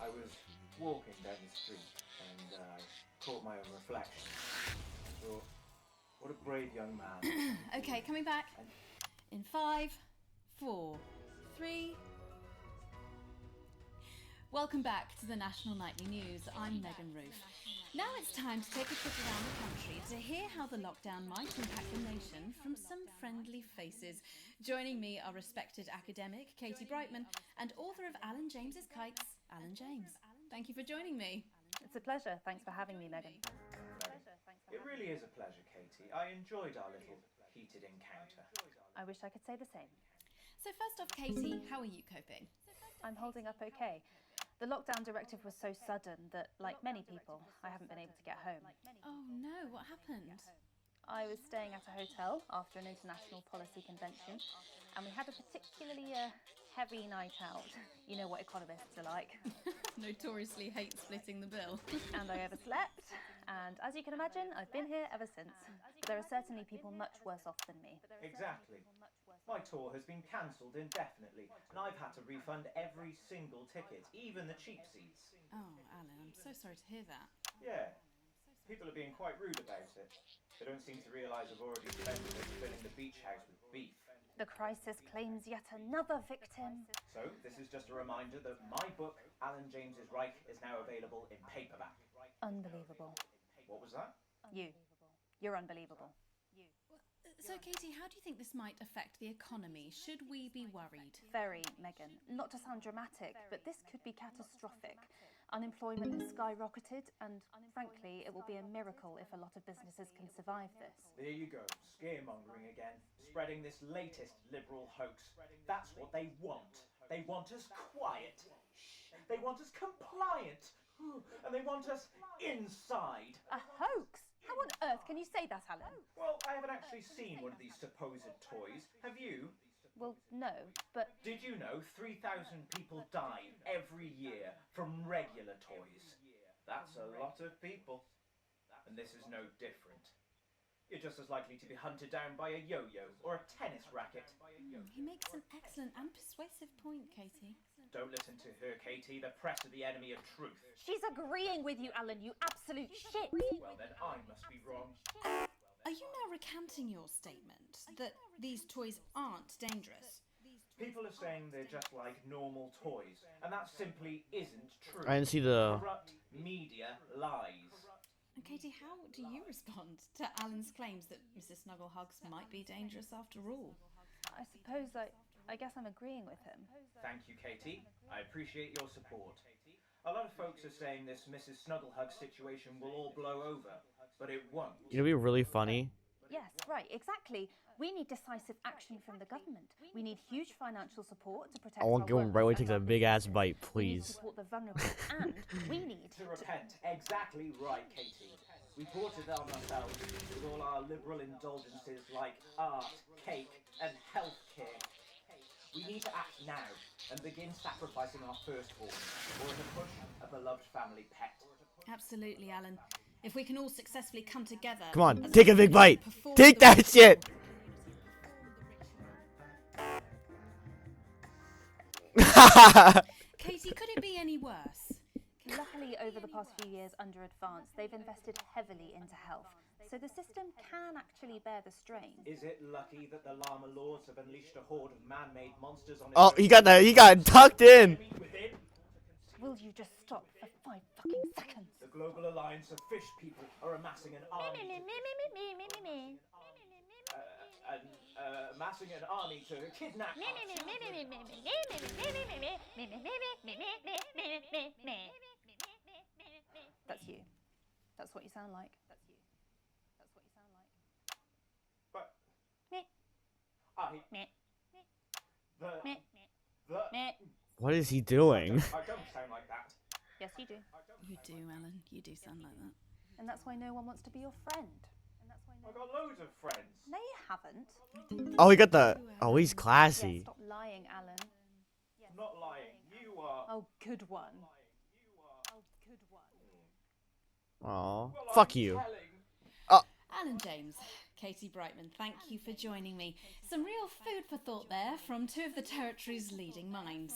I was walking down the street and I caught my own reflection. Thought, what a brave young man. Okay, coming back. In 5, 4, 3... Welcome back to the National Nightly News. I'm Megan Roof. Now it's time to take a trip around the country to hear how the lockdown might impact the nation from some friendly faces. Joining me are respected academic Katie Brightman and author of Alan James's Kites, Alan James. Thank you for joining me. It's a pleasure. Thanks for having me, Megan. It really is a pleasure, Katie. I enjoyed our little heated encounter. I wish I could say the same. So first off, Katie, how are you coping? I'm holding up okay. The lockdown directive was so sudden that, like many people, I haven't been able to get home. Oh no, what happened? I was staying at a hotel after an international policy convention, and we had a particularly heavy night out. You know what economists are like. Notoriously hate splitting the bill. And I overslept, and as you can imagine, I've been here ever since. But there are certainly people much worse off than me. Exactly. My tour has been cancelled indefinitely, and I've had to refund every single ticket, even the cheap seats. Oh, Alan, I'm so sorry to hear that. Yeah. People are being quite rude about it. They don't seem to realise I've already spent it filling the beach house with beef. The crisis claims yet another victim. So, this is just a reminder that my book, Alan James's Reich, is now available in paperback. Unbelievable. What was that? You're unbelievable. So, Katie, how do you think this might affect the economy? Should we be worried? Very, Megan. Not to sound dramatic, but this could be catastrophic. Unemployment has skyrocketed, and frankly, it will be a miracle if a lot of businesses can survive this. There you go, scaremongering again, spreading this latest liberal hoax. That's what they want. They want us quiet. They want us compliant. And they want us inside. A hoax? How on earth can you say that, Alan? Well, I haven't actually seen one of these supposed toys. Have you? Well, no, but... Did you know 3,000 people die every year from regular toys? That's a lot of people. And this is no different. You're just as likely to be hunted down by a yo-yo or a tennis racket. He makes an excellent and persuasive point, Katie. Don't listen to her, Katie. The press are the enemy of truth. She's agreeing with you, Alan, you absolute shit! Well, then I must be wrong. Are you now recanting your statement that these toys aren't dangerous? People are saying they're just like normal toys, and that simply isn't true. I didn't see the... Corrupt media lies. And Katie, how do you respond to Alan's claims that Mrs. Snugglehugs might be dangerous after all? I suppose I guess I'm agreeing with him. Thank you, Katie. I appreciate your support. A lot of folks are saying this Mrs. Snugglehug situation will all blow over, but it won't. You know, it'd be really funny. Yes, right, exactly. We need decisive action from the government. We need huge financial support to protect I won't our go workers right away and takes our a big ass businesses. bite, We need to please. support the vulnerable, and we need To repent. Exactly right, Katie. We brought it on ourselves with all our liberal indulgences like art, cake, and healthcare. We need to act now and begin sacrificing our firstborn, or to push a beloved family pet. Absolutely, Alan. If we can all successfully come together... Come on, as take a big bite. perform Take the that shit. Katie, could it be any worse? Luckily, over the past few years under Advance, they've invested heavily into health, so the system can actually bear the strain. Is it lucky that the Llama Lords have unleashed a horde of man-made monsters on its Oh, own he got tucked in. within? Will you just stop for 5 fucking seconds? The Global Alliance of Fish People are amassing an army amassing an army to kidnap our children. That's you. That's what you sound like. That's you. That's what you sound like. But What is he doing? I don't sound like that. Yes, you do. You do, Alan. You do sound like that. And that's why no one wants to be your friend. I've got loads of friends. No, you haven't. Oh, he got the... Oh, he's Yeah, classy. stop lying, Alan. I'm not lying. You are. Oh, good one. Aw, fuck you. Alan James, Katie Brightman, thank you for joining me. Some real food for thought there from two of the territory's leading minds.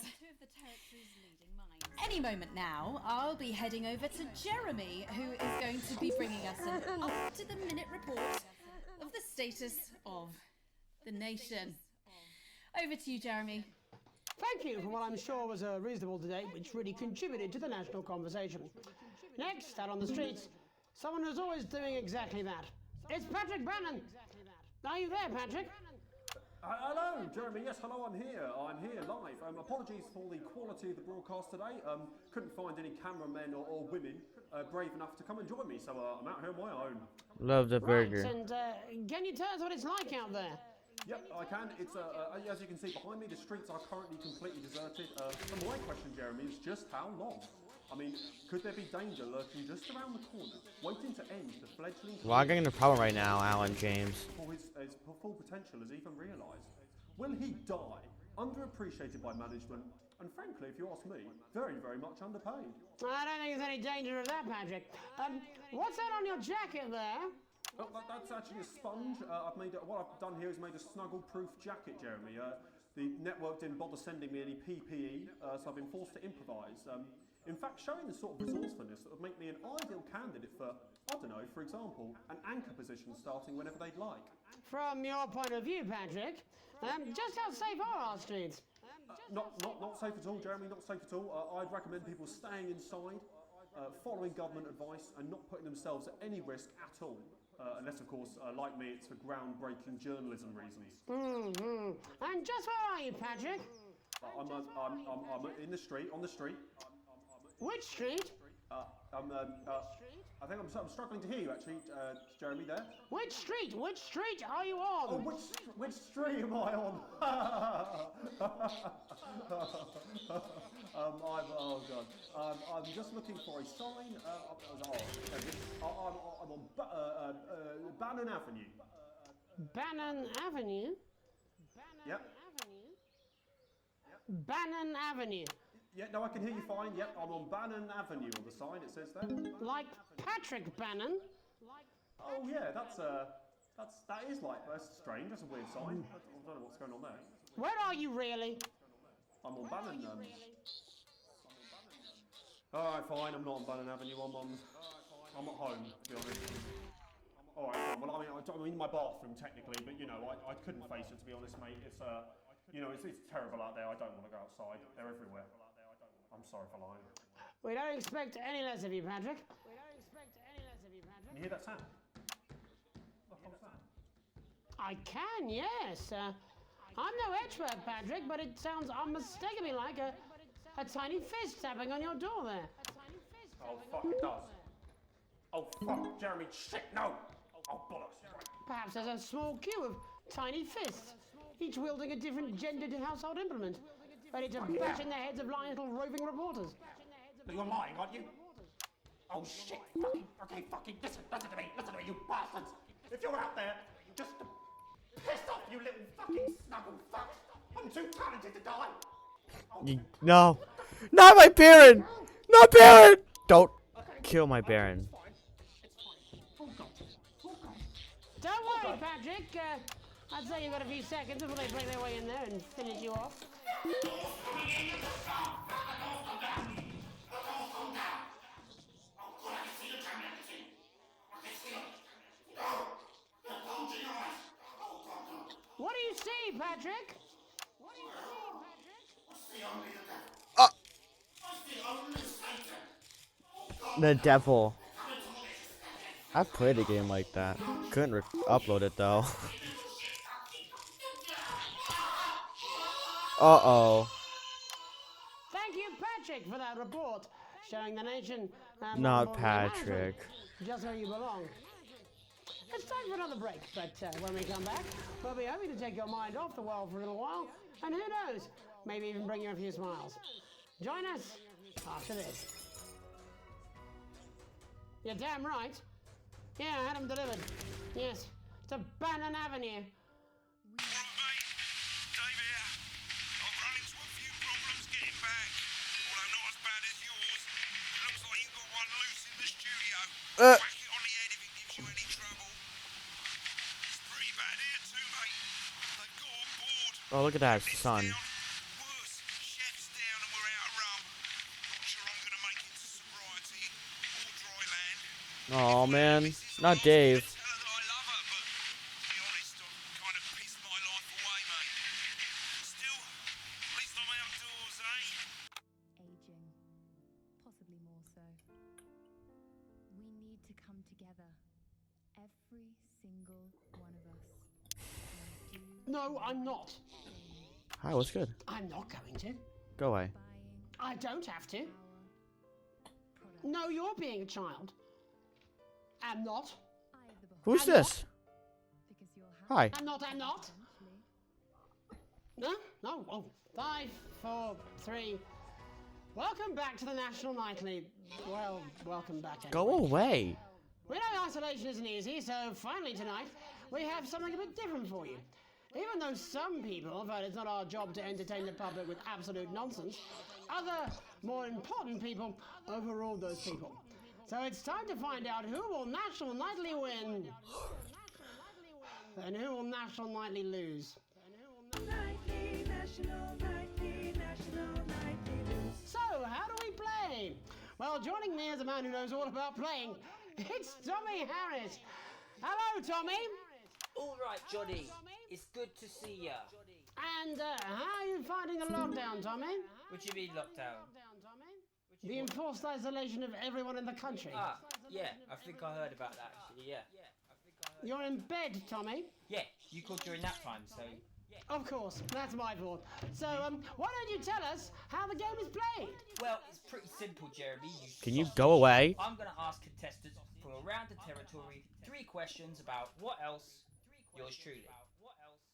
Any moment now, I'll be heading over to Jeremy, who is going to be bringing us an up-to-the-minute report of the status of the nation. Over to you, Jeremy. Thank you for what I'm sure was a reasonable debate which really contributed to the national conversation. Next, out on the streets, someone who's always doing exactly that. It's Patrick Brannan. Are you there, Patrick? Hello, Jeremy. Yes, hello, I'm here. I'm here live. Apologies for the quality of the broadcast today. Couldn't find any cameramen or women brave enough to come and join me, so I'm out here on my own. Love the burger. Right, and can you tell us what it's like out there? Yep, I can. It's as you can see behind me, the streets are currently completely deserted. And my question, Jeremy, is just how long? I mean, could there be danger lurking just around the corner, waiting to end the fledgling... Well, I'm getting a problem right now, Alan James. Before his full potential is even realised. Will he die, underappreciated by management, and frankly, if you ask me, very, very much underpaid? I don't think there's any danger of that, Patrick. What's that on your jacket there? Oh, that's actually a sponge. What I've done here is made a snuggle-proof jacket, Jeremy. The network didn't bother sending me any PPE, so I've been forced to improvise. In fact, showing the sort of resourcefulness that would make me an ideal candidate for, I don't know, for example, an anchor position starting whenever they'd like. From your point of view, Patrick, just how safe are our streets? Not safe at all, Jeremy, not safe at all. I'd recommend people staying inside, following government advice, and not putting themselves at any risk at all. Unless, of course, like me, it's for groundbreaking journalism reasons. Mm-hmm. And just where are you, Patrick? I'm in the street, on the street. Which street? I think I'm struggling to hear you, actually, Jeremy, there. Which street? Which street are you on? Oh, which street am I on? Oh god. I'm just looking for a sign. I'm on Bannon Avenue. Bannon Avenue? Yep. Bannon Avenue. Yeah, no, I can hear you fine. Yep, I'm on Bannon Avenue on the sign. It says there. Like Patrick Bannon? Oh yeah, that is like that's strange. That's a weird sign. I don't know what's going on there. Where are you really? I'm on Bannon. Alright, fine. I'm not on Bannon Avenue. I'm at home, to be honest. Alright, fine. Well, I'm in my bathroom technically, but you know, I couldn't face it, to be honest, mate. It's it's terrible out there. I don't want to go outside. They're everywhere. I'm sorry for lying. We don't expect any less of you, Patrick. Can you hear that sound? What was that? I can, yes. I'm no expert, Patrick, but it sounds unmistakably like a tiny fist tapping on your door there. Oh, fuck, it does. Oh, fuck, Jeremy, shit, no! Oh, bollocks. Perhaps there's a small queue of tiny fists, each wielding a different gendered household implement, ready to bash in the heads of lying little roving reporters. But you're lying, aren't you? Oh, shit. Fucking, listen to me, you bastards. If you're out there, just piss off, you little fucking snuggle fuck. I'm too talented to die. No. Not my Baron! Not Baron! Don't kill my Baron. Don't worry, Patrick. I'd say you've got a few seconds before they break their way in there and finish you off. What do you see, Patrick? The devil. I played a game like that. Couldn't upload it though. Uh-oh. Thank you, Patrick, for that report, showing the nation. Not Patrick. Just where you belong. It's time for another break, but when we come back, we'll be hoping to take your mind off the world for a little while, and who knows, maybe even bring you a few smiles. Join us after this. You're damn right. Yeah, I had them delivered. Yes, to Bannon Avenue. Oh, look at that, it's the sun. Oh man, not Dave. Aging, possibly more so. We need to come together, every single one of us. No, I'm not. Hi, what's good? I'm not going to. Go away. I don't have to. No, you're being a child. I'm not. Who's this? Hi. I'm not. No? No. Oh, 5, 4, 3. Welcome back to the National Nightly. Well, welcome back anyway. Go away. We know isolation isn't easy, so finally tonight, we have something a bit different for you. Even though some people felt it's not our job to entertain the public with absolute nonsense, other, more important people overruled those people. So it's time to find out who will National Nightly win and who will National Nightly lose. So, how do we play? Well, joining me is a man who knows all about playing. It's Tommy Harris. Hello, Tommy. All right, Johnny. It's good to see ya. And how are you finding the lockdown, Tommy? What do you mean lockdown? The enforced isolation of everyone in the country. Ah, yeah. I think I heard about that, actually, yeah. You're in bed, Tommy? Yeah, you called during nap time, so... Of course, that's my fault. So, why don't you tell us how the game is played? Well, it's pretty simple, Jeremy. Can you go away? I'm going to ask contestants from around the territory 3 questions about what else, yours truly.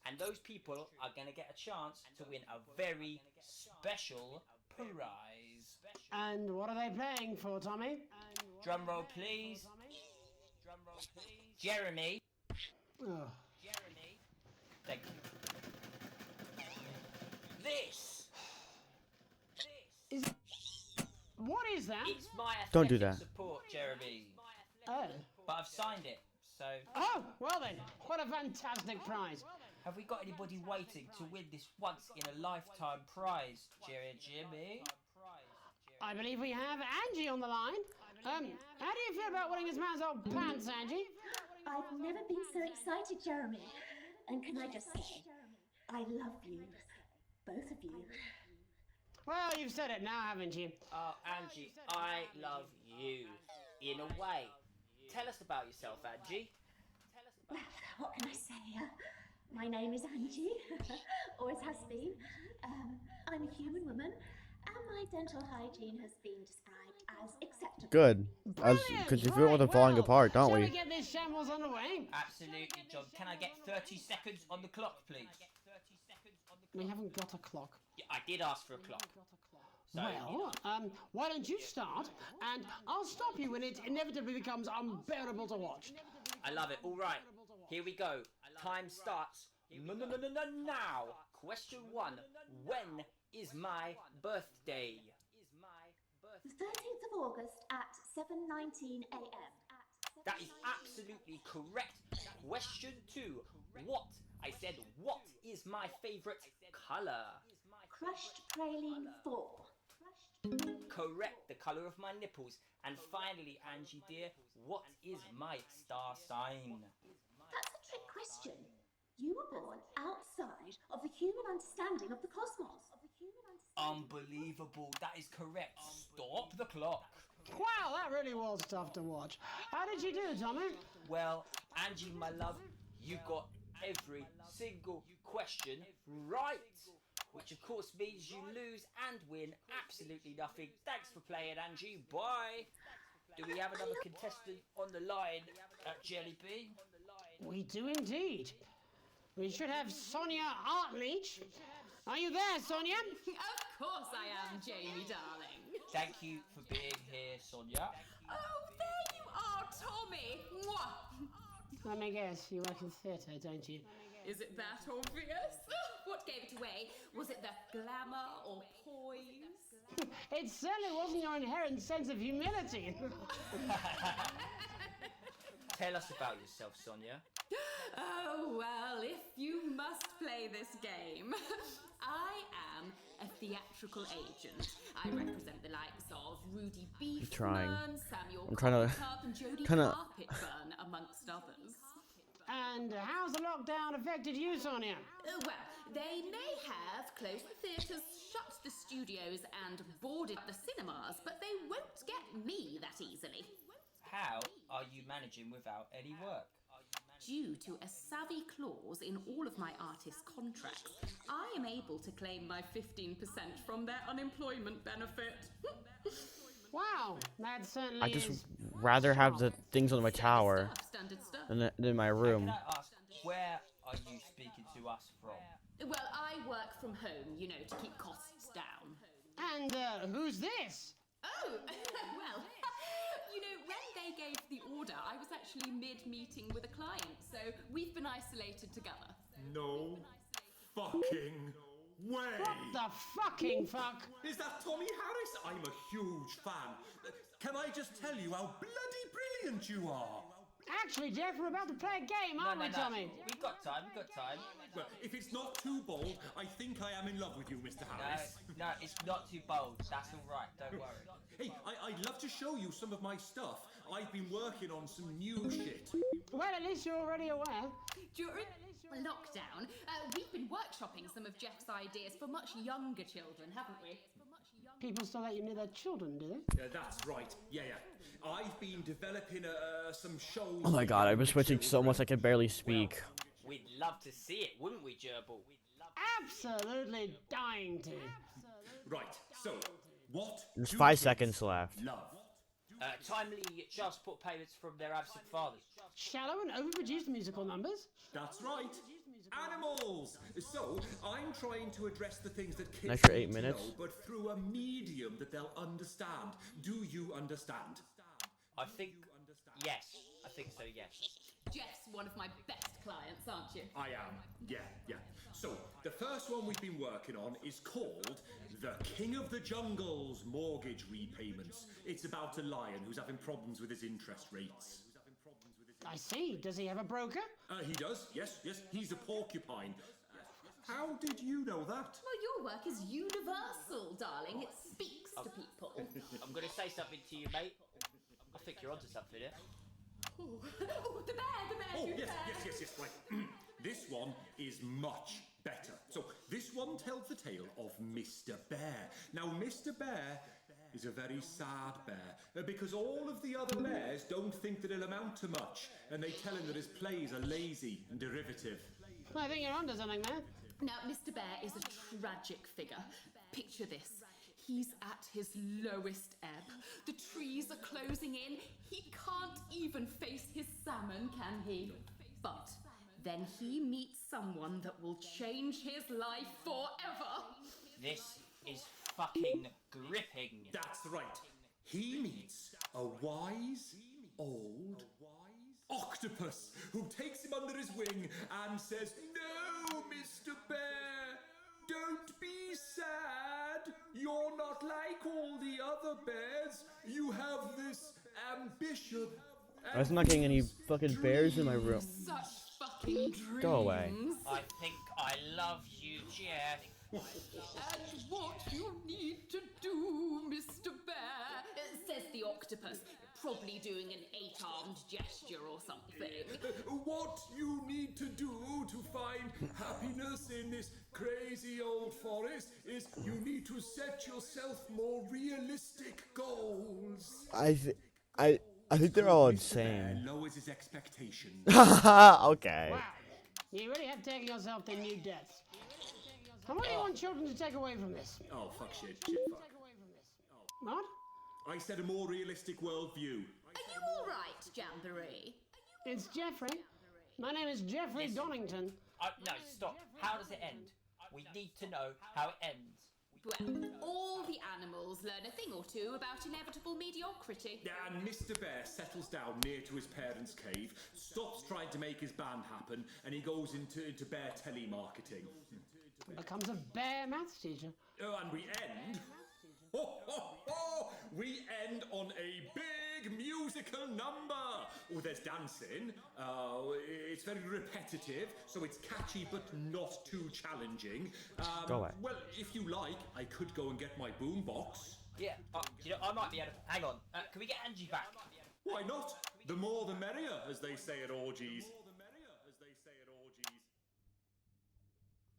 And those people are going to get a chance to win a very special prize. And what are they playing for, Tommy? Drum roll, please. Jeremy. Oh. Thank you. This. What is that? It's my Don't do athletic that. support, Jeremy. Oh. But I've signed it, so. Oh, well then, what a fantastic prize. Have we got anybody waiting to win this once in a lifetime prize, Jimmy? I believe we have Angie on the line. How do you feel about winning this man's old pants, Angie? I've never been so excited, Jeremy. And can I just say, I love you. Both of you. Well, you've said it now, haven't you? Oh, Angie, I love you. In a way. Tell us about yourself, Angie. What can I say? My name is Angie. Always has been. I'm a human woman, and my dental hygiene has been described as acceptable. Good. Because you feel like they're falling apart, don't Shall we? we get this shambles underway? Absolutely, John. Can I get 30 seconds on the clock, please? We haven't got a clock. Yeah, I did ask for a clock. So, Well, why don't you start, and I'll stop you when it inevitably becomes unbearable to watch. I love it. All right, here we go. Time starts now. Question 1. When is my birthday? The 13th of August at 7:19 a.m. That is absolutely correct. Question 2. What? I said, what is my favorite color? Crushed praline 4. Correct, the color of my nipples. And finally, Angie dear, what is my star sign? That's a trick question. You were born outside of the human understanding of the cosmos. Unbelievable, that is correct. Stop the clock. Wow, that really was tough to watch. How did you do, Tommy? Well, Angie, my love, you got every single question right. Which of course means you lose and win absolutely nothing. Thanks for playing, Angie. Bye. Do we have another contestant on the line at Jelly Bee? We do indeed. We should have Sonia Artleach. Are you there, Sonia? Of course I am, Jamie, darling. Thank you for being here, Sonia. Oh, there you are, Tommy. Mwah. Let me guess, you work in theatre, don't you? Is it that obvious? What gave it away? Was it the glamour or poise? It certainly wasn't your inherent sense of humility. Tell us about yourself, Sonia. Oh, well, if you must play this game. I am a theatrical agent. I represent the likes of Rudy Beefman, trying. Samuel I'm trying to- Coppercup, and Jodie kinda- Carpetburn, amongst others. And how's the lockdown affected you, Sonia? Well, they may have closed the theatres, shut the studios, and boarded the cinemas, but they won't get me that easily. How are you managing without any work? Due to a savvy clause in all of my artist contracts, I am able to claim my 15% from their unemployment benefit. Wow, that certainly I just is rather have the things on my tower Standard stuff. than my room. Can I ask, where are you speaking to us from? Well, I work from home, you know, to keep costs down. And who's this? Oh, well, you know, when they gave the order, I was actually mid-meeting with a client, so we've been isolated together. No fucking way! What the fucking fuck? Is that Tommy Harris? I'm a huge fan. Can I just tell you how bloody brilliant you are? Actually, Jeff, we're about to play a game, aren't we, Tommy? We've got time, Well, if it's not too bold, I think I am in love with you, Mr. Harris. No, it's not too bold. That's all right, don't worry. Hey, I'd love to show you some of my stuff. I've been working on some new shit. Well, at least you're already aware. During lockdown, we've been workshopping some of Jeff's ideas for much younger children, haven't we? People still let you near their children, do they? Yeah, that's right. Yeah. I've been developing some shows. Oh my god, I've been switching so much I can barely speak. We'd love to see it, wouldn't we, Gerbil? Absolutely dying to. Right, so, what There's do 5 kids seconds left. love? Timely child support payments from their absent fathers. Shallow and overproduced musical numbers? That's right. Animals! So, I'm trying to address the things that kids Nice for 8 need to minutes. know, but through a medium that they'll understand. Do you understand? I think yes. I think so. Yes. Jeff's one of my best clients, aren't you? I am. Yeah. So, the first one we've been working on is called The King of the Jungle's Mortgage Repayments. It's about a lion who's having problems with his interest rates. I see. Does he have a broker? He does, yes. He's a porcupine. How did you know that? Well, your work is universal, darling. It speaks to people. I'm going to say something to you, mate. I think you're onto something here. Oh, the bear, Oh, cute yes, bear. yes. Right. This one is much better. So, this one tells the tale of Mr. Bear. Now, Mr. Bear is a very sad bear because all of the other bears don't think that he'll amount to much, and they tell him that his plays are lazy and derivative. I think you're onto something there. Now, Mr. Bear is a tragic figure. Picture this. He's at his lowest ebb. The trees are closing in. He can't even face his salmon, can he? But then he meets someone that will change his life forever. This is fucking gripping. That's right. He meets a wise, old octopus who takes him under his wing and says, "No, Mr. Bear, don't be sad. You're not like all the other bears. You have this ambition." I was not getting any fucking bears in my room. Such fucking dreams. Go away. I think I love you, Jeff. And what you need to do, Mr. Bear, says the octopus, probably doing an 8-armed gesture or something. What you need to do to find happiness in this crazy old forest is you need to set yourself more realistic goals. I think they're all insane. Lowers his expectations. Okay. Wow. You really have taken yourself to new depths. And what do you want children to take away from this? Oh, fuck shit. What? I said a more realistic worldview. Are you all right, Jamboree? It's Jeffrey. My name is Jeffrey Donington. No, stop. How does it end? We need to know how it ends. Well, all the animals learn a thing or two about inevitable mediocrity. And Mr. Bear settles down near to his parents' cave, stops trying to make his band happen, and he goes into bear telemarketing. Becomes a bear maths teacher. Oh, and we end... We end on a big musical number. Oh, there's dancing. It's very repetitive, so it's catchy but not too challenging. Go away. Well, if you like, I could go and get my boombox. Yeah, I might be able to... Hang on. Can we get Angie back? Why not? The more the merrier, as they say at orgies.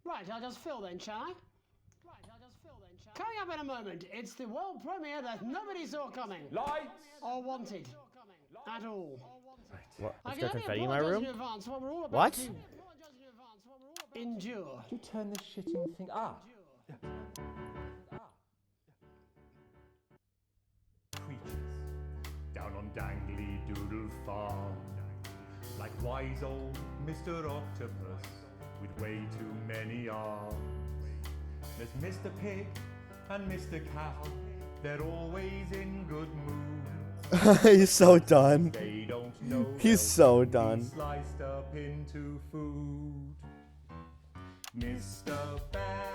Right, I'll just fill then, shall I? Coming up in a moment, it's the world premiere that nobody saw coming. Lights! Or wanted. At all. What? I Is can there only confetti in my apologise room? in advance what we're all about What? to endure. You turn this shitting thing Creatures down on Dangly Doodle Farm, like wise old Mr. Octopus with way too many arms. There's Mr. Pig and Mr. Cow, they're always in good mood. He's so done. They don't know He's so done. sliced up into food. Mr. Bear,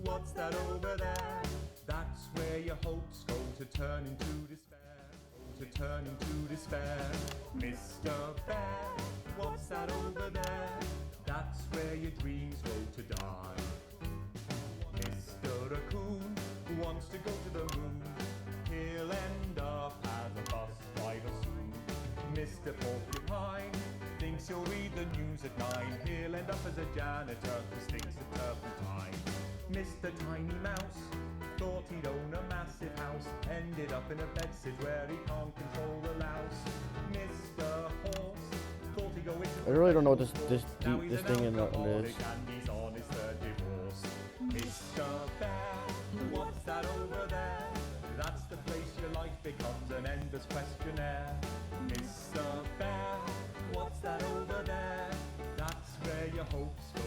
what's that over there? That's where your hopes go to turn into despair. Mr. Bear, what's that over there? That's where your dreams go to die. Mr. Raccoon wants to go to the moon. He'll end up as a bus driver soon. Mr. Porcupine thinks he'll read the news at 9. He'll end up as a janitor who stinks of turpentine. Mr. Tiny Mouse thought he'd own a massive house, ended up in a bedsit where he can't control the louse. Mr. Horse thought he'd go into I really don't know what this now he's this an thing in alcoholic is. and he's on his third divorce. Mr. Bear, what's that over there? That's the place your life becomes an endless questionnaire. Mr. Bear, what's that over there? That's where your hopes go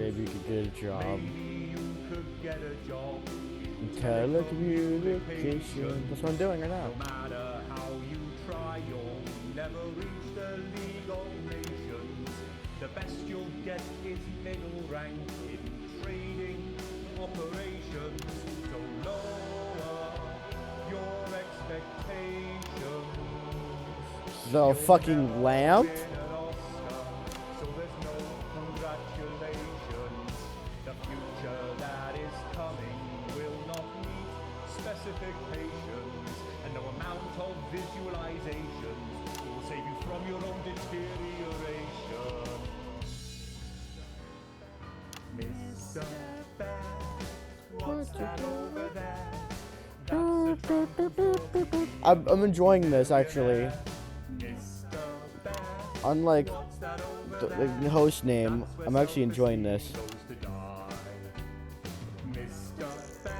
Maybe you could get a job. Maybe you could get a job. Telecommunication. That's what I'm doing right now. No matter how you try, you'll never reach the League of Nations. The best you'll get is middle rank in trading operations. So lower your expectations. The fucking lamp? So there's no congratulations. The future that is coming will not meet specifications, and no amount of visualizations will save you from your own deterioration. Mr. Bear, what's that over there? I'm enjoying this actually. Unlike the host name, I'm actually enjoying this. Mr. Bear,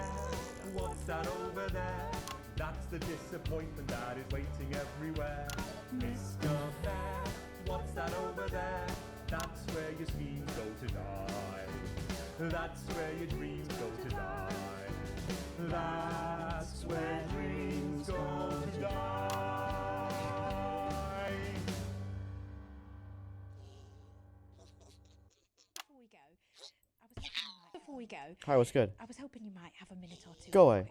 what's that over there? That's the disappointment that is waiting everywhere. Mr. Bear, what's that over there? That's where your schemes go to die. That's where your dreams go to die. That's where dreams go to die. Before we go, Hi, what's good? I was hoping you might have a minute or two. Go away.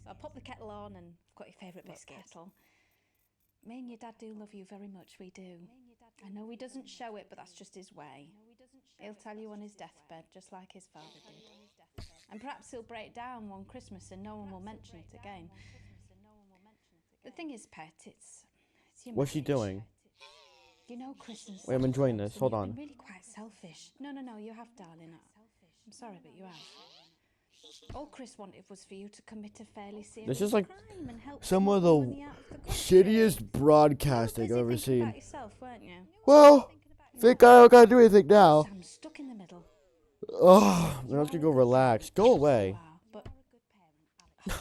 I'll pop the kettle on and I've got your favourite biscuit. Me and your dad do love you very much, we do. I know he doesn't show it, but that's just his way. He'll tell you on his deathbed, just like his father did. And perhaps he'll break down one Christmas and no one will mention it again. The thing is, Pet, it's your What's she marriage. doing? You know, Chris and Wait, I'm enjoying this. Hold you've on. been really quite selfish. No, you have, darling. I'm sorry, but you have. All Chris wanted was for you to commit a fairly serious This is like crime and help some of someone the money out of the country. shittiest broadcasting I've ever Thinking seen. about yourself, weren't you? Well, think I don't gotta do anything now. I'm stuck in the middle. Oh, I'm just gonna go relax. Go away.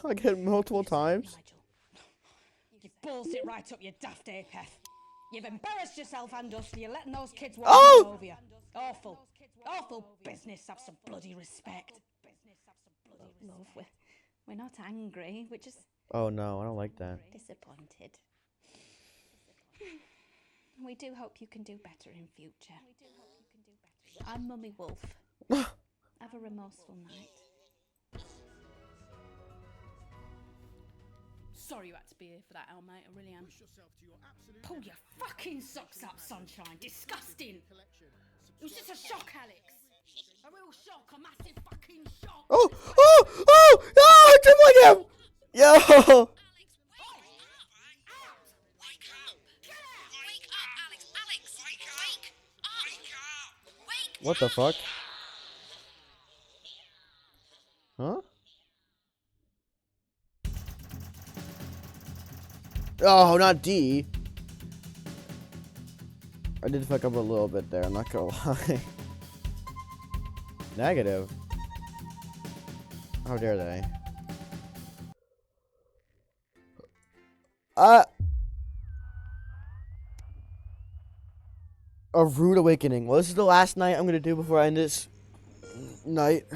I get it multiple times. You ballsed it right up your daft Apeth. You've embarrassed yourself and us for you letting those kids walk all over you. Awful. Awful business. Have some bloody respect. Love, we're not angry. We're just Oh no, I don't like that. disappointed. We do hope you can do better in future. I'm Mummy Wolf. Have a remorseful night. Sorry you had to be here for that, Elle, mate. I really am. Pull your fucking socks up, sunshine. Disgusting. It was just a shock, Alex. A real shock. A massive fucking shock. Oh! I'm tripling him! Yo! What the fuck? Huh? Oh, not D. I did fuck up a little bit there, I'm not gonna lie. Negative. How dare they? A rude awakening. Well, this is the last night I'm gonna do before I end this night.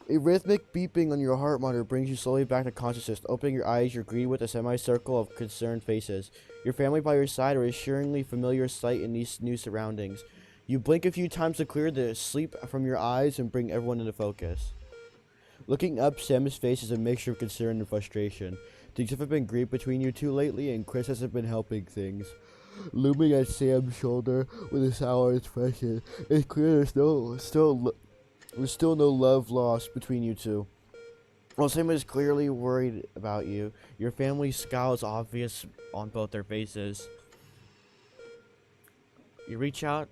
A rhythmic beeping on your heart monitor brings you slowly back to consciousness. Opening your eyes, you're greeted with a semicircle of concerned faces. Your family by your side are a reassuringly familiar sight in these new surroundings. You blink a few times to clear the sleep from your eyes and bring everyone into focus. Looking up, Sam's face is a mixture of concern and frustration. Things have been great between you two lately, and Chris hasn't been helping things. Looming at Sam's shoulder with a sour expression, it's clear there's still no love lost between you two. While Sam is clearly worried about you, your family's scowl is obvious on both their faces. You reach out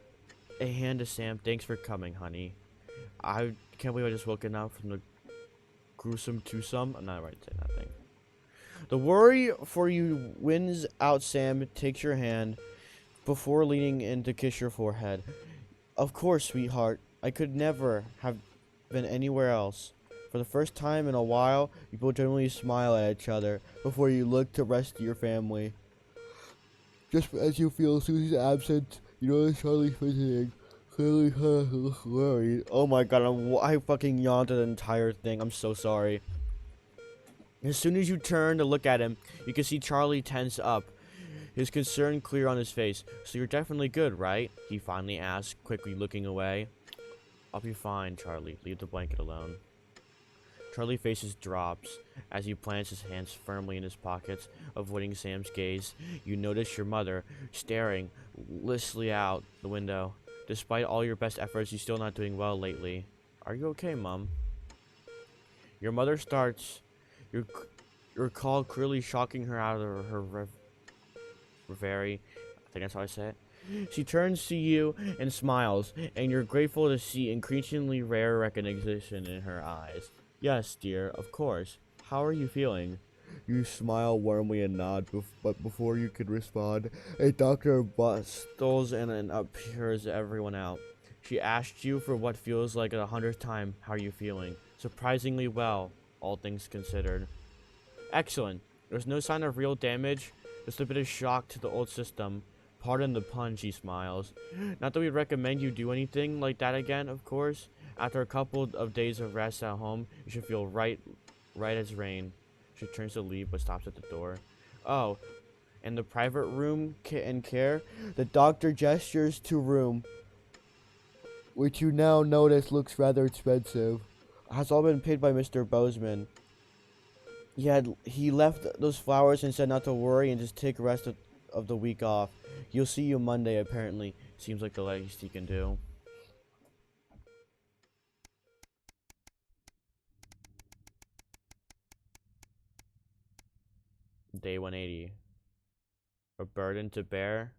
a hand to Sam. Thanks for coming, honey. I can't believe I just woken up from the gruesome twosome. I'm not right to say that thing. The worry for you wins out. Sam takes your hand before leaning in to kiss your forehead. Of course, sweetheart. I could never have been anywhere else. For the first time in a while, you both generally smile at each other before you look to rest your family. Just as you feel Susie's absence, you notice Charlie's visiting. clearly looks worried. Oh my god, I fucking yawned the entire thing. I'm so sorry. As soon as you turn to look at him, you can see Charlie tense up, his concern clear on his face. So you're definitely good, right? He finally asked, quickly looking away. I'll be fine, Charlie. Leave the blanket alone. Charlie's face drops as he plants his hands firmly in his pockets, avoiding Sam's gaze. You notice your mother staring listlessly out the window. Despite all your best efforts, you're still not doing well lately. Are you okay, Mom? Your mother starts. You recall clearly shocking her out of her reverie. I think that's how I say it. She turns to you and smiles, and you're grateful to see increasingly rare recognition in her eyes. Yes, dear, of course. How are you feeling? You smile warmly and nod, but before you could respond, a doctor bustles in and appears everyone out. She asked you for what feels like 100th time, how are you feeling? Surprisingly well, all things considered. Excellent. There's no sign of real damage, just a bit of shock to the old system. Pardon the pun, she smiles. Not that we'd recommend you do anything like that again, of course. After a couple of days of rest at home, you should feel right as rain. She turns to leave, but stops at the door. Oh, and the private room and care? The doctor gestures to room, which you now notice looks rather expensive. Has all been paid by Mr. Bozeman. He left those flowers and said not to worry and just take the rest of the week off. He'll see you Monday, apparently. Seems like the least he can do. Day 180. A burden to bear.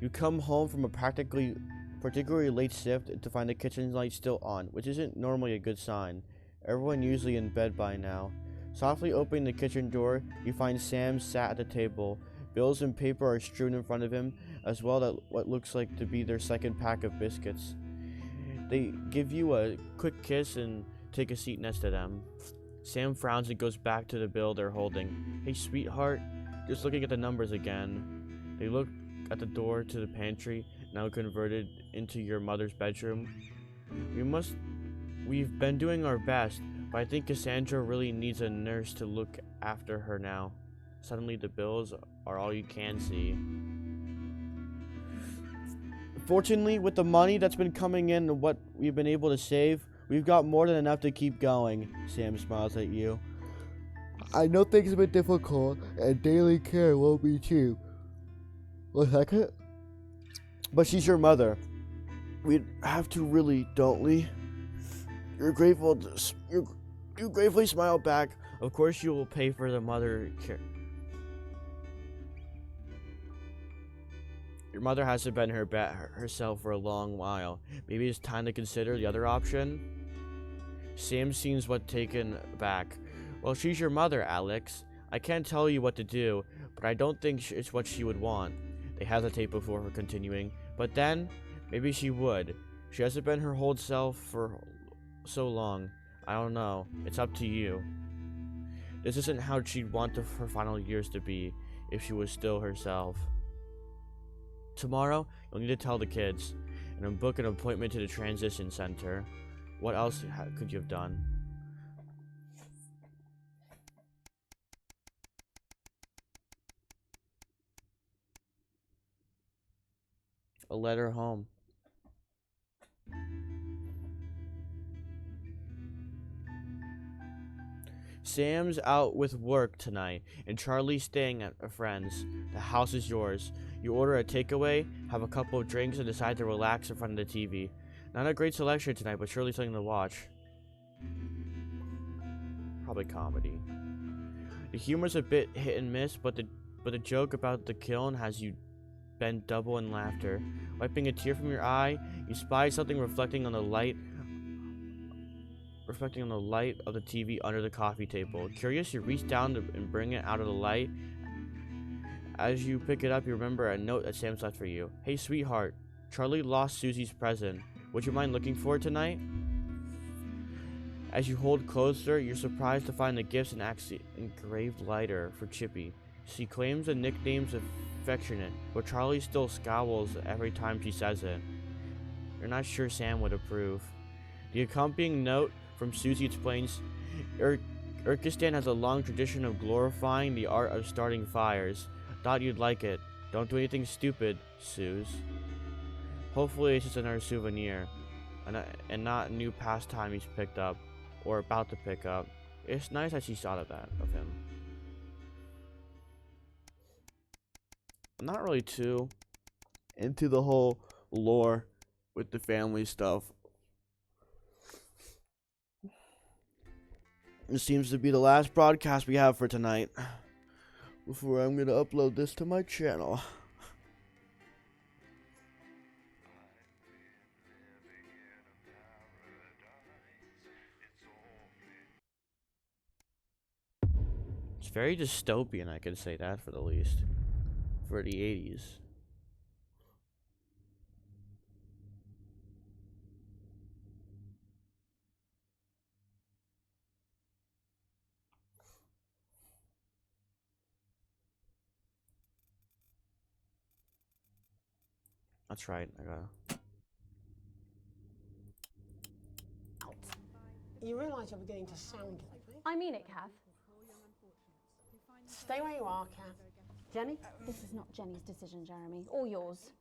You come home from a particularly late shift to find the kitchen light still on, which isn't normally a good sign. Everyone usually in bed by now. Softly opening the kitchen door, you find Sam sat at the table. Bills and paper are strewn in front of him, as well as what looks like to be their second pack of biscuits. They give you a quick kiss and take a seat next to them. Sam frowns and goes back to the bill they're holding. Hey, sweetheart, just looking at the numbers again. They look at the door to the pantry, now converted into your mother's bedroom. We've been doing our best, but I think Cassandra really needs a nurse to look after her now. Suddenly the bills are all you can see. Fortunately, with the money that's been coming in and what we've been able to save, we've got more than enough to keep going. Sam smiles at you. I know things have been difficult, and daily care won't be cheap. One second. But she's your mother. We have to really, don't we? You gratefully smile back. Of course you will pay for the mother care. Your mother hasn't been herself for a long while. Maybe it's time to consider the other option? Sam seems taken aback. Well, she's your mother, Alex. I can't tell you what to do, but I don't think it's what she would want. They hesitate before her continuing. But then, maybe she would. She hasn't been her whole self for so long. I don't know. It's up to you. This isn't how she'd want her final years to be if she was still herself. Tomorrow, you'll need to tell the kids, and then book an appointment to the transition center. What else could you have done? A letter home. Sam's out with work tonight, and Charlie's staying at a friend's. The house is yours. You order a takeaway, have a couple of drinks, and decide to relax in front of the TV. Not a great selection tonight, but surely something to watch. Probably comedy. The humor's a bit hit and miss, but the joke about the kiln has you bent double in laughter. Wiping a tear from your eye, you spy something reflecting on the light of the TV under the coffee table. Curious, you reach down and bring it out of the light. As you pick it up, you remember a note that Sam's left for you. Hey, sweetheart, Charlie lost Susie's present. Would you mind looking for it tonight? As you hold closer, you're surprised to find the gifts and actually engraved lighter for Chippy. She claims the nickname's affectionate, but Charlie still scowls every time she says it. You're not sure Sam would approve. The accompanying note from Susie explains, Urkistan has a long tradition of glorifying the art of starting fires. Thought you'd like it. Don't do anything stupid, Suze. Hopefully it's just another souvenir, and not a new pastime he's picked up, or about to pick up. It's nice that she thought of that, of him. I'm not really too into the whole lore with the family stuff. This seems to be the last broadcast we have for tonight, before I'm gonna upload this to my channel. It's very dystopian, I could say that for the least. For the 80s. That's right, I gotta... You realise you're beginning to sound like me? I mean it, Kath. Stay where you are, Kath. Jenny? This is not Jenny's decision, Jeremy, or yours.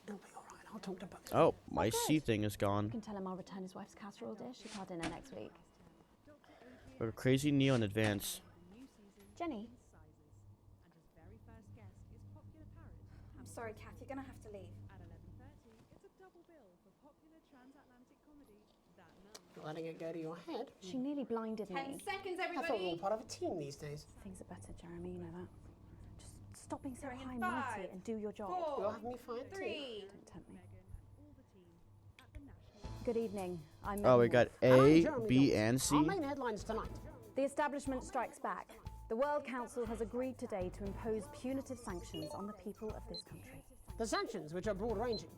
It'll be all right. I'll talk to both. Oh, my C thing is gone. You can tell him I'll return his wife's casserole dish at our dinner next week. But a crazy Neo in advance. Jenny? I'm sorry, Kath, you're gonna have to leave. Letting it go to your head. She nearly blinded me. 10 seconds, I thought we were everybody. all part of a team these days. Things are better, Jeremy, you know that. Just stop being so Going in high-mighty 5, and do your job. 4, You'll have me fired too. 3. Don't tempt me. Good evening. I'm Oh, we Megan got And I'm A, Jeremy B, Dawes. and C. Our main headlines tonight. The establishment strikes back. The World Council has agreed today to impose punitive sanctions on the people of this country. The sanctions, which are broad-ranging,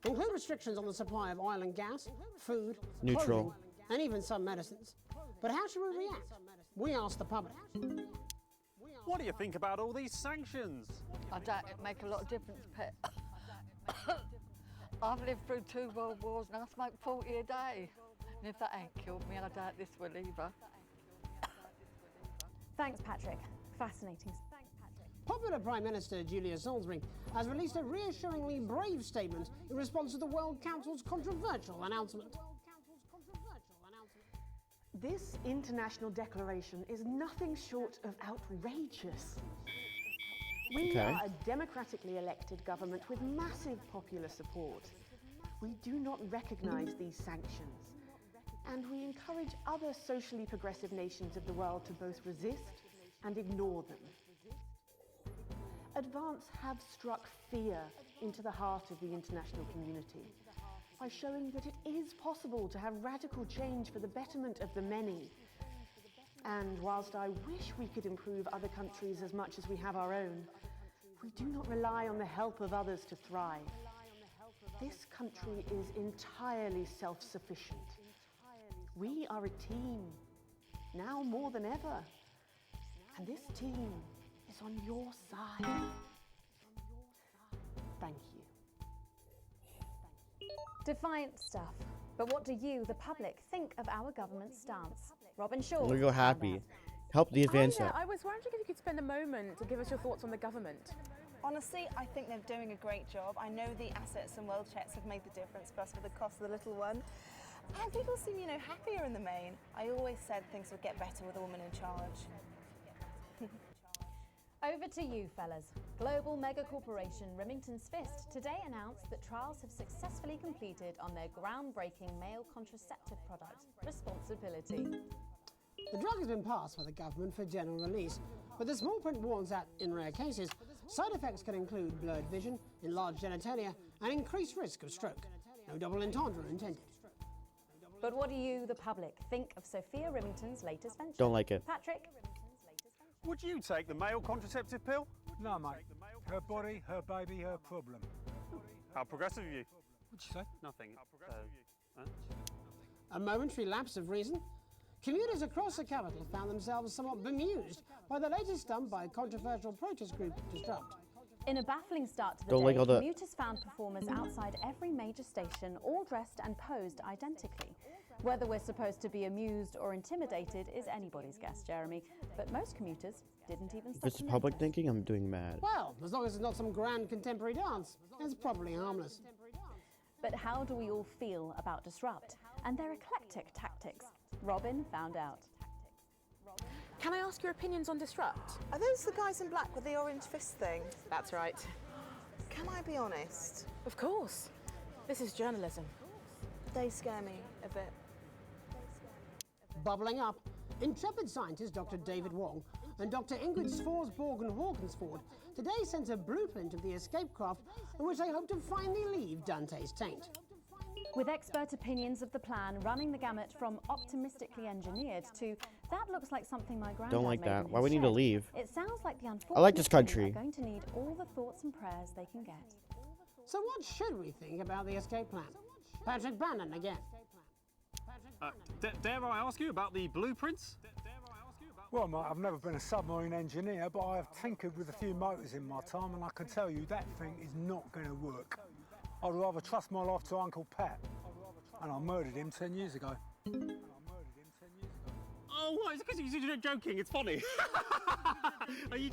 include restrictions on the supply of oil and gas, food, Neutral. clothing, and even some medicines. But how should we react? We asked the public. What do you think about all these sanctions? I doubt it make a lot of difference, Pet. I've lived through 2 world wars and I smoke 40 a day. And if that ain't killed me, I doubt this will either. Thanks, Patrick. Fascinating. Popular Prime Minister Julia Salisbury has released a reassuringly brave statement in response to the World Council's controversial announcement. This international declaration is nothing short of outrageous. We are a democratically elected government with massive popular support. We do not recognise these sanctions, and we encourage other socially progressive nations of the world to both resist and ignore them. Advance have struck fear into the heart of the international community by showing that it is possible to have radical change for the betterment of the many. And whilst I wish we could improve other countries as much as we have our own, we do not rely on the help of others to thrive. This country is entirely self-sufficient. We are a team, now more than ever. And this team is on your side. Thank you. Defiant stuff. But what do you, the public, think of our government's stance? Robin Shaw. I'm gonna go happy. Help the advance up. I was wondering if you could spend a moment to give us your thoughts on the government. Honestly, I think they're doing a great job. I know the assets and world checks have made the difference for us for the cost of the little one. And people seem, happier in the main. I always said things would get better with a woman in charge. Over to you, fellas. Global mega corporation Remington's Fist today announced that trials have successfully completed on their groundbreaking male contraceptive product, Responsibility. The drug has been passed by the government for general release, but the small print warns that, in rare cases, side effects can include blurred vision, enlarged genitalia, and increased risk of stroke. No double entendre intended. But what do you, the public, think of Sophia Remington's latest venture? Don't like it. Patrick? Would you take the male contraceptive pill? No, mate. Her body, her baby, her problem. How progressive of you. What'd you say? Nothing. A momentary lapse of reason. Commuters across the capital found themselves somewhat bemused by the latest stunt by controversial protest group Disrupt. In a baffling start to the Don't day, like all the- commuters found performers outside every major station, all dressed and posed identically. Whether we're supposed to be amused or intimidated is anybody's guess, Jeremy. But most commuters didn't even If stop it's to public notice. thinking, I'm doing mad. Well, as long as it's not some grand contemporary dance, it's probably harmless. But how do we all feel about Disrupt and their eclectic tactics? Robin found out. Can I ask your opinions on Disrupt? Are those the guys in black with the orange fist thing? That's right. Can I be honest? Of course. This is journalism. They scare me a bit. Bubbling up, intrepid scientist Dr. David Wong and Dr. Ingrid Svorsborg-Hawkensford today sent a blueprint of the escape craft in which they hope to finally leave Dante's taint. With expert opinions of the plan running the gamut from optimistically engineered to that looks like something my granddad Don't like made that. in Why his we need to shed," leave? It sounds like the unfortunate I like this team country. are going to need all the thoughts and prayers they can get. So what should we think about the escape plan? Patrick Bannon again. Dare I ask you about the blueprints? Well, mate, I've never been a submarine engineer, but I've tinkered with a few motors in my time, and I can tell you that thing is not going to work. I'd rather trust my life to Uncle Pat, and I murdered him 10 years ago. Oh, what? It's because you're joking. It's funny. Are you?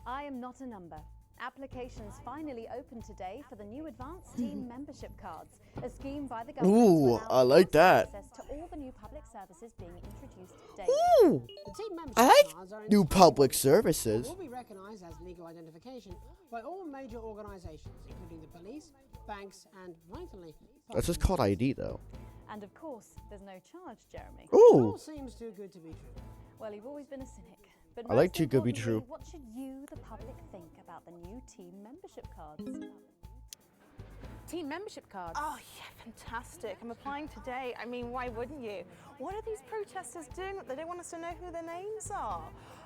I am not a number. Applications finally open today for the new advanced team membership cards, a scheme by the government Ooh, to allow I like that. access to all the new public services being introduced daily. Ooh, The team membership I cards are like new public services. will be recognised as legal identification by all major organisations, including the police, banks, and rightfully. That's just called ID, though. And of course, there's no charge, Jeremy. It Ooh. all seems too good to be true. Well, you've always been a cynic. But I like most too good to be importantly, true. What should you, the public, think about the new team membership cards? Team membership cards. Oh, yeah, fantastic. I'm applying today. I mean, why wouldn't you? What are these protesters doing? They don't want us to know who their names are.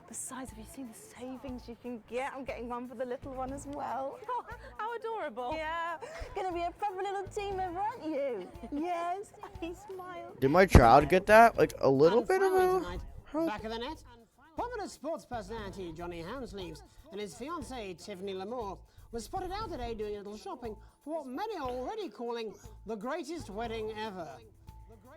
Besides, have you seen the savings you can get? I'm getting one for the little one as well. Oh, how adorable. Yeah, gonna be a proper little team member, aren't you? Yes, he smiled. Did my child get that? Like a little And bit of finally a. tonight, back of the net, popular sports personality Johnny Hamsleeves and his fiancée Tiffany Lamore were spotted out today doing a little shopping for what many are already calling the greatest wedding ever.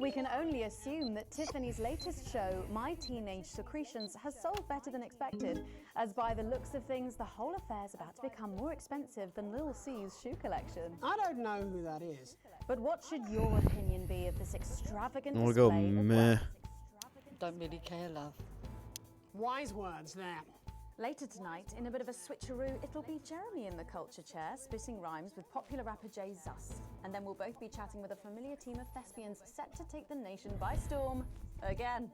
We can only assume that Tiffany's latest show, My Teenage Secretions, has sold better than expected, as by the looks of things, the whole affair's about to become more expensive than Lil C's shoe collection. I don't know who that is. But what should your opinion be of this extravagant I'm gonna display go of meh. wealth? Don't really care, love. Wise words there. Later tonight, in a bit of a switcheroo, it'll be Jeremy in the culture chair, spitting rhymes with popular rapper Jay Zus. And then we'll both be chatting with a familiar team of thespians set to take the nation by storm again.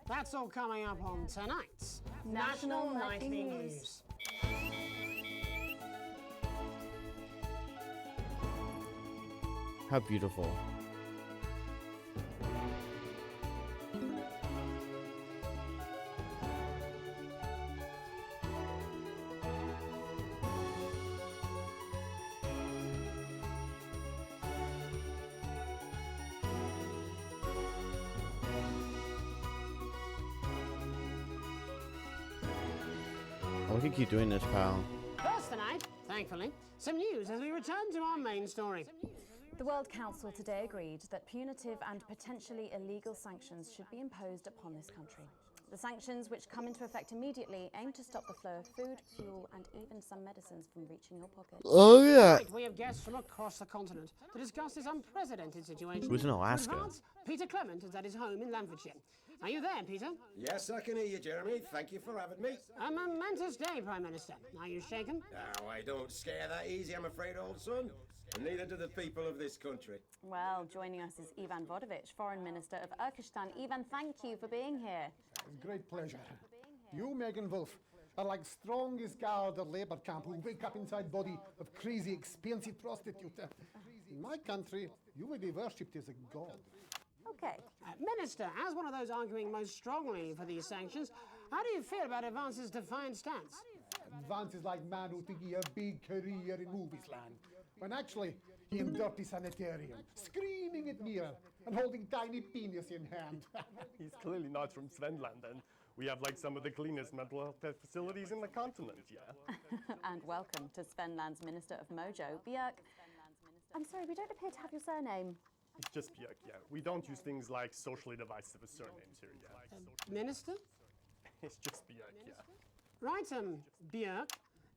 That's all coming up on tonight's National Nightly News. How beautiful. Oh, we can keep doing this, pal. First tonight, thankfully, some news as we return to our main story. The World Council today agreed that punitive and potentially illegal sanctions should be imposed upon this country. The sanctions, which come into effect immediately, aim to stop the flow of food, fuel, and even some medicines from reaching your pocket. Oh, yeah. Tonight, we have guests from across the continent to discuss this unprecedented situation. Who's in Alaska? To advance, Peter Clement is at his home in Lamfordshire. Are you there, Peter? Yes, I can hear you, Jeremy. Thank you for having me. A momentous day, Prime Minister. Are you shaken? Oh, I don't scare that easy, I'm afraid, old son. And neither do the people of this country. Well, joining us is Ivan Vodovich, Foreign Minister of Urkistan. Ivan, thank you for being here. Great pleasure. You, Megan Wolf, are like strongest guard at Labour camp who wake up inside body of crazy, expensive prostitute. In my country, you may be worshipped as a god. Okay. Minister, as one of those arguing most strongly for these sanctions, how do you feel about Advance's defiant stance? Advance is like man who think he have big career in movies land, when actually in dirty sanitarium, screaming at mirror and holding tiny penis in hand. He's clearly not from Svenland, and we have like some of the cleanest mental health facilities in the continent, yeah? And welcome to Svenland's Minister of Mojo, Björk. I'm sorry, we don't appear to have your surname. It's just Björk, yeah. We don't use things like socially divisive surnames here, yeah. Minister? It's just Björk, yeah. Right, Björk.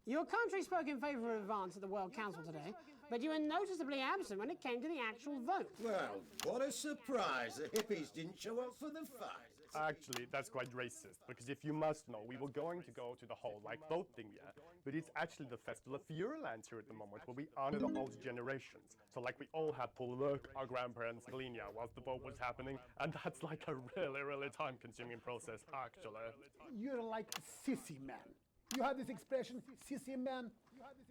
Your country spoke in favour of advance at the World Council today, but you were noticeably absent when it came to the actual vote. Well, what a surprise. The hippies didn't show up for the fight. Actually, that's quite racist, because if you must know, we were going to go to the whole, like, voting, yeah? But it's actually the Festival of Fureland here at the moment, where we honor the old generations. So, like, we all had to look our grandparents clean, yeah, whilst the vote was happening, and that's, like, a really, really time-consuming process, actually. You're like sissy man. You have this expression, sissy man?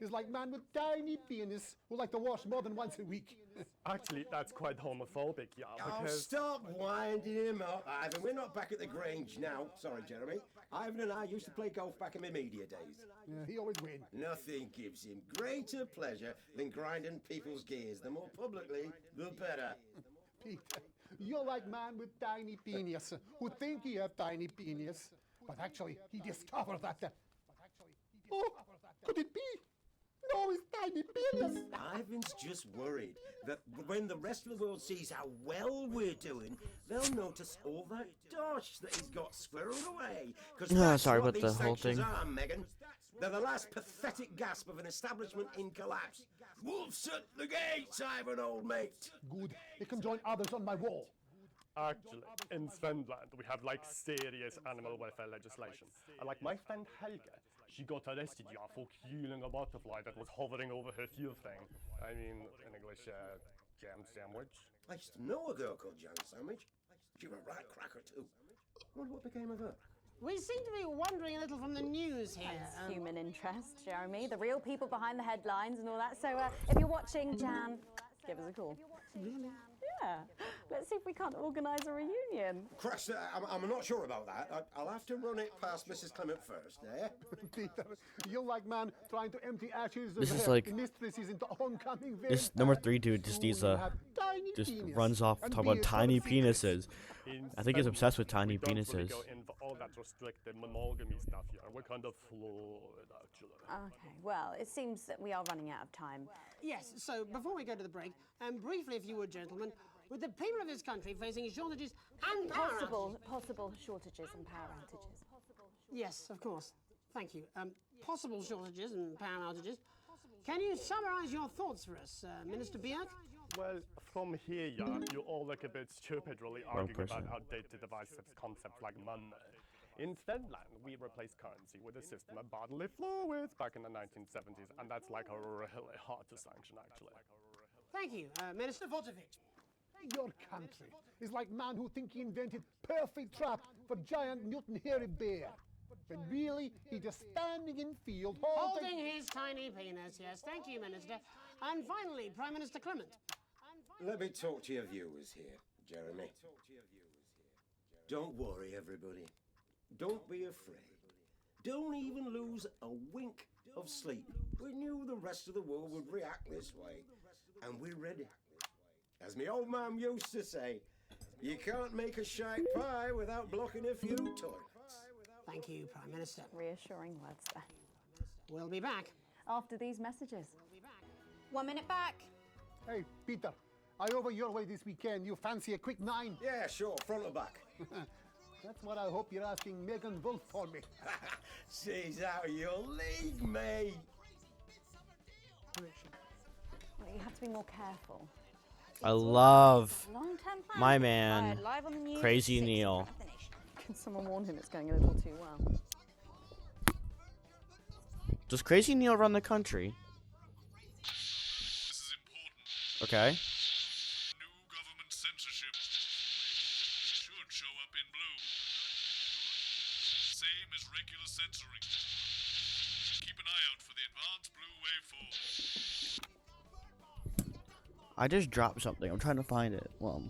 It's like man with tiny penis who like to wash more than once a week. Actually, that's quite homophobic, yeah, Oh, because... stop winding him up, Ivan. We're not back at the Grange now. Sorry, Jeremy. Ivan and I used to play golf back in my media days. Yeah, he always wins. Nothing gives him greater pleasure than grinding people's gears. The more publicly, the better. Peter, you're like man with tiny penis who think he have tiny penis, but actually he discovered that. Oh, could it be? No, it's tiny penis. Ivan's just worried that when the rest of the world sees how well we're doing, they'll notice all that dosh that he's got squirreled away. Because sorry what about these the whole sanctions thing. are, Megan. They're the last pathetic gasp of an establishment in collapse. Wolves at the gates, Ivan, old mate. Good. He can join others on my wall. Actually, in Svenland, we have, like, serious animal welfare legislation. And, like, my friend Helga, she got arrested, yeah, for killing a butterfly that was hovering over her fuel thing. I mean, in English, jam sandwich. I used to know a girl called Jam Sandwich. She was a right cracker, too. Wonder what became of her. We seem to be wandering a little from the news here. That's human interest, Jeremy. The real people behind the headlines and all that. So if you're watching, Jan, give us a call. Really? Yeah. Let's see if we can't organise a reunion. Cracks, I'm not sure about that. I'll have to run it past Mrs. Clement first, eh? Peter, you're like man trying to empty ashes This of is her like- mistresses into oncoming This number 3 dude just needs just runs off talking about tiny penises. I think he's obsessed with tiny We don't really penises. go into all that restricted monogamy stuff here. We're kind of fluid, actually. Okay, well, it seems that we are running out of time. Yes, so before we go to the break, briefly, if you would, gentlemen, with the people of this country facing shortages and power Possible shortages and power outages. Yes, of course. Thank you. Possible shortages and power outages. Can you summarise your thoughts for us, Minister Björk? Well, from here, yeah, you all look a bit stupid, really arguing about outdated divisive concepts like money. In Svenland, we replaced currency with a system of bodily fluids back in the 1970s, and that's like really hard to sanction, actually. Thank you, Minister Votovich. Your country is like man who think he invented perfect trap for giant mutant hairy bear. When really he just standing in field Holding his tiny penis, yes. Thank you, Minister. And finally, Prime Minister Clement. Let me talk to your viewers here, Jeremy. Don't worry, everybody. Don't be afraid. Don't even lose a wink of sleep. We knew the rest of the world would react this way, and we're ready. As my old man used to say, you can't make a shite pie without blocking a few toilets. Thank you, Prime Minister. Reassuring words there. We'll be back. After these messages. 1 minute back. Hey, Peter, I over your way this weekend. You fancy a quick 9? Yeah, sure, front or back. That's what I hope you're asking Megan Wolf for me. She's out of your league, mate. Well, you have to be more careful. I love Long-term plan. my man, Live on the news, Crazy 6 Neil. Can someone warn him it's going a little too well? Does Crazy Neil run the country? Okay. New government censorship should show up in blue. Same as regular censoring. Keep an eye out for the advanced blue waveform. I just dropped something. I'm trying to find it. Well,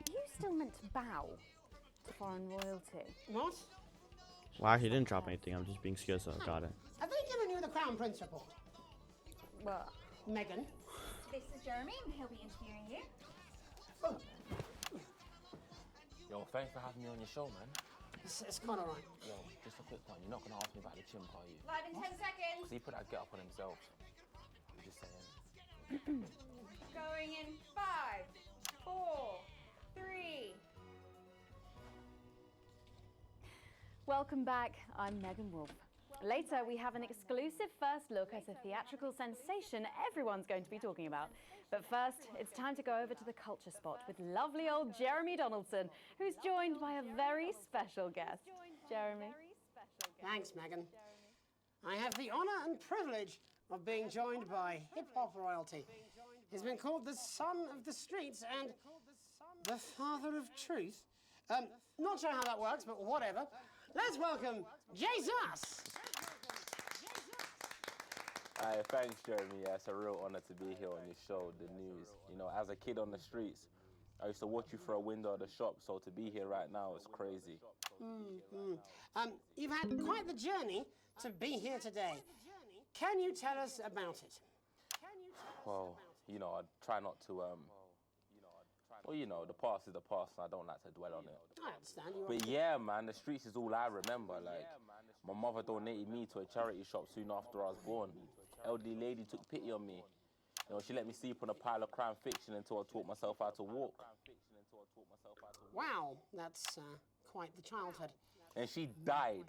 You still meant to bow to foreign royalty. What? well, I actually didn't drop anything. I'm just being schizo. Got it. Have they given you the Crown Prince report? Well, Megan. This is Jeremy, and he'll be interviewing you. Yo, thanks for having me on your show, man. It's quite all right. Yo, just a quick one. You're not going to ask me about the chimp, are you? Live in 10 seconds. Because he put that get up on himself. I'm just saying. Going in 5, 4, 3. Welcome back, I'm Megan Wolf. Later, we have an exclusive first look at a theatrical sensation everyone's going to be talking about. But first, it's time to go over to the culture spot with lovely old Jeremy Donaldson, who's joined by a very special guest. Jeremy. Thanks, Megan. I have the honor and privilege of being joined by hip-hop royalty. He's been called the son of the streets and the father of truth. Not sure how that works, but whatever. Let's welcome Jesus! Thanks, Jeremy. Yeah, it's a real honor to be here on your show, The News. You know, as a kid on the streets, I used to watch you through a window of the shop, so to be here right now is crazy. You've had quite the journey to be here today. Can you tell us about it? Well, you know, I try not to, well, you know, the past is the past, and I don't like to dwell on it. I understand. You But yeah, man, the streets is all I remember. Like, my mother donated me to a charity shop soon after I was born. Elderly lady took pity on me. You know, she let me sleep on a pile of crime fiction until I taught myself how to walk. Wow, that's quite the childhood. And she died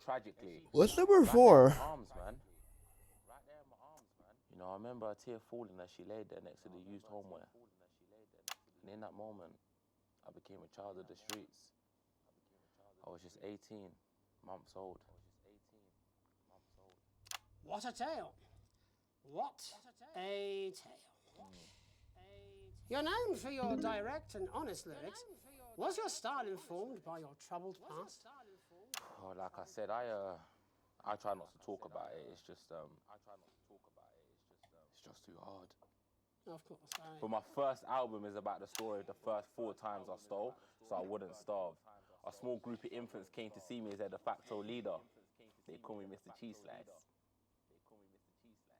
tragically. What's number Right 4? there in my arms, man. You know, I remember a tear falling as she laid there next to the used homeware. And in that moment, I became a child of the streets. I was just 18 months old. What a tale. What a tale. You're known for your direct and honest lyrics. Was your style informed by your troubled past? Oh, like I said, I try not to talk about it. It's just too hard. Of course. But my first album is about the story of the first 4 times I stole, so I wouldn't starve. A small group of infants came to see me as their de facto leader. They call me Mr. Cheese Slice.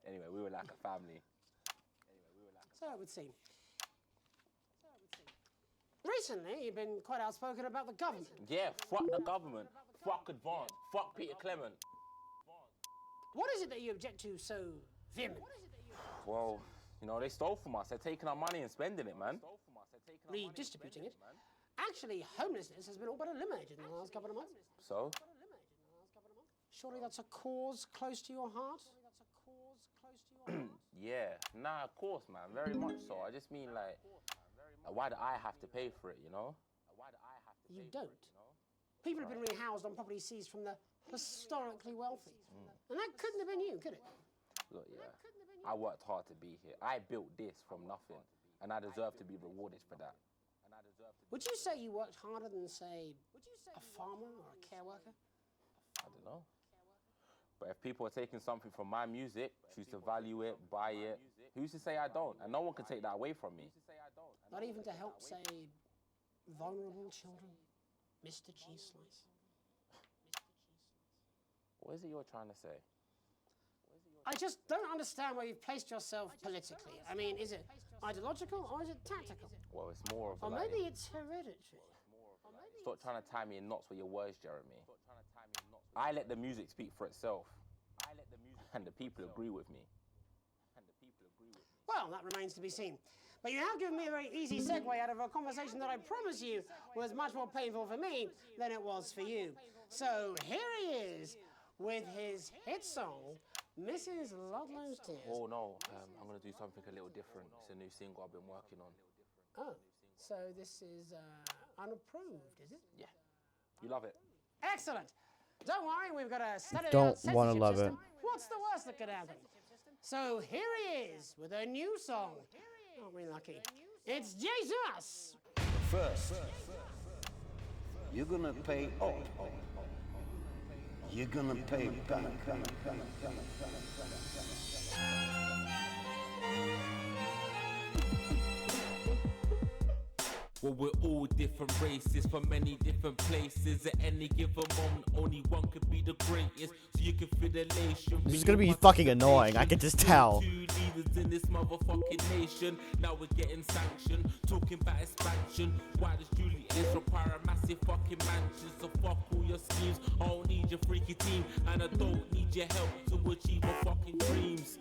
Anyway, we were like a family. So it would seem. Recently, you've been quite outspoken about the government. Yeah, fuck the government. Fuck Advance. Fuck Peter Clement. What is it that you object to so vehemently? Well, you know, they stole from us. They're taking our money and spending it, man. Redistributing it. Actually, homelessness has been all but eliminated in the last couple of months. So? Surely that's a cause close to your heart? Yeah, nah, of course, man. Very much so. I just mean, like, why do I have to pay for it, you know? You don't. People have been rehoused on property seized from the historically wealthy. And that couldn't have been you, could it? Look, yeah, I worked hard to be here. I built this from nothing, and I deserve to be rewarded for that. Would you say you worked harder than, say, a farmer or a care worker? I don't know. But if people are taking something from my music, choose to value it, buy it, who's to say I don't? And no one can take that away from me. Not even to help, say, vulnerable children? Mr. Cheese Slice. What is it you're trying to say? I just don't understand where you've placed yourself politically. I mean, is it ideological or is it tactical? Well, it's more of a Or maybe it's hereditary. Stop trying to tie me in knots with your words, Jeremy. I let the music speak for itself. And the people agree with me. Well, that remains to be seen. But you have given me a very easy segue out of a conversation that I promise you was much more painful for me than it was for you. So here he is with his hit song, Mrs. Ludlow's Tears. Oh no, I'm going to do something a little different. It's a new single I've been working on. Oh, so this is unapproved, is it? Yeah. You love it? Excellent. Don't worry, we've got a studied Don't out censorship wanna love system. it. What's the worst that could happen? So here he is with a new song. Aren't we lucky? It's Jesus! First, you're gonna pay up. You're gonna pay back. Well, we're all different races from many different places. At any given moment, only one could be the greatest. So you can feel the elation. This is gonna be fucking annoying, I can just tell. Two leaders in this motherfucking nation. Now we're getting sanctioned, talking about expansion. Why does Julius require a massive fucking mansion? So fuck all your schemes. I don't need your freaky team, and I don't need your help to achieve my fucking dreams.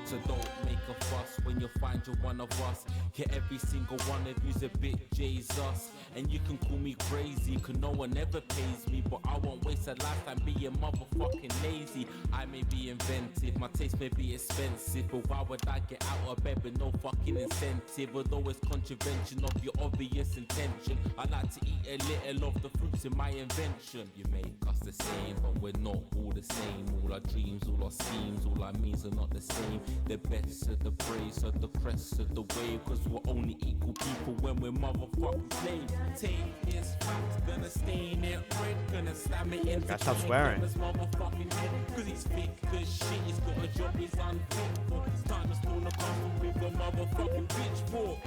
So don't make a fuss when you find you're one of us. Yeah, every single one of you's a bit Jesus. And you can call me crazy, cause no one ever pays me. But I won't waste a lifetime being motherfucking lazy. I may be inventive, my taste may be expensive. But why would I get out of bed with no fucking incentive? Although it's contravention of your obvious intention. I like to eat a little of the fruits in my invention. You make us the same, but we're not all the same. All our dreams, all our schemes, all our means are not the same. The best of the praise of the crest of the wave. Cause we're only equal people when we're motherfucking slaves. Take this fact, gonna stain it red, gonna slam it in. Gotta stop swearing. Motherfucking head, cause he's thick as shit, he's got a job he's unfit for. It's time to stone a castle with a motherfucking pitchfork.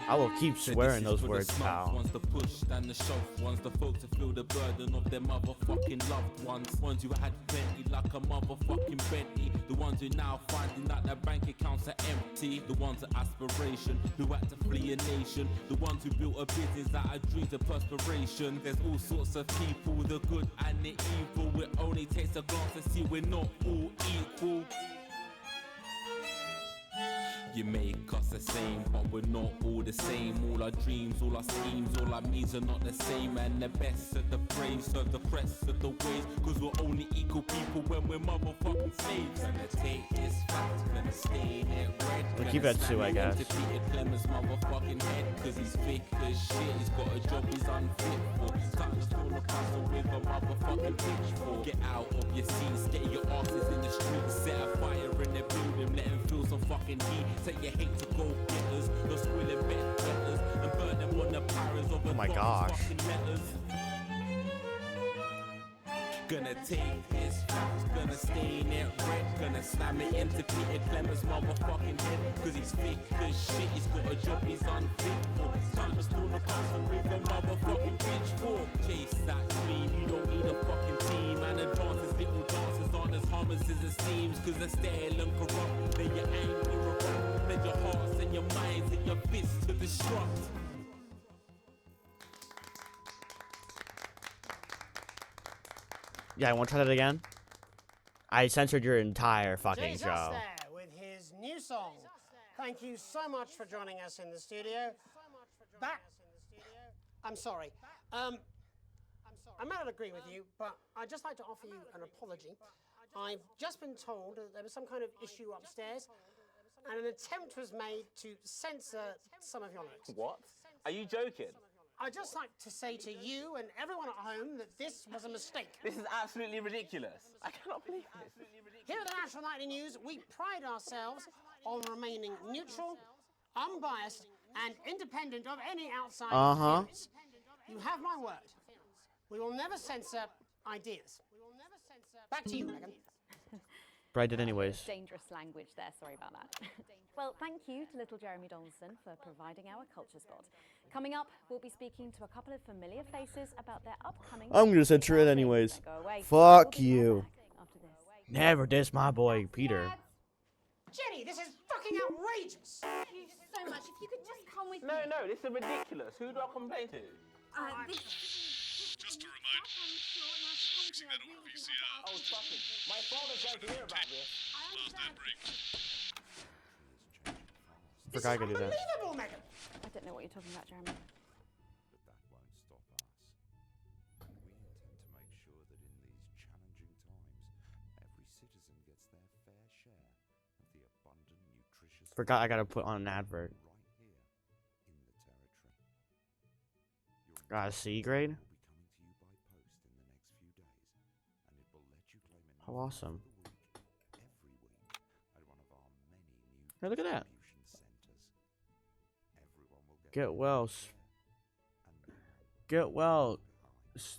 I will keep swearing those words, pal. One's the push and the shove, one's the folks to feel the burden of their motherfucking loved ones. Ones who had plenty like a motherfucking Bentley. The ones who now finding that their bank accounts are empty. The ones of aspiration who had to flee a nation. The ones who built a business out of dreams of perspiration. There's all sorts of people, the good and the evil. It only takes a glance to see we're not all equal. You make us the same, but we're not all the same. All our dreams, all our schemes, all our means are not the same. And the best of the brave serve the crest of the waves. Cause we're only equal people when we're motherfucking slaves. Gonna take this fact, gonna stay here red. We'll keep that too, I guess. Peter Clemens' motherfucking head. Cause he's thick as shit, he's got a job he's unfit for. Time to stone a castle with a motherfucking pitchfork. Get out of your seats, get your asses in the streets. Set a fire in the building, let them feel some fucking heat. Say you hate to go getters, you're squilling bet betters, and burn them on the pyres of Oh my gosh. Gonna take this fact, gonna stain it red, gonna slam it into Peter Clemens' motherfucking head. Cause he's thick as shit, he's got a job he's unfit for. Time to stone a castle with a motherfucking pitchfork. Chase that dream, you don't need a fucking team. And advances, little dances aren't as harmless as it seems. Cause they're stale and corrupt, then you're angry or wrong. Then your hearts and your minds and your fists to destruct. Yeah, I want to try that again. I censored your entire fucking Jesus show. there with his new song. Thank you so much for joining us in the studio. I'm sorry. I may not agree with you, but I'd just like to offer you an apology. I've just been told that there was some kind of issue upstairs, and an attempt was made to censor some of your lyrics. What? Are you joking? I'd just like to say to you and everyone at home that this was a mistake. This is absolutely ridiculous. I cannot believe this. Here at the National Nightly News, we pride ourselves on remaining neutral, unbiased, and independent of any outside influence. You have my word. We will never censor ideas. Back to you, Megan. But I did anyways. Dangerous language there, sorry about that. Well, thank you to little Jeremy Donaldson for providing our culture spot. Coming up, we'll be speaking to a couple of familiar faces about their upcoming... I'm gonna censor it anyways. Go away. Fuck you. Never diss my boy, Peter. Jenny, this is fucking outrageous! Thank you so much. If you could just come with me. No, this is ridiculous. Who do I complain to? Just a reminder, fixing that old VCR. Oh, fuck it. My father's going to hear about this. Last ad break. Forgot I could do that. Unbelievable, Megan! I don't know what you're talking about, Jeremy. But that won't stop us. We intend to make sure that in these challenging times, every citizen gets their fair share of the abundant, nutritious... Forgot I gotta put on an advert. Right here in the territory. Got a C grade? Will be coming to you by post in the next few days, and it will let you claim a How awesome. every week at one of our many new Hey, look at that. distribution centers. Everyone will Get well. Get well.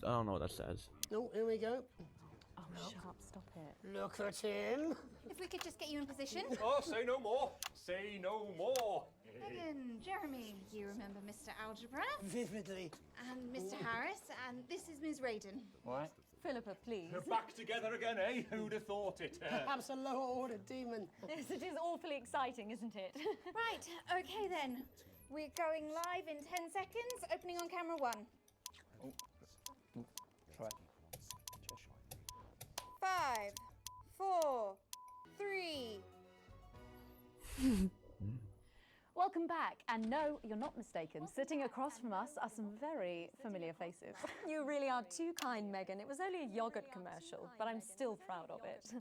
I don't know what that says. Oh, here we go. Oh, shut up, stop it. Look at him. If we could just get you in position. Oh, say no more. Say no more. Megan, Jeremy, you remember Mr. Algebra? Vividly. And Mr. Harris, and this is Ms. Radin. What? Philippa, please. You're back together again, eh? Who'd have thought it? Perhaps a lower order demon. Yes, it is awfully exciting, isn't it? Right, okay then. We're going live in 10 seconds, opening on camera 1. Try it. 5, 4, 3. Welcome back, and no, you're not mistaken. Sitting across from us are some very familiar faces. You really are too kind, Megan. It was only a yogurt commercial, but I'm still proud of it.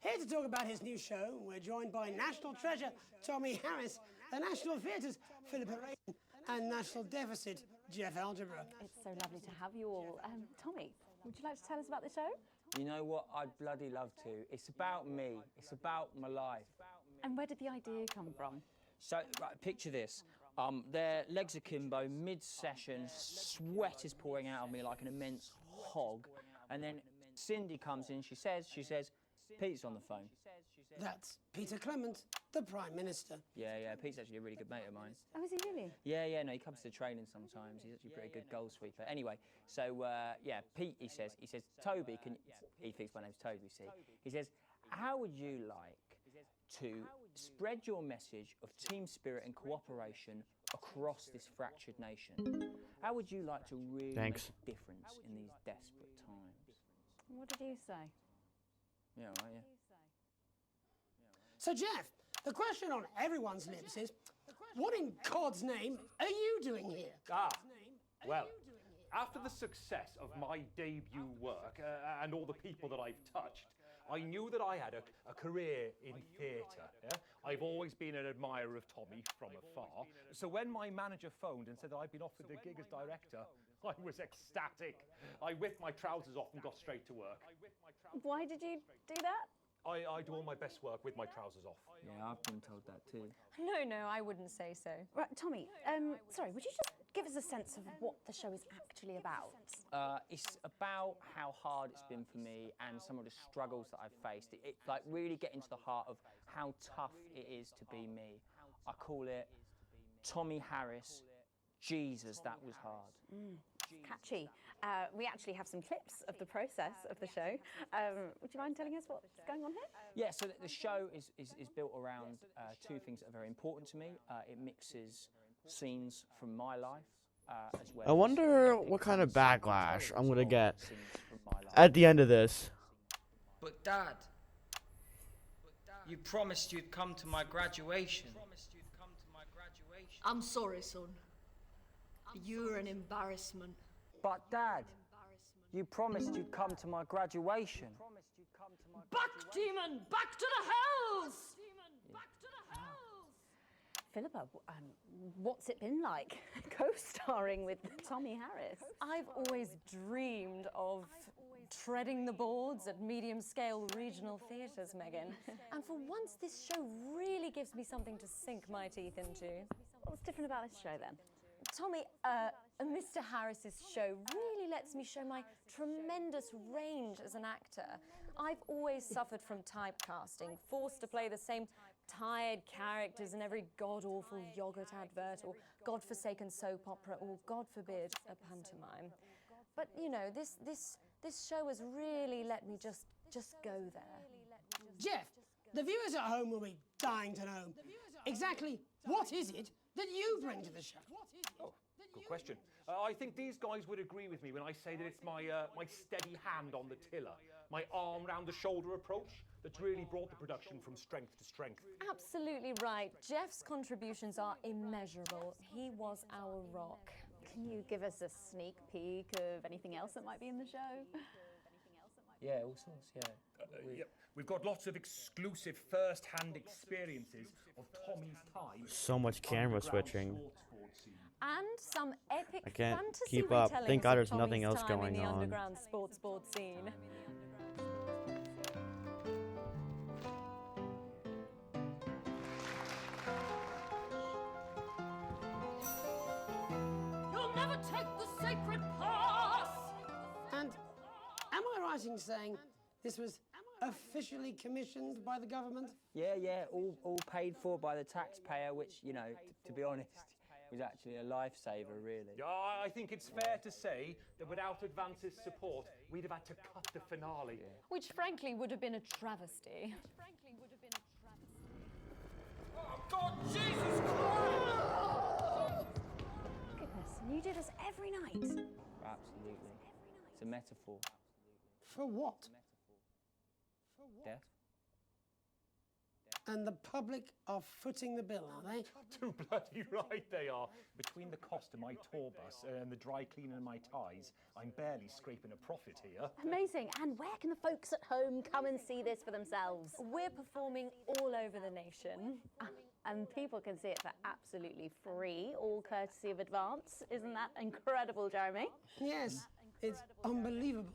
Here to talk about his new show, we're joined by National Treasure Tommy Harris, the National Theatre's Philippa Radin, and National Deficit Jeff Algebra. It's so lovely to have you all. Tommy, would you like to tell us about the show? You know what? I'd bloody love to. It's about me. It's about my life. And where did the idea come from? So, right, picture this. Their legs akimbo, mid-session, sweat is pouring out of me like an immense hog. And then Cindy comes in, she says, Pete's on the phone. That's Peter Clement, the Prime Minister. Yeah, Pete's actually a really good mate of mine. Oh, is he really? Yeah, no, he comes to training sometimes. He's actually a pretty good goal sweeper. Anyway, so, Pete, he says, Toby, he thinks my name's Toby, see? He says, how would you like to spread your message of team spirit and cooperation across this fractured nation? How would you like to really make a difference in these desperate times? What did you say? Yeah, right, yeah. So, Jeff, the question on everyone's lips is, what in God's name are you doing here? Well, after the success of my debut work and all the people that I've touched, I knew that I had a career in theatre. Yeah? I've always been an admirer of Tommy from afar. So when my manager phoned and said that I'd been offered the gig as director, I was ecstatic. I whipped my trousers off and got straight to work. Why did you do that? I do all my best work with my trousers off. Yeah, I've been told that too. No, I wouldn't say so. Right, Tommy, sorry, would you just give us a sense of what the show is actually about? It's about how hard it's been for me and some of the struggles that I've faced. It like really get into the heart of how tough it is to be me. I call it Tommy Harris, Jesus, that was hard. Catchy. We actually have some clips of the process of the show. Would you mind telling us what's going on here? Yeah, so the show is built around two things that are very important to me. It mixes scenes from my life as well. I wonder what kind of backlash I'm gonna get at the end of this. But Dad, you promised you'd come to my graduation. I'm sorry, son. You're an embarrassment. But Dad, you promised you'd come to my graduation. Back, demon! Back to the hells! Philippa, what's it been like co-starring with Tommy Harris? I've always dreamed of treading the boards at medium-scale regional theatres, Megan. And for once, this show really gives me something to sink my teeth into. What's different about this show, then? Tommy, Mr. Harris's show really lets me show my tremendous range as an actor. I've always suffered from typecasting, forced to play the same tired characters in every god-awful yogurt advert or godforsaken soap opera or, God forbid, a pantomime. But, you know, this show has really let me just go there. Jeff, the viewers at home will be dying to know exactly what is it that you bring to the show? Oh, good question. I think these guys would agree with me when I say that it's my steady hand on the tiller, my arm round the shoulder approach that's really brought the production from strength to strength. Absolutely right. Jeff's contributions are immeasurable. He was our rock. Can you give us a sneak peek of anything else that might be in the show? Yeah, all sorts, yeah. Yep. We've got lots of exclusive first-hand experiences of Tommy's time. So much camera switching. And some epic I can't fantasy keep up. retellings Thank God of there's Tommy's nothing else time going in the on. underground sports board scene. You'll never take the sacred pass! And writing saying this was officially commissioned by the government? Yeah, all paid for by the taxpayer, which, you know, to be honest, was actually a lifesaver, really. Yeah, I think it's fair to say that without Advance's support, we'd have had to cut the finale. Which frankly would have been a travesty. Oh, God, Jesus Christ! Goodness, and you do this every night? Absolutely. It's a metaphor. For what? Death? And the public are footing the bill, are they? Too bloody right they are. Between the cost of my tour bus and the dry cleaning of my ties, I'm barely scraping a profit here. Amazing. And where can the folks at home come and see this for themselves? We're performing all over the nation. And people can see it for absolutely free, all courtesy of Advance. Isn't that incredible, Jeremy? Yes, it's unbelievable.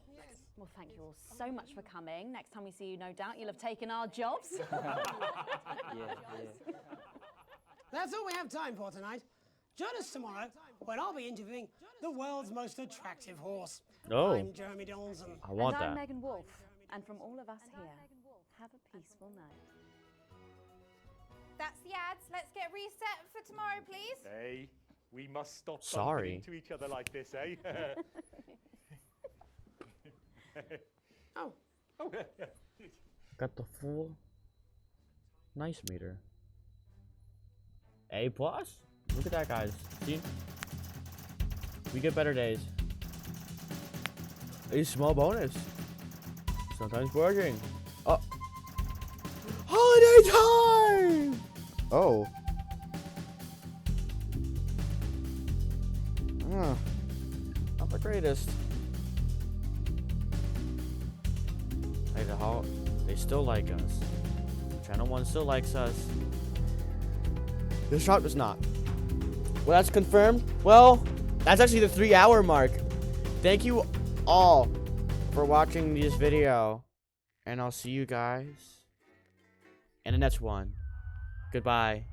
Well, thank you all so much for coming. Next time we see you, no doubt you'll have taken our jobs. That's all we have time for tonight. Join us tomorrow when I'll be interviewing the world's most attractive horse. Oh. I'm Jeremy Donaldson. I want and I'm that. Megan Wolf. And from all of us here, have a peaceful night. That's the ads. Let's get reset for tomorrow, please. Hey, we must stop Sorry. bumping into each other like this, eh? Oh. Got the full nice meter. A plus? Look at that, guys. See? We get better days. A small bonus. Sometimes working. Oh. Holiday time! Oh. Not the greatest. Hey, they still like us. Channel 1 still likes us. This shot does not. Well, that's confirmed. Well, that's actually the 3-hour mark. Thank you all for watching this video. And I'll see you guys in the next one. Goodbye.